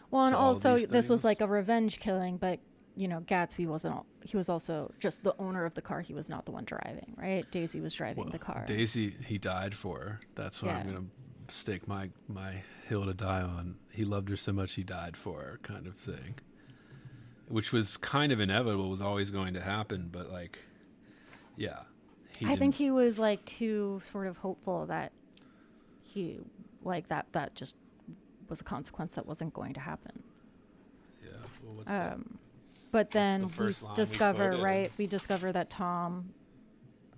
Well, and to all also these this was things. like a revenge killing, but you know, Gatsby wasn't. He was also just the owner of the car. He was not the one driving, right? Daisy was driving the car. Daisy, he died for her. That's what I'm Yeah. gonna stake my hill to die on. He loved her so much he died for her, kind of thing. Which was kind of inevitable, was always going to happen, but like, yeah. I think he was like too sort of hopeful that he like that just was a consequence that wasn't going to happen. Yeah. Well, what's that? But then the we first line we discover, quoted? right? We discover that Tom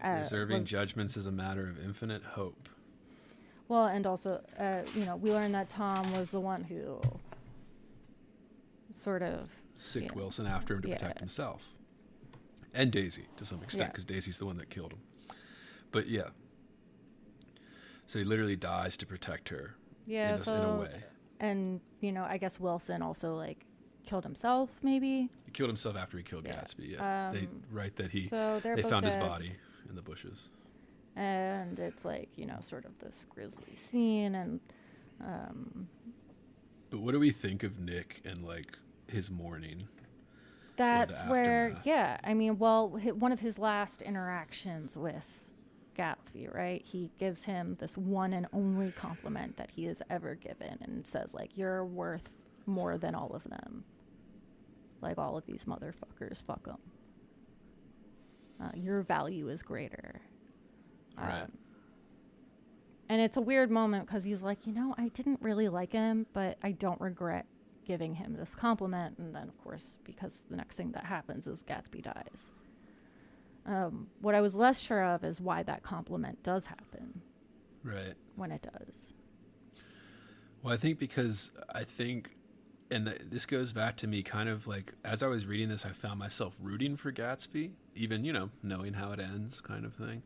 Reserving was, judgments is a matter of infinite hope. well, and also, you know, we learned that Tom was the one who sort of Sicked Yeah. Wilson after him to Yeah. protect himself. And Daisy, to some extent, Yeah. because Daisy's the one that killed him. But yeah. So he literally dies to protect her yeah, in a way. And you know, I guess Wilson also like killed himself, maybe. He killed himself after he killed Yeah. Gatsby, yeah. They write that So they're they both found his dead. body in the bushes. And it's like, you know, sort of this grisly scene, and But what do we think of Nick and like his mourning? that's where, aftermath. yeah, I mean, well, one of his last interactions with Gatsby, right? He gives him this one and only compliment that he has ever given, and says like, "You're worth more than all of them. Like all of these motherfuckers, fuck them. Your value is greater." Right. And it's a weird moment because he's like, you know, I didn't really like him, but I don't regret giving him this compliment. And then, of course, because the next thing that happens is Gatsby dies. What I was less sure of is why that compliment does happen Right. when it does. Well, I think because this goes back to me kind of like, as I was reading this, I found myself rooting for Gatsby, even, you know, knowing how it ends kind of thing.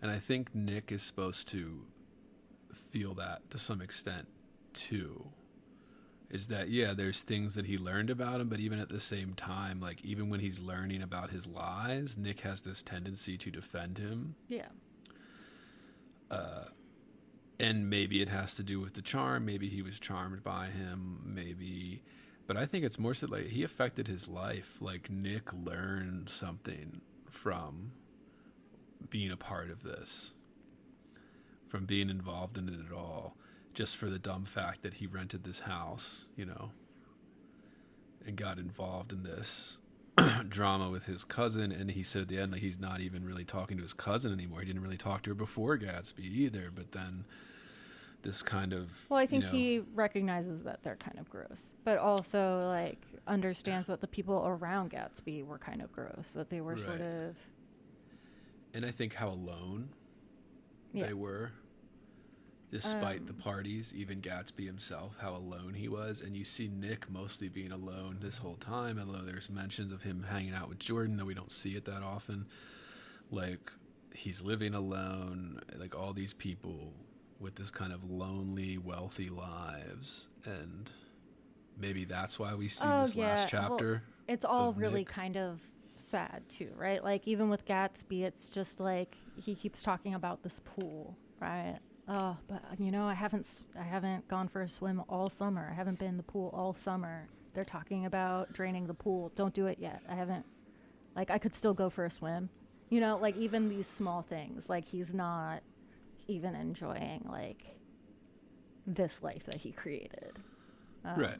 And I think Nick is supposed to feel that to some extent too. Is that, yeah, there's things that he learned about him, but even at the same time, like even when he's learning about his lies, Nick has this tendency to defend him. Yeah. And maybe it has to do with the charm. Maybe he was charmed by him. Maybe, but I think it's more so like he affected his life. Like Nick learned something from being a part of this, from being involved in it at all, just for the dumb fact that he rented this house, you know, and got involved in this drama with his cousin. And he said at the end, like, he's not even really talking to his cousin anymore. He didn't really talk to her before Gatsby either, but then this kind of, Well, I think you know, he recognizes that they're kind of gross, but also like understands that the people around Gatsby were kind of gross, that they were sort Right. of, and I think how alone yeah. they were, despite the parties, even Gatsby himself, how alone he was. And you see Nick mostly being alone this whole time, although there's mentions of him hanging out with Jordan, though we don't see it that often. Like, he's living alone, like all these people with this kind of lonely, wealthy lives. And maybe that's why we see this last chapter. Well, it's all of really Nick. kind of sad too, right? Like even with Gatsby, it's just like he keeps talking about this pool, right? Oh, but you know, I haven't gone for a swim all summer. I haven't been in the pool all summer. They're talking about draining the pool. Don't do it yet. I haven't. Like I could still go for a swim. You know, like even these small things. Like he's not even enjoying like this life that he created. Right.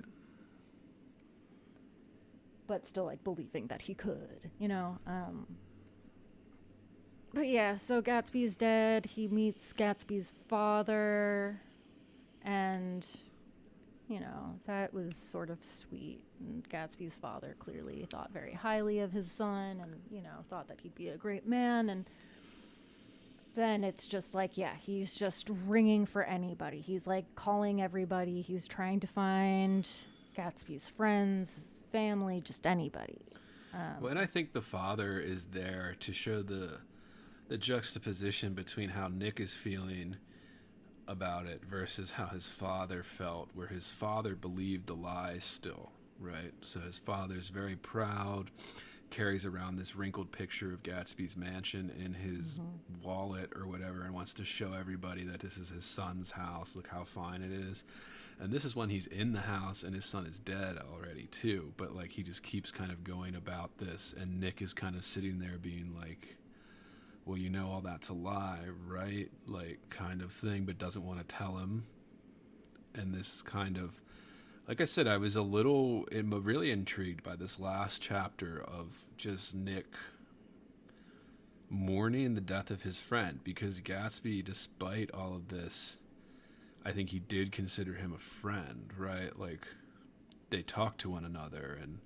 But still like believing that he could, you know. But yeah, so Gatsby's dead. He meets Gatsby's father, and you know, that was sort of sweet. And Gatsby's father clearly thought very highly of his son and, you know, thought that he'd be a great man. And then it's just like, yeah, he's just ringing for anybody. He's like calling everybody. He's trying to find Gatsby's friends, his family, just anybody. Well, and I think the father is there to show the juxtaposition between how Nick is feeling about it versus how his father felt, where his father believed the lies still, right? So his father's very proud, carries around this wrinkled picture of Gatsby's mansion in his wallet or whatever, and wants to show everybody that this is his son's house. Look how fine it is. And this is when he's in the house and his son is dead already too, but like he just keeps kind of going about this, and Nick is kind of sitting there being like, well, you know, all that's a lie, right? Like, kind of thing, but doesn't want to tell him. And this kind of, like I said, I was really intrigued by this last chapter of just Nick mourning the death of his friend, because Gatsby, despite all of this, I think he did consider him a friend, right? Like, they talked to one another and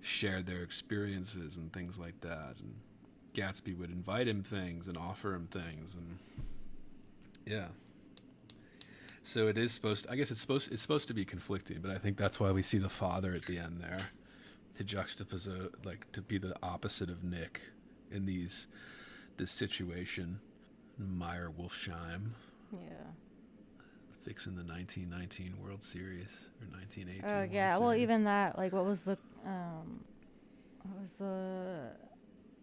shared their experiences and things like that, and Gatsby would invite him things and offer him things, and yeah. So it is supposed to, I guess it's supposed to be conflicting, but I think that's why we see the father at the end there, to juxtapose, like, to be the opposite of Nick in this situation. Meyer Wolfsheim. Yeah. Fixing the 1919 World Series, or 1918 Oh, World yeah. Well, Series. even that, like, what was the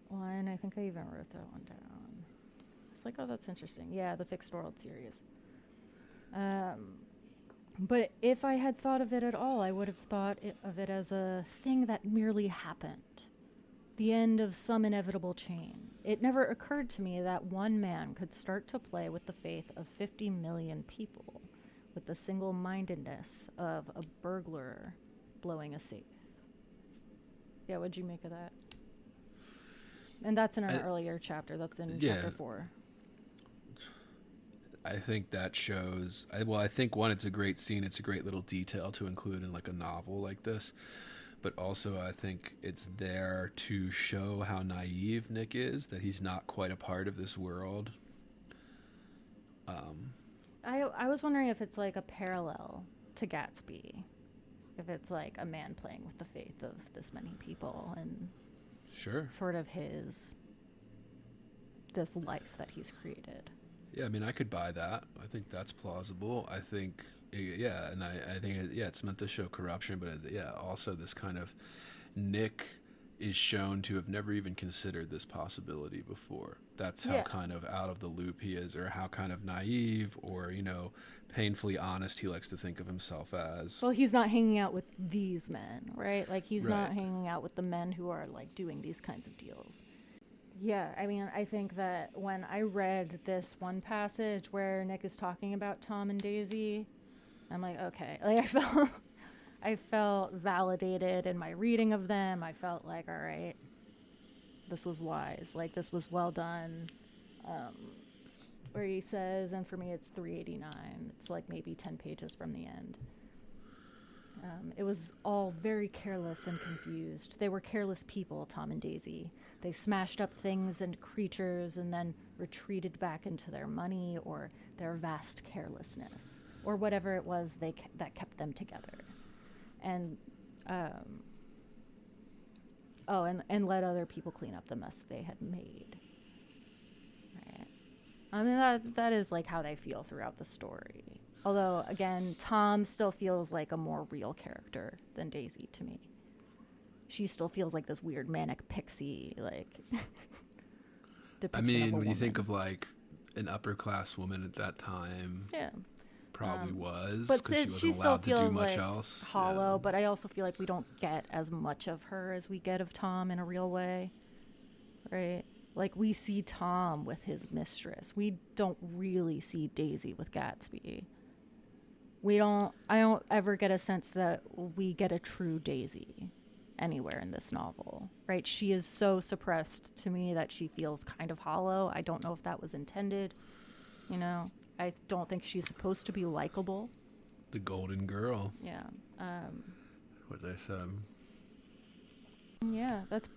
line? I think I even wrote that one down. It's like, oh, that's interesting. Yeah, the fixed World Series. But if I had thought of it at all, I would have thought of it as a thing that merely happened. The end of some inevitable chain. It never occurred to me that one man could start to play with the faith of 50 million people with the single-mindedness of a burglar blowing a safe. Yeah, what'd you make of that? And that's in an earlier chapter. That's in chapter 4. I think that shows, I think, one, it's a great scene. It's a great little detail to include in like a novel like this. But also I think it's there to show how naive Nick is, that he's not quite a part of this world. I was wondering if it's like a parallel to Gatsby. If it's like a man playing with the faith of this many people and Sure. sort of this life that he's created. Yeah, I mean, I could buy that. I think that's plausible. I think, yeah, and I think, it's meant to show corruption, but also this kind of Nick is shown to have never even considered this possibility before. That's how kind of out of the loop he is, or how kind of naive or, painfully honest he likes to think of himself as. Well, he's not hanging out with these men, right? Like, he's not hanging out with the men who are, like, doing these kinds of deals. Yeah, I mean, I think that when I read this one passage where Nick is talking about Tom and Daisy, I'm like, okay. Like, I felt validated in my reading of them. I felt like, all right, this was wise. Like, this was well done. Where he says, and for me it's 389. It's like maybe 10 pages from the end. It was all very careless and confused. They were careless people, Tom and Daisy. They smashed up things and creatures and then retreated back into their money or their vast carelessness or whatever it was that kept them together. And and let other people clean up the mess they had made. Right. I mean, that is like how they feel throughout the story. Although, again, Tom still feels like a more real character than Daisy to me. She still feels like this weird manic pixie, like, depiction I of a mean, when woman. you think of like an upper class woman at that time, Yeah. probably was, But because she she wasn't still allowed to do feels much like else. hollow, Yeah. but I also feel like we don't get as much of her as we get of Tom in a real way. Right? Like, we see Tom with his mistress. We don't really see Daisy with Gatsby. I don't ever get a sense that we get a true Daisy anywhere in this novel, right? She is so suppressed to me that she feels kind of hollow. I don't know if that was intended, I don't think she's supposed to be likable. The Golden Girl. Yeah. What they said. Yeah, that's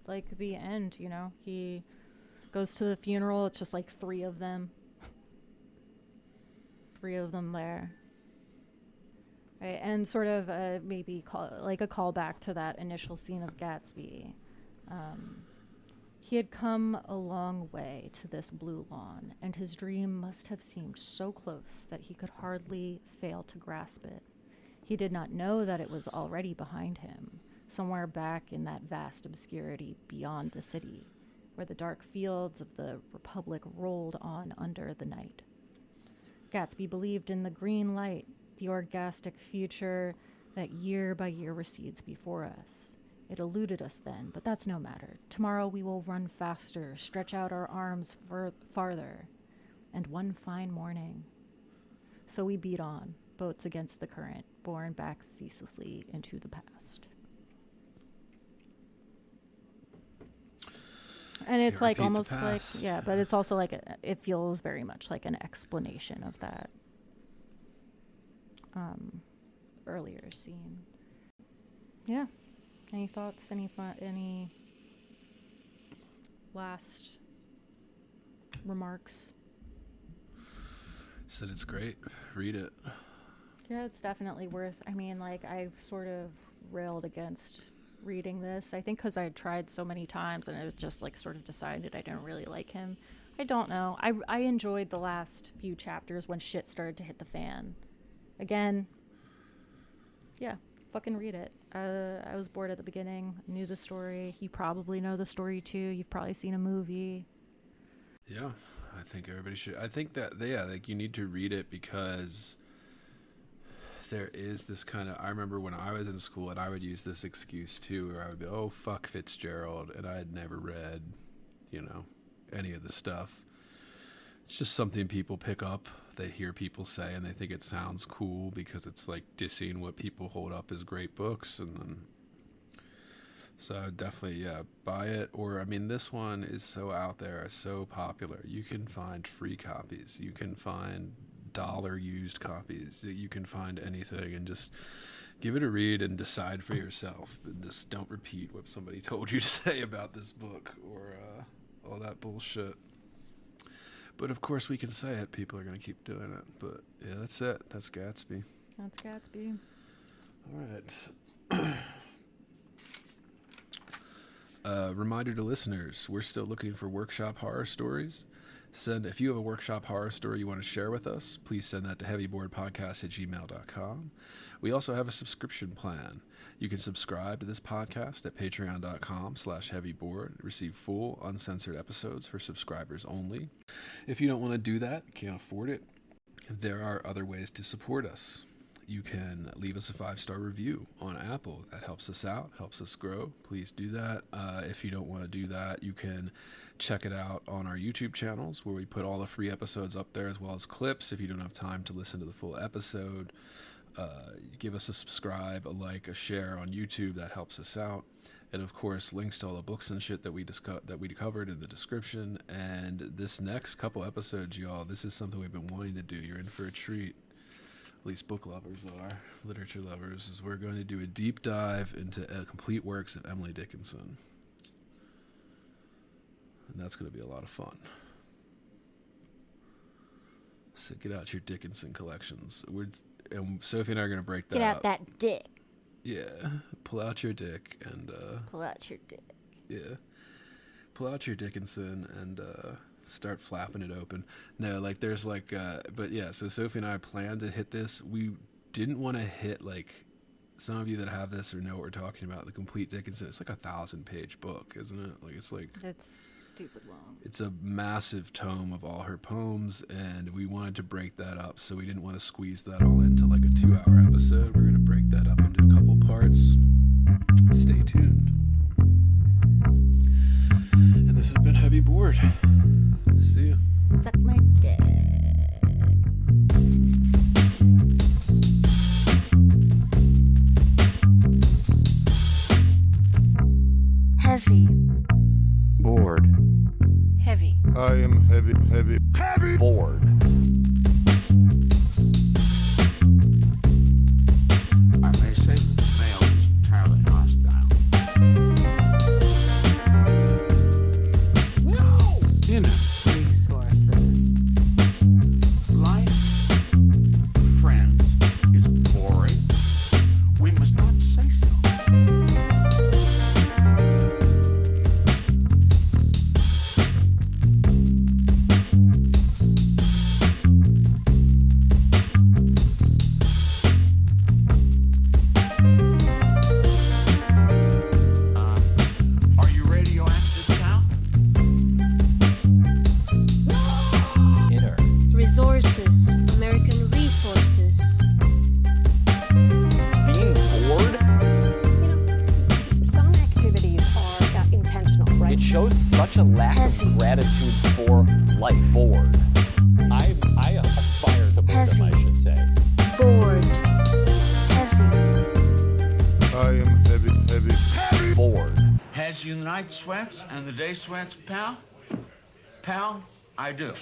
like the end, you know? He goes to the funeral. It's just like 3 of them. 3 of them there. Right, and sort of maybe like a callback to that initial scene of Gatsby. He had come a long way to this blue lawn, and his dream must have seemed so close that he could hardly fail to grasp it. He did not know that it was already behind him, somewhere back in that vast obscurity beyond the city, where the dark fields of the Republic rolled on under the night. Gatsby believed in the green light, the orgastic future that year by year recedes before us. It eluded us then, but that's no matter. Tomorrow we will run faster, stretch out our arms farther. And one fine morning. So we beat on, boats against the current, borne back ceaselessly into the past. And it's like almost like, yeah, but it's also like, it feels very much like an explanation of that earlier scene. Yeah. Any thoughts? Any last remarks? Said it's great. Read it. Yeah, it's definitely worth. I mean, like, I've sort of railed against reading this. I think because I had tried so many times and it just like sort of decided I didn't really like him. I don't know. I enjoyed the last few chapters when shit started to hit the fan. Again, yeah, fucking read it. I was bored at the beginning. Knew the story. You probably know the story too. You've probably seen a movie. Yeah, I think everybody should. I think that, yeah, like you need to read it because there is this kind of, I remember when I was in school and I would use this excuse too, where I would be, oh, fuck Fitzgerald. And I had never read, you know, any of the stuff. It's just something people pick up. They hear people say and they think it sounds cool because it's like dissing what people hold up as great books. And then, so I would definitely, yeah, buy it. Or, I mean, this one is so out there, so popular. You can find free copies. You can find dollar used copies. You can find anything and just give it a read and decide for yourself. Just don't repeat what somebody told you to say about this book or all that bullshit. But of course we can say it. People are going to keep doing it. But yeah, that's it. That's Gatsby. That's Gatsby. All right. Reminder to listeners, we're still looking for workshop horror stories. If you have a workshop horror story you want to share with us, please send that to heavyboardpodcast@gmail.com. We also have a subscription plan. You can subscribe to this podcast at patreon.com/heavyboard, receive full, uncensored episodes for subscribers only. If you don't want to do that, can't afford it, there are other ways to support us. You can leave us a 5-star review on Apple. That helps us out, helps us grow. Please do that. If you don't want to do that, you can check it out on our YouTube channels where we put all the free episodes up there as well as clips. If you don't have time to listen to the full episode, give us a subscribe, a like, a share on YouTube. That helps us out. And of course, links to all the books and shit that we covered in the description. And this next couple episodes, y'all, this is something we've been wanting to do. You're in for a treat. At least book lovers are, literature lovers, is we're going to do a deep dive into complete works of Emily Dickinson. And that's going to be a lot of fun. So get out your Dickinson collections. And Sophie and I are going to break that up. Get out that dick. Yeah. Pull out your dick and... Pull out your dick. Yeah. Pull out your Dickinson and... start flapping it open. No, like there's like but yeah, so Sophie and I planned to hit this. We didn't want to hit, like, some of you that have this or know what we're talking about, the complete Dickinson. It's like a 1,000-page book, isn't it? Like it's stupid long. It's a massive tome of all her poems, and we wanted to break that up, so we didn't want to squeeze that all into like a 2-hour episode. We're going to break that up into a couple parts. Stay tuned. And this has been Heavy Board. See ya. Suck my dick. Heavy. Bored. Heavy. I am heavy. Bored. shows such a lack of gratitude for life. Bored. I aspire to boredom, I should say. Bored. Heavy. I am heavy. Bored. Has you the night sweats and the day sweats, pal? Pal, I do.